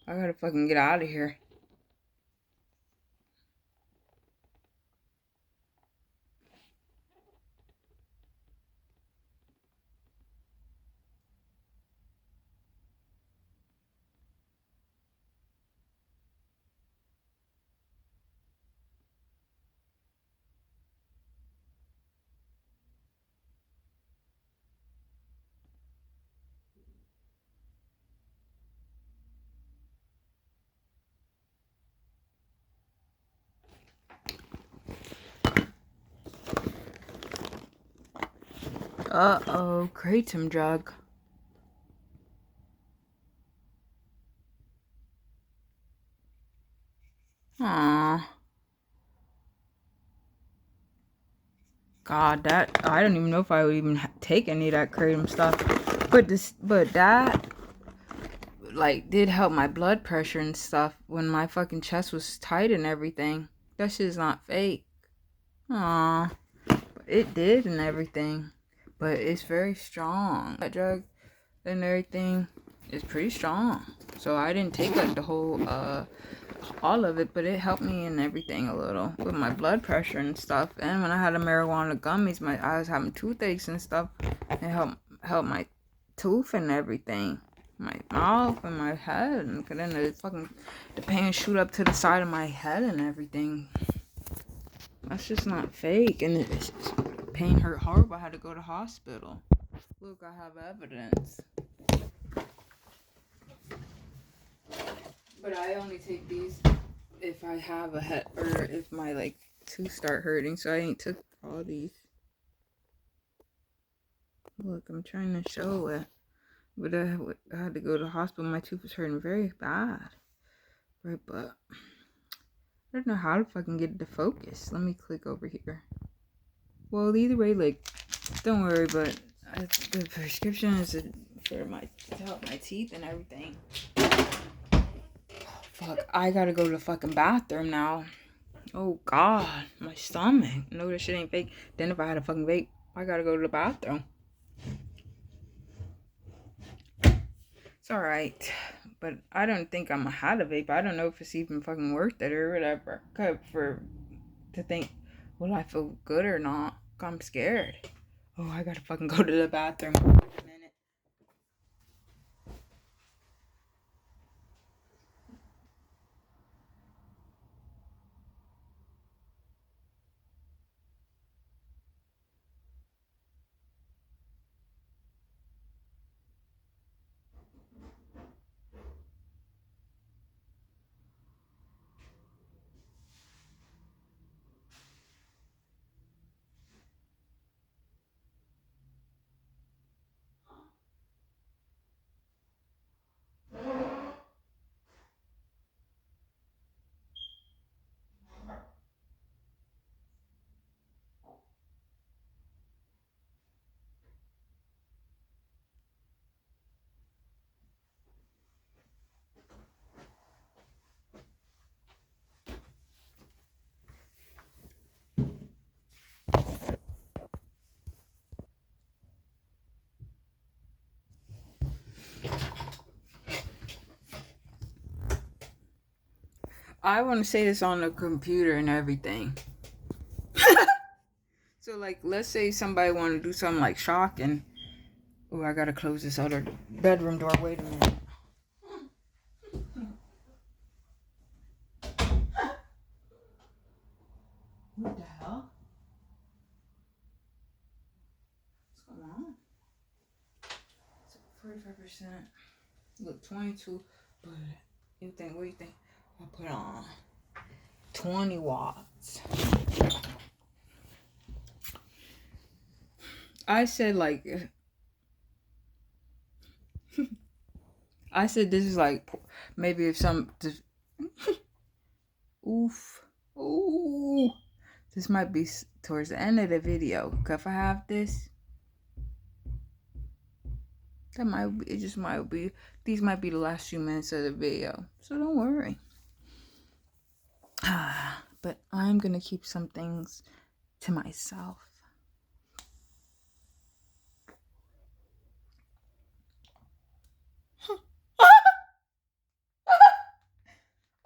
I gotta fucking get out of here. Uh-oh, kratom drug. Aww. God, that, I don't even know if I would even take any of that kratom stuff. But that, like, did help my blood pressure and stuff when my fucking chest was tight and everything. That shit's not fake. Aww. It did and everything. But it's very strong. That drug and everything is pretty strong. So I didn't take like the whole all of it, but it helped me and everything a little with my blood pressure and stuff. And when I had the marijuana gummies, I was having toothaches and stuff. It helped my tooth and everything, my mouth and my head, and then the pain shoot up to the side of my head and everything. That's just not fake, and pain hurt horrible. I had to go to hospital. Look, I have evidence. But I only take these if I have a head, or if my like tooth start hurting. So I ain't took all these. Look, I'm trying to show it, but I had to go to the hospital. My tooth was hurting very bad, right? But I don't know how to fucking get it to focus. Let me click over here. Well, either way, like, don't worry. But the prescription is for to help my teeth and everything. Fuck, I gotta go to the fucking bathroom now. Oh God, my stomach. No, this shit ain't fake. Then if I had a fucking vape, I gotta go to the bathroom. It's alright. But I don't think I'm gonna have a vape. I don't know if it's even fucking worth it or whatever. To think, will I feel good or not? I'm scared. Oh, I gotta fucking go to the bathroom. I want to say this on the computer and everything. So, like, let's say somebody want to do something like shocking. Oh, I gotta close this other bedroom door. Wait a minute. What the hell? What's going on? 45%. Look, 22. But you think, what do you think? I put on 20 watts. I said like, I said this is like, maybe if some, oof, ooh, this might be towards the end of the video. Cause if I have this, that might be, it just might be, these might be the last few minutes of the video. So don't worry. But I'm gonna keep some things to myself.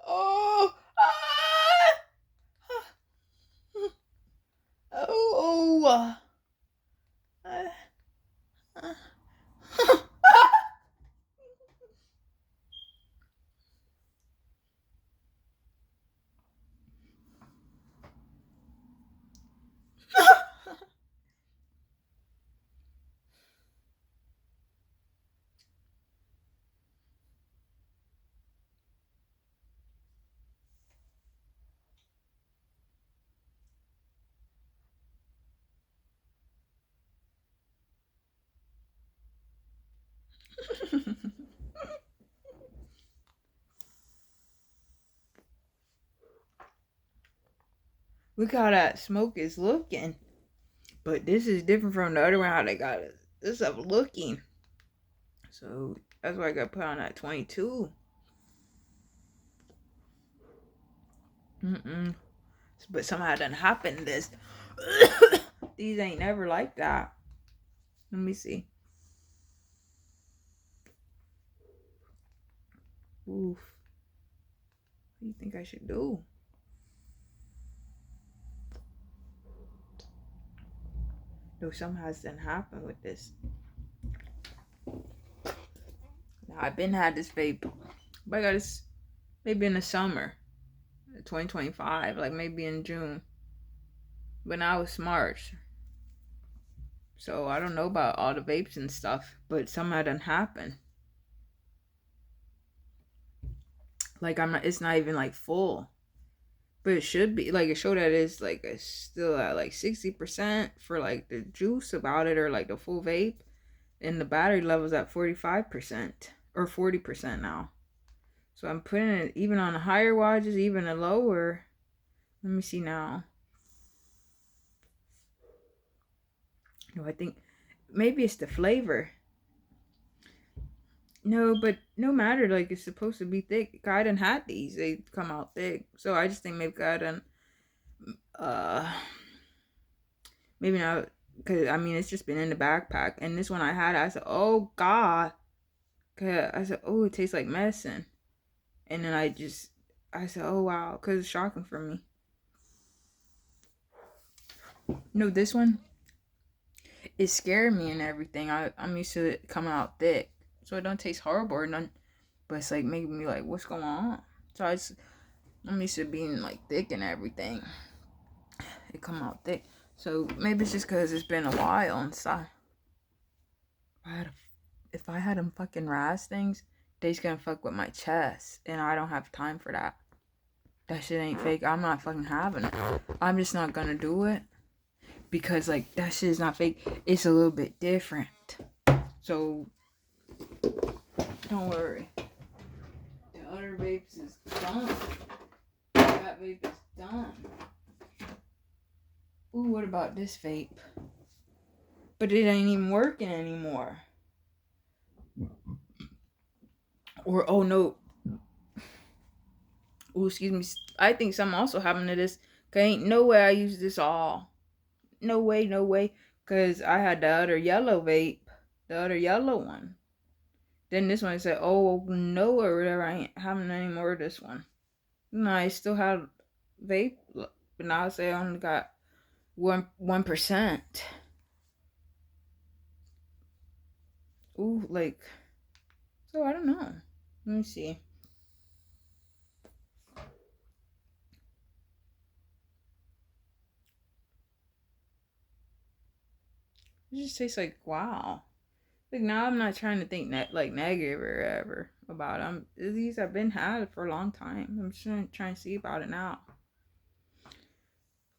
Oh, oh, Look how that smoke is looking. But this is different from the other one, how they got it. This stuff looking. So that's why I got put on that 22. But somehow it done happened this. These ain't never like that. Let me see. Oof. What do you think I should do? Though somehow it's done happened with this. Now I've been had this vape. But I got this maybe in the summer. 2025. Like maybe in June. But now it's March. So I don't know about all the vapes and stuff. But somehow done happened. Like it's not even like full. But it should be like, it showed that it's like still at like 60% for like the juice about it, or like the full vape, and the battery level's at 45% or 40% now. So I'm putting it even on the higher wattages, even the lower. Let me see now. No, I think maybe it's the flavor. No, but no matter, like it's supposed to be thick. I done had these, they come out thick. So I just think maybe I done maybe not, because I mean it's just been in the backpack. And this one I had, I said, oh god, cause I said, oh, it tastes like medicine. And then I said, oh wow, because it's shocking for me. No, this one, it scared me and everything. I'm used to it coming out thick, so it don't taste horrible or none, but it's like making me like, what's going on? So I'm used to being like thick and everything. It come out thick. So maybe it's just because it's been a while and stuff. If I had them fucking rise things, they's gonna fuck with my chest, and I don't have time for that. That shit ain't fake. I'm not fucking having it. I'm just not gonna do it because like that shit is not fake. It's a little bit different. So don't worry. The other vapes is done. That vape is done. Ooh, what about this vape? But it ain't even working anymore. Or, oh no. Ooh, excuse me. I think something also happened to this. Cause ain't no way I use this all. No way, no way. Cause I had the other yellow vape. The other yellow one. Then this one said, oh no, or whatever. I ain't having any more of this one. No, I still have vape. But now I say I only got 1%. Ooh, like, so I don't know. Let me see. It just tastes like, wow. Like now, I'm not trying to think like negative or whatever about them. These have been had for a long time. I'm just trying to see about it now.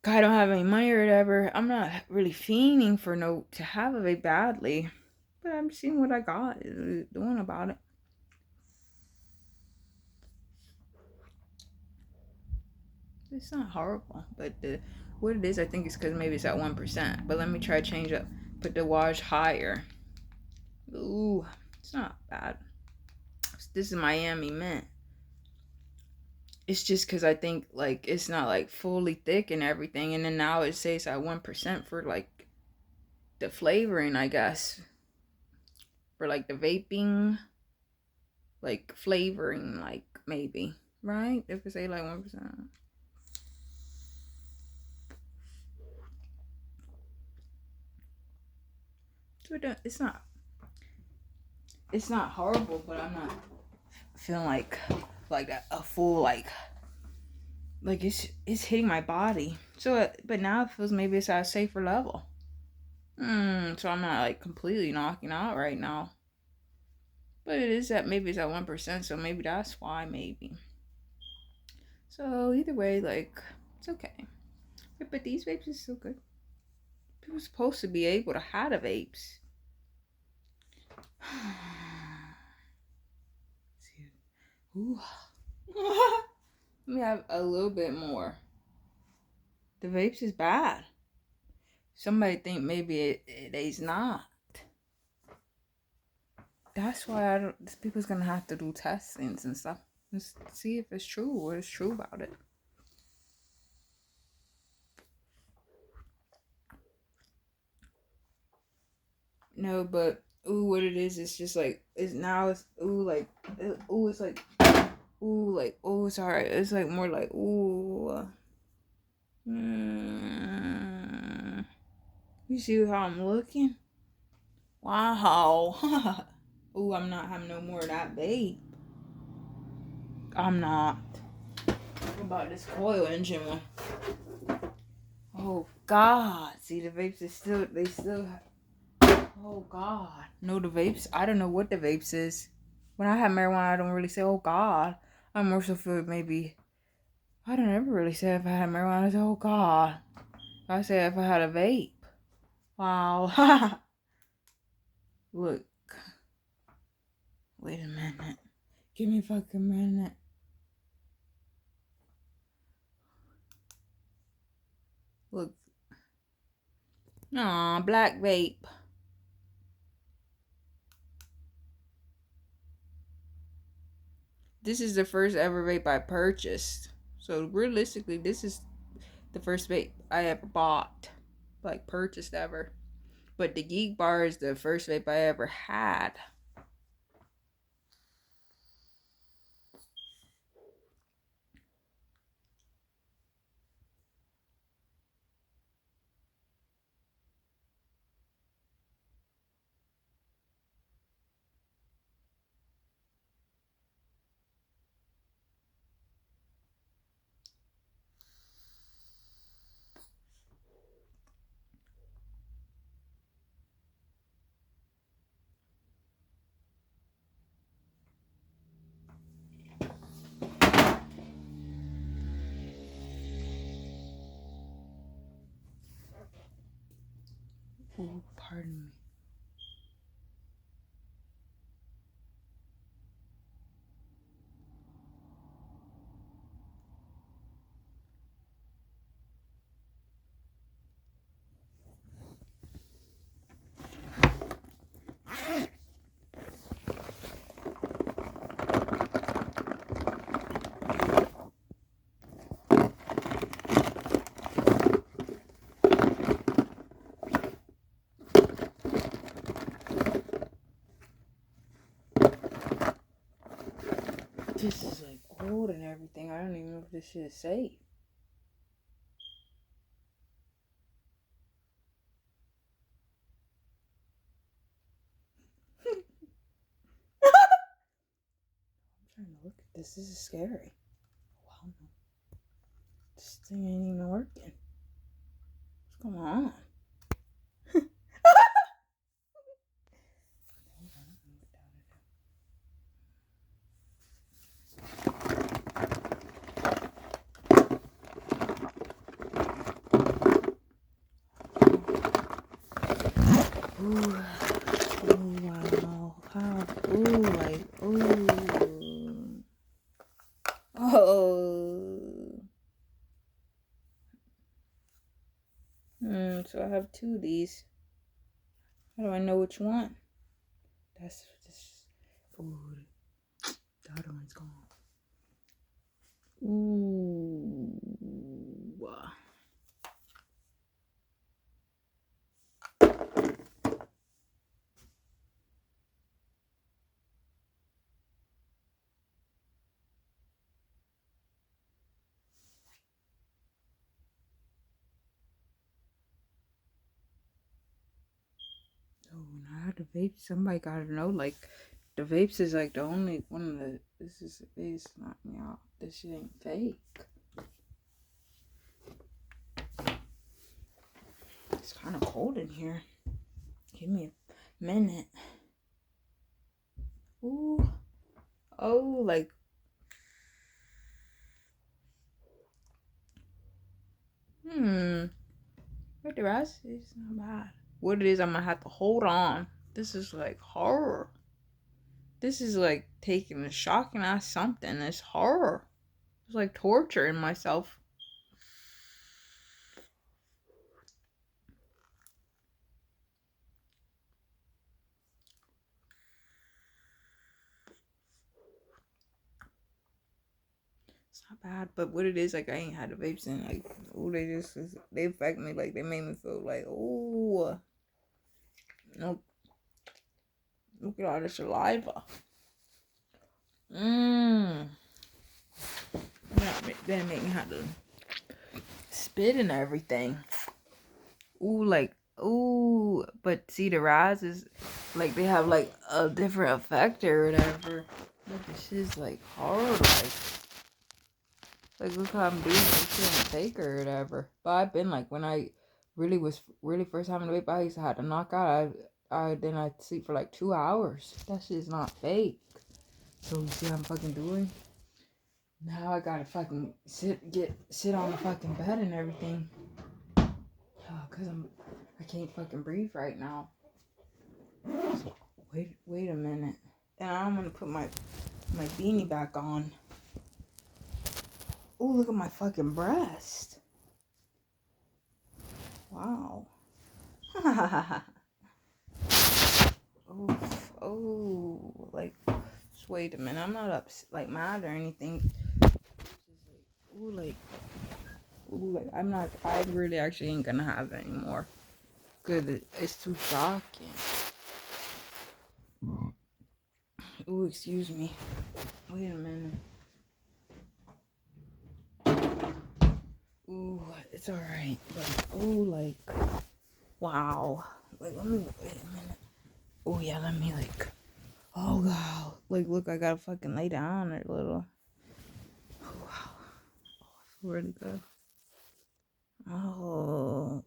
I don't have any money or whatever. I'm not really fiending for no to have a vape badly, but I'm seeing what I got doing about it. It's not horrible, but what it is, I think it's because maybe it's at 1%. But let me try to change up, put the wattage higher. Ooh, it's not bad. This is Miami Mint. It's just because I think like it's not like fully thick and everything, and then now it says at 1% for like the flavoring, I guess, for like the vaping, like flavoring, like maybe right if it say like 1%. So it's not horrible, but I'm not feeling like a full like it's hitting my body. So but now it feels maybe it's at a safer level. So I'm not like completely knocking out right now. But it is at maybe it's at 1%, so maybe that's why maybe. So either way, like it's okay. But these vapes are still good. People are supposed to be able to have the vapes. Ooh. Let me have a little bit more. The vapes is bad. Somebody think maybe it is not. That's why people's gonna have to do testings and stuff. Just see if it's true, what is true about it. No, but what it is, it's just like it's now it's it's like sorry, it's like more like You see how I'm looking? Wow. I'm not having no more of that vape. I'm not. What about this coil engine one? Oh God. See, the vapes is still oh God. No, the vapes, I don't know what the vapes is. When I have marijuana, I don't really say, oh God. I'm more so feel maybe, I don't ever really say if I had marijuana, I say, oh God. I say if I had a vape. Wow. Look. Wait a minute. Give me a fucking minute. Look. Aw, black vape. This is the first ever vape I purchased. So realistically, this is the first vape I ever bought. Like purchased ever. But the Geek Bar is the first vape I ever had. Ooh, pardon me. This is like old and everything. I don't even know if this shit is safe. I'm trying to look at this. This is scary. Wow. This thing ain't even working. What's going on? Ooh, oh wow, how, ooh, like, ooh, oh. So I have two of these. How do I know which one? That's just, ooh, the other one's gone. Ooh. Oh, now the vapes, somebody gotta know, like, the vapes is like the only one of the, this knock me out. This shit ain't fake. It's kind of cold in here. Give me a minute. Ooh. Oh, like. But the rest is not bad. What it is, I'm gonna have to hold on. This is like horror. This is like taking a shock and ass something. It's horror. It's like torturing myself. It's not bad, but what it is, like, I ain't had the vapes in, like, oh, they affect me, like, they made me feel like, oh, no, look at all the saliva. Then it make me have to spit and everything. Ooh, like, ooh, but see, the rise is, like, they have, like, a different effect or whatever. But this shit's, like, hard, like, look how I'm doing this shit on fake or whatever. But I've been, like, when I was first having the vape, I used to have to knock out. Then I'd sleep for, like, 2 hours. That shit's not fake. So, you see what I'm fucking doing? Now I gotta fucking sit on the fucking bed and everything. Oh, cause I can't fucking breathe right now. Wait a minute. And I'm gonna put my beanie back on. Oh, look at my fucking breast. Wow. Oh, like, just wait a minute. I'm not like mad or anything. Like, I'm not. I really actually ain't gonna have it anymore. Good, it's too shocking. Ooh, excuse me. Wait a minute. Ooh, it's alright. But, ooh, like, wow. Like, let me, wait a minute. Oh, yeah, let me, like, oh, wow. Like, look, I gotta fucking lay down a little. Oh, wow. Oh, I feel really good. Oh,